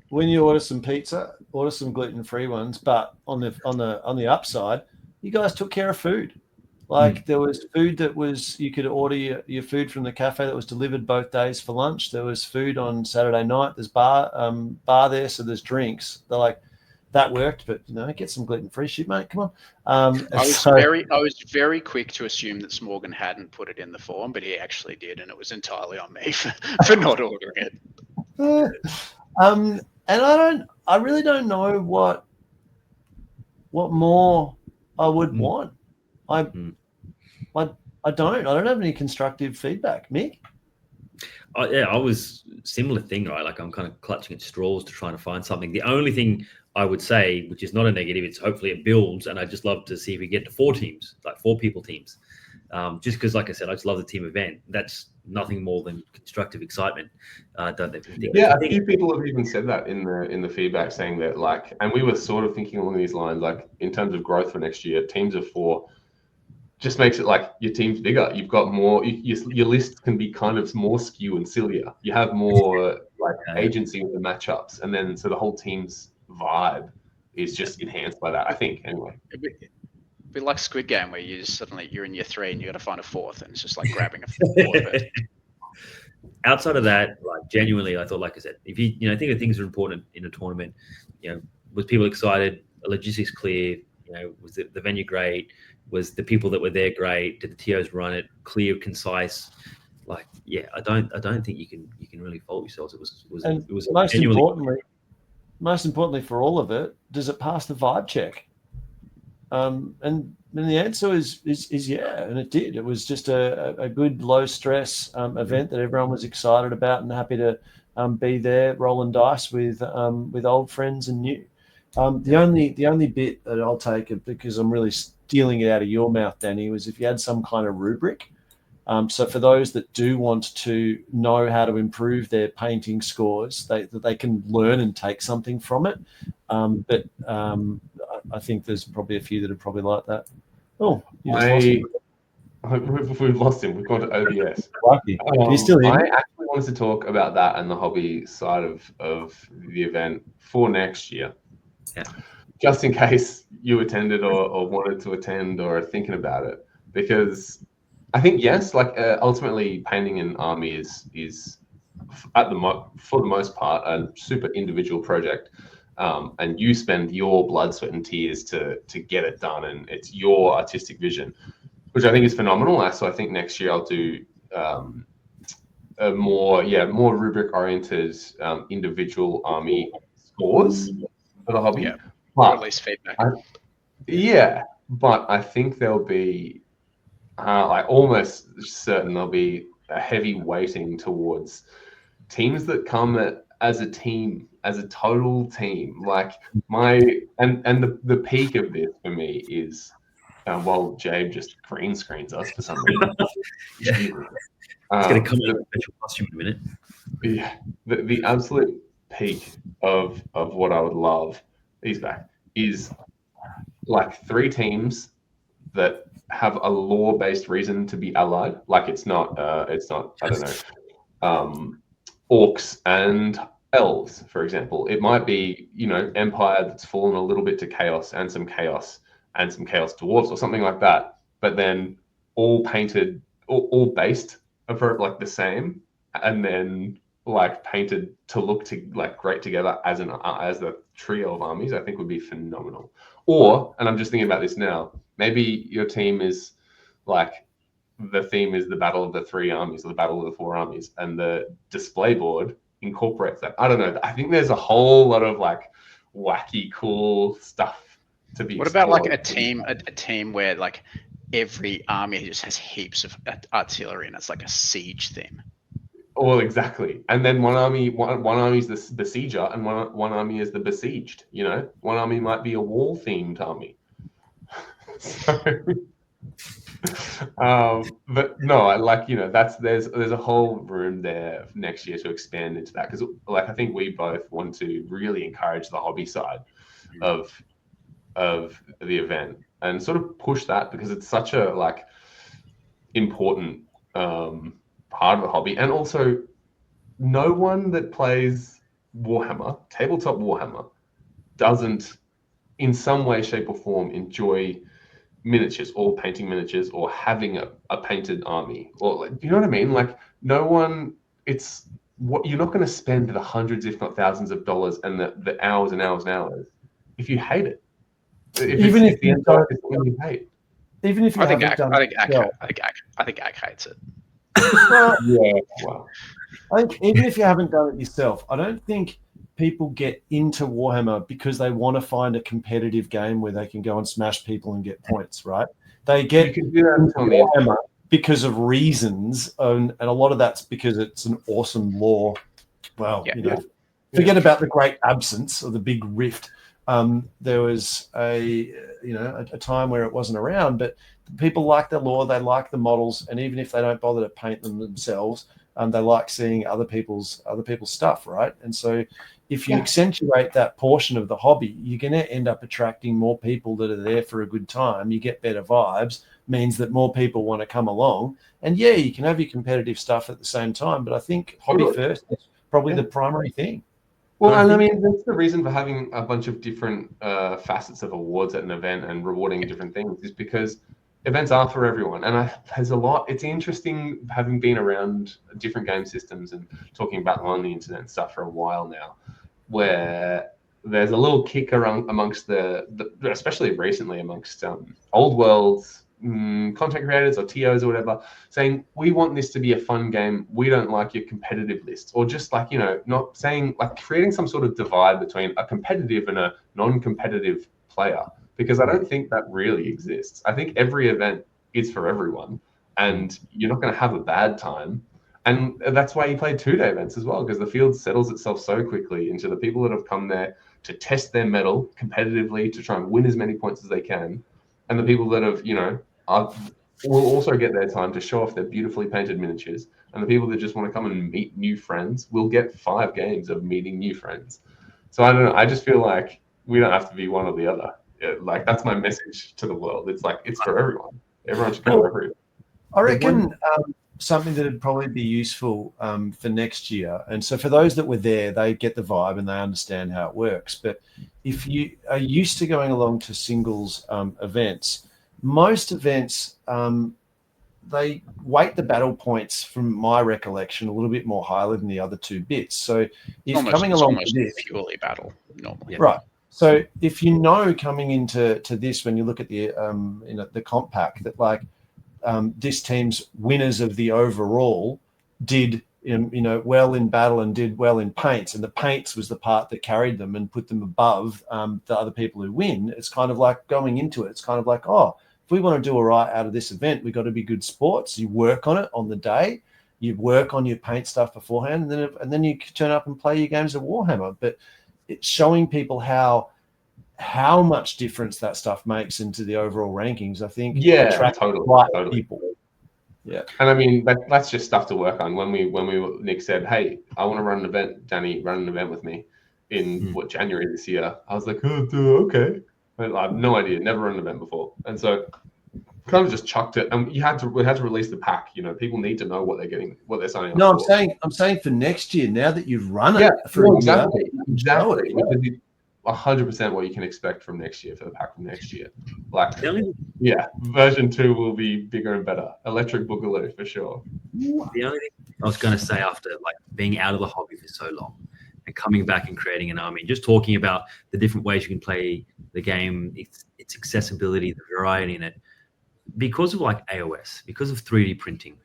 When you order some pizza, order some gluten-free ones. But on the upside, you guys took care of food. There was food that was, you could order your food from the cafe that was delivered both days for lunch. There was food on Saturday night. There's bar there, so there's drinks. They're like, that worked, but get some gluten-free shit, mate. Come on. I was very quick to assume that Smorgan hadn't put it in the form, but he actually did, and it was entirely on me for not ordering it. And I really don't know what more I would want. I don't have any constructive feedback. Mick? I was similar thing, right? I'm kind of clutching at straws to try to find something. The only thing I would say, which is not a negative, it's hopefully it builds, and I just love to see if we get to 4 teams, 4 people teams. Just because, like I said, I just love the team event. That's nothing more than constructive excitement. A few people have even said that in the feedback, saying that and we were sort of thinking along these lines, in terms of growth for next year, teams of 4 just makes it your team's bigger. You've got more. Your list can be kind of more skew and sillier. You have more agency with the matchups, and then so the whole team's vibe is just enhanced by that, I think. Anyway. Be like Squid Game, where you just suddenly you're in year 3 and you got to find a 4th, and it's just like grabbing a 4th. Outside of that, genuinely, I thought, like I said, if I think that things are important in a tournament. Was people excited? Logistics clear? Was the venue great? Was the people that were there great? Did the TOs run it clear, concise? I don't think you can really fault yourselves. It was most importantly for all of it, does it pass the vibe check? And the answer is yeah, and it did. It was just a good low stress event that everyone was excited about and happy to be there, rolling dice with old friends and new. The only bit that I'll take it, because I'm really stealing it out of your mouth, Danny, was if you had some kind of rubric. So for those that do want to know how to improve their painting scores, that they can learn and take something from it. But I think there's probably a few that are probably like that. Oh, we've lost him. We've gone to OBS. He's still here. I actually wanted to talk about that and the hobby side of the event for next year. Yeah. Just in case you attended or wanted to attend or are thinking about it, because I think ultimately painting an army is for the most part a super individual project, and you spend your blood, sweat, and tears to get it done, and it's your artistic vision, which I think is phenomenal. So I think next year I'll do a more rubric oriented individual army scores for the hobby. Yeah. or at least feedback. But I think there'll be like almost certain there'll be a heavy weighting towards teams that come as a team, as a total team. Like the peak of this for me is while Jabe just green screens us for some reason. It's going to come in a special costume in a minute. Yeah, the absolute peak of what I would love, he's back, is like 3 teams that have a law-based reason to be allied. Like it's not I don't know, orcs and elves, for example. It might be, empire that's fallen a little bit to chaos and some chaos dwarves or something like that, but then all painted, all based for like the same, and then like painted to look to like great together as a trio of armies. I think would be phenomenal. Or, and I'm just thinking about this now, maybe your team is like, the theme is the battle of the 3 armies or the battle of the 4 armies, and the display board incorporates that. I don't know. I think there's a whole lot of like wacky, cool stuff to be. What about like a team where like every army just has heaps of artillery and it's like a siege theme? Well, exactly. And then one army is the besieger, and one army is the besieged. One army might be a wall themed army. So, but no, I like, there's a whole room there next year to expand into that, because like I think we both want to really encourage the hobby side of the event and sort of push that, because it's such a like important part of the hobby. And also, no one that plays Warhammer, tabletop Warhammer, doesn't in some way, shape or form enjoy miniatures or painting miniatures or having a painted army, or like, you know what I mean? Like no one, it's what you're not going to spend the hundreds, if not thousands of dollars and the hours and hours and hours if you hate it. Even if you hate. Even if you I think Ak hates it. Yeah, well, I think even if you haven't done it yourself, I don't think people get into Warhammer because they want to find a competitive game where they can go and smash people and get points, right? They get into Warhammer because of reasons, and a lot of that's because it's an awesome lore. Well, forget about the great absence or the big rift. There was a time where it wasn't around, but people like the lore, they like the models, and even if they don't bother to paint them themselves, they like seeing other people's stuff, right? And so if you accentuate that portion of the hobby, you're going to end up attracting more people that are there for a good time. You get better vibes, means that more people want to come along. And you can have your competitive stuff at the same time, but I think hobby first is probably the primary thing. Well, and I mean, that's the reason for having a bunch of different facets of awards at an event and rewarding different things, is because events are for everyone. And there's a lot. It's interesting having been around different game systems and talking about them on the internet and stuff for a while now, where there's a little kick around amongst the especially recently amongst old worlds content creators or TOs or whatever, saying we want this to be a fun game. We don't like your competitive lists, or just like, not saying, like, creating some sort of divide between a competitive and a non-competitive player, because I don't think that really exists. I think every event is for everyone, and you're not going to have a bad time. And that's why you play 2-day events as well, because the field settles itself so quickly into the people that have come there to test their mettle competitively, to try and win as many points as they can. And the people that have, will also get their time to show off their beautifully painted miniatures. And the people that just want to come and meet new friends will get 5 games of meeting new friends. So I don't know. I just feel like we don't have to be one or the other. Like, that's my message to the world. It's like, it's for everyone. Everyone should come every. I reckon something that would probably be useful for next year. And so for those that were there, they get the vibe and they understand how it works. But if you are used to going along to singles events, most events, they weight the battle points, from my recollection, a little bit more highly than the other 2 bits. So if coming along to this, purely battle, normally. Right. So if coming into this, when you look at the the comp pack, that like this team's winners of the overall did well in battle and did well in paints, and the paints was the part that carried them and put them above the other people who win. It's kind of like going into it. It's kind of like, oh, if we want to do all right out of this event, we've got to be good sports. You work on it on the day. You work on your paint stuff beforehand, and then you turn up and play your games of Warhammer. But it's showing people how much difference that stuff makes into the overall rankings. I think totally. People. Yeah, and I mean that's just stuff to work on. When Nick said, "Hey, I want to run an event, Danny, run an event with me in January this year," I was like, "Oh, okay." But I have no idea, never run an event before, and so kind of just chucked it. And we had to release the pack. People need to know what they're getting, what they're signing up for. No, I'm saying for next year. Now that you've run it, exactly. 100% what you can expect from next year for the pack from next year. Version 2 will be bigger and better. Electric Boogaloo for sure. The only thing I was going to say after being out of the hobby for so long and coming back and creating an army, just talking about the different ways you can play the game, its accessibility, the variety in it, because of AOS, because of 3D printing,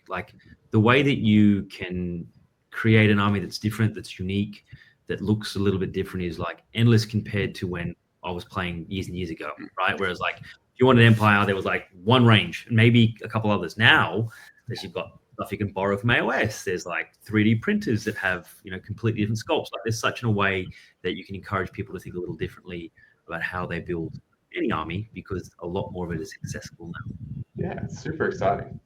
the way that you can create an army that's different, that's unique, that looks a little bit different is endless compared to when I was playing years and years ago, right? Whereas if you wanted Empire, there was one range and maybe a couple others. Now, as you've got stuff you can borrow from AOS, there's 3D printers that have completely different sculpts. There's such a way that you can encourage people to think a little differently about how they build any army, because a lot more of it is accessible now. Yeah, it's super exciting.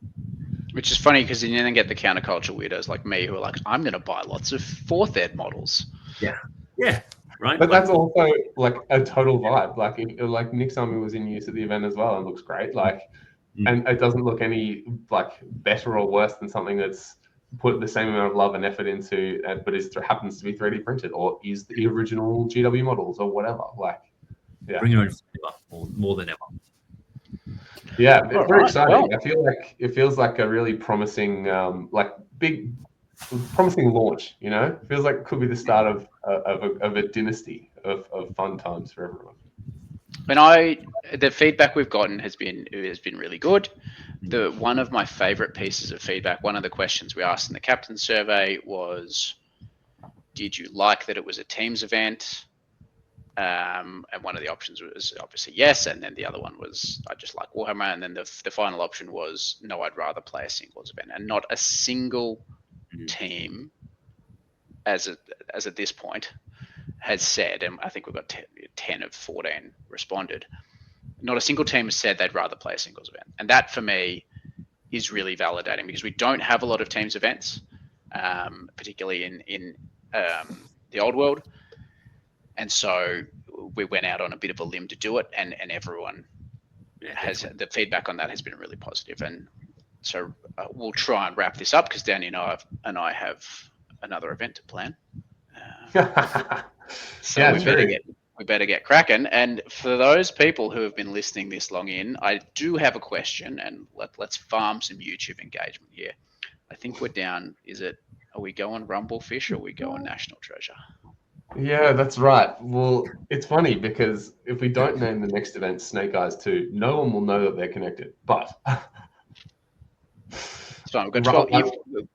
Which is funny because you then get the counterculture weirdos like me who are I'm going to buy lots of 4th ed models. Yeah, right. But that's also a total vibe. Nick's army was in use at the event as well and looks great. And it doesn't look any better or worse than something that's put the same amount of love and effort into, but happens to be 3D printed or is the original GW models or whatever. Bring your own flavor more than ever. Yeah, it's very exciting. I feel it feels like a really promising, promising launch. It feels like it could be the start of a dynasty of fun times for everyone. The feedback we've gotten has been really good. One of my favorite pieces of feedback, one of the questions we asked in the captain survey was, did you like that it was a teams event? And one of the options was obviously yes, and then the other one was I just like Warhammer, and then the final option was no, I'd rather play a singles event. And not a single team as at this point has said, and I think we've got 10 of 14 responded, not a single team has said they'd rather play a singles event. And that for me is really validating, because we don't have a lot of teams events, particularly in the old world. And so we went out on a bit of a limb to do it, and everyone has the feedback on that has been really positive. And so we'll try and wrap this up because Danny and I have another event to plan. So we better get cracking. And for those people who have been listening this long in, I do have a question, and let's farm some YouTube engagement here. I think we're down. Are we going Rumblefish or are we going National Treasure? Yeah, that's right. Well, it's funny because if we don't name the next event Snake Eyes 2, no one will know that they're connected. But it's fine.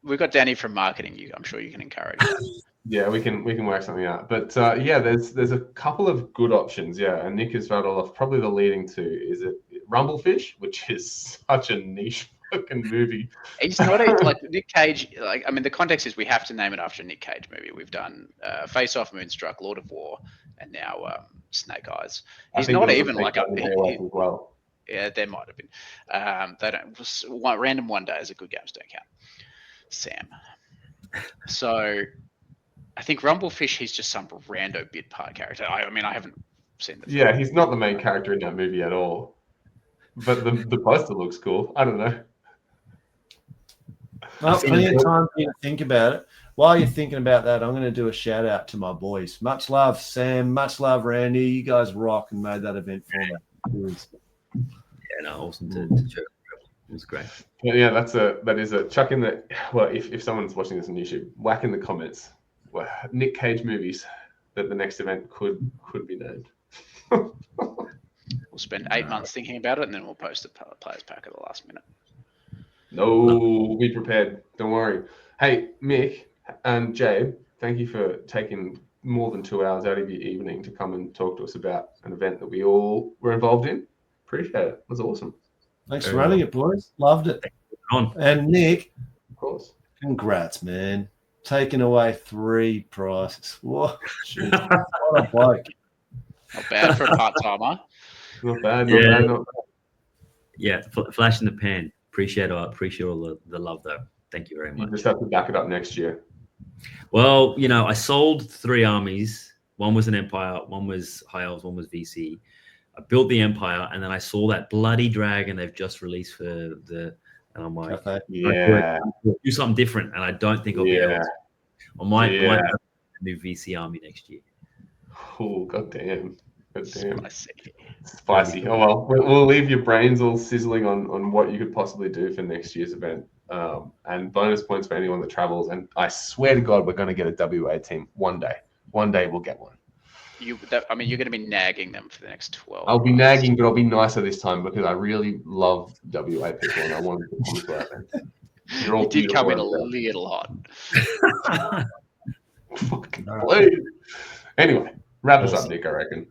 We've got Danny from marketing. I'm sure you can encourage that. Yeah, we can work something out. But there's a couple of good options. Yeah, and Nick has rattled off probably the leading two. Is it Rumblefish, which is such a niche fucking movie. He's not like Nick Cage. The context is we have to name it after a Nick Cage movie. We've done Face Off, Moonstruck, Lord of War, and now Snake Eyes. He's not even like a. Well. Yeah, there might have been. They don't. Random One Day is a good games don't count. Sam. So, I think Rumblefish. He's just some rando bit part character. I haven't seen the. Yeah, he's not the main character in that movie at all. But the poster looks cool. I don't know. Well, plenty of time for you to think about it. While you're thinking about that, I'm going to do a shout out to my boys. Much love, Sam. Much love, Randy. You guys rock and made that event for me. Yeah, no, awesome to check. It was great. Yeah, that is a chuck in the. Well, if someone's watching this on YouTube, whack in the comments. Nick Cage movies that the next event could be named. We'll spend 8 months thinking about it, and then we'll post the players pack at the last minute. No, be prepared. Don't worry. Hey, Mick, And Jabe, thank you for taking more than 2 hours out of your evening to come and talk to us about an event that we all were involved in. Appreciate it. It was awesome. Thanks Very for running well. it, boys. Loved it. On. And Nick, Of course. congrats, man. Taking away 3 prizes. What? Shit. What a bloke. Not bad for a part-timer. Not bad, Yeah. not bad, not bad. Yeah, flash in the pan. Appreciate all the love, though. Thank you very You much. just have to back it up next year. Well, I sold 3 armies. One was an Empire, one was High Elves, one was VC. I built the Empire, and then I saw that bloody dragon they've just released for and I'm like, Okay. Yeah. do something different, and I don't think I'll be able Yeah. to. I might Yeah. have a new VC army next year. Oh, goddamn. Goddamn. Spicy. Spicy. Oh, well, we'll leave your brains all sizzling on what you could possibly do for next year's event. And bonus points for anyone that travels. And I swear to God, we're going to get a WA team one day. One day we'll get one. You're going to be nagging them for the next 12 I'll be months. nagging, but I'll be nicer this time because I really love WA people and I want them to come to our event. You're all You did come in a beautiful. little hot. Fucking please. Anyway, wrap us up, Nick, I reckon.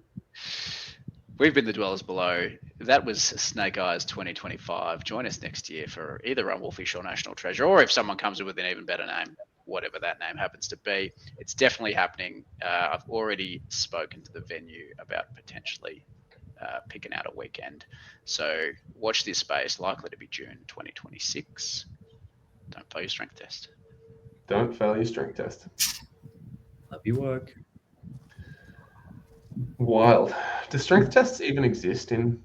We've been the Dwellers Below. That was Snake Eyes 2025. Join us next year for either Rumblefisher or National Treasure, or if someone comes up with an even better name, whatever that name happens to be. It's definitely happening. I've already spoken to the venue about potentially picking out a weekend. So watch this space, likely to be June 2026. Don't fail your strength test. Don't fail your strength test. Love your work. Wild. Do strength tests even exist in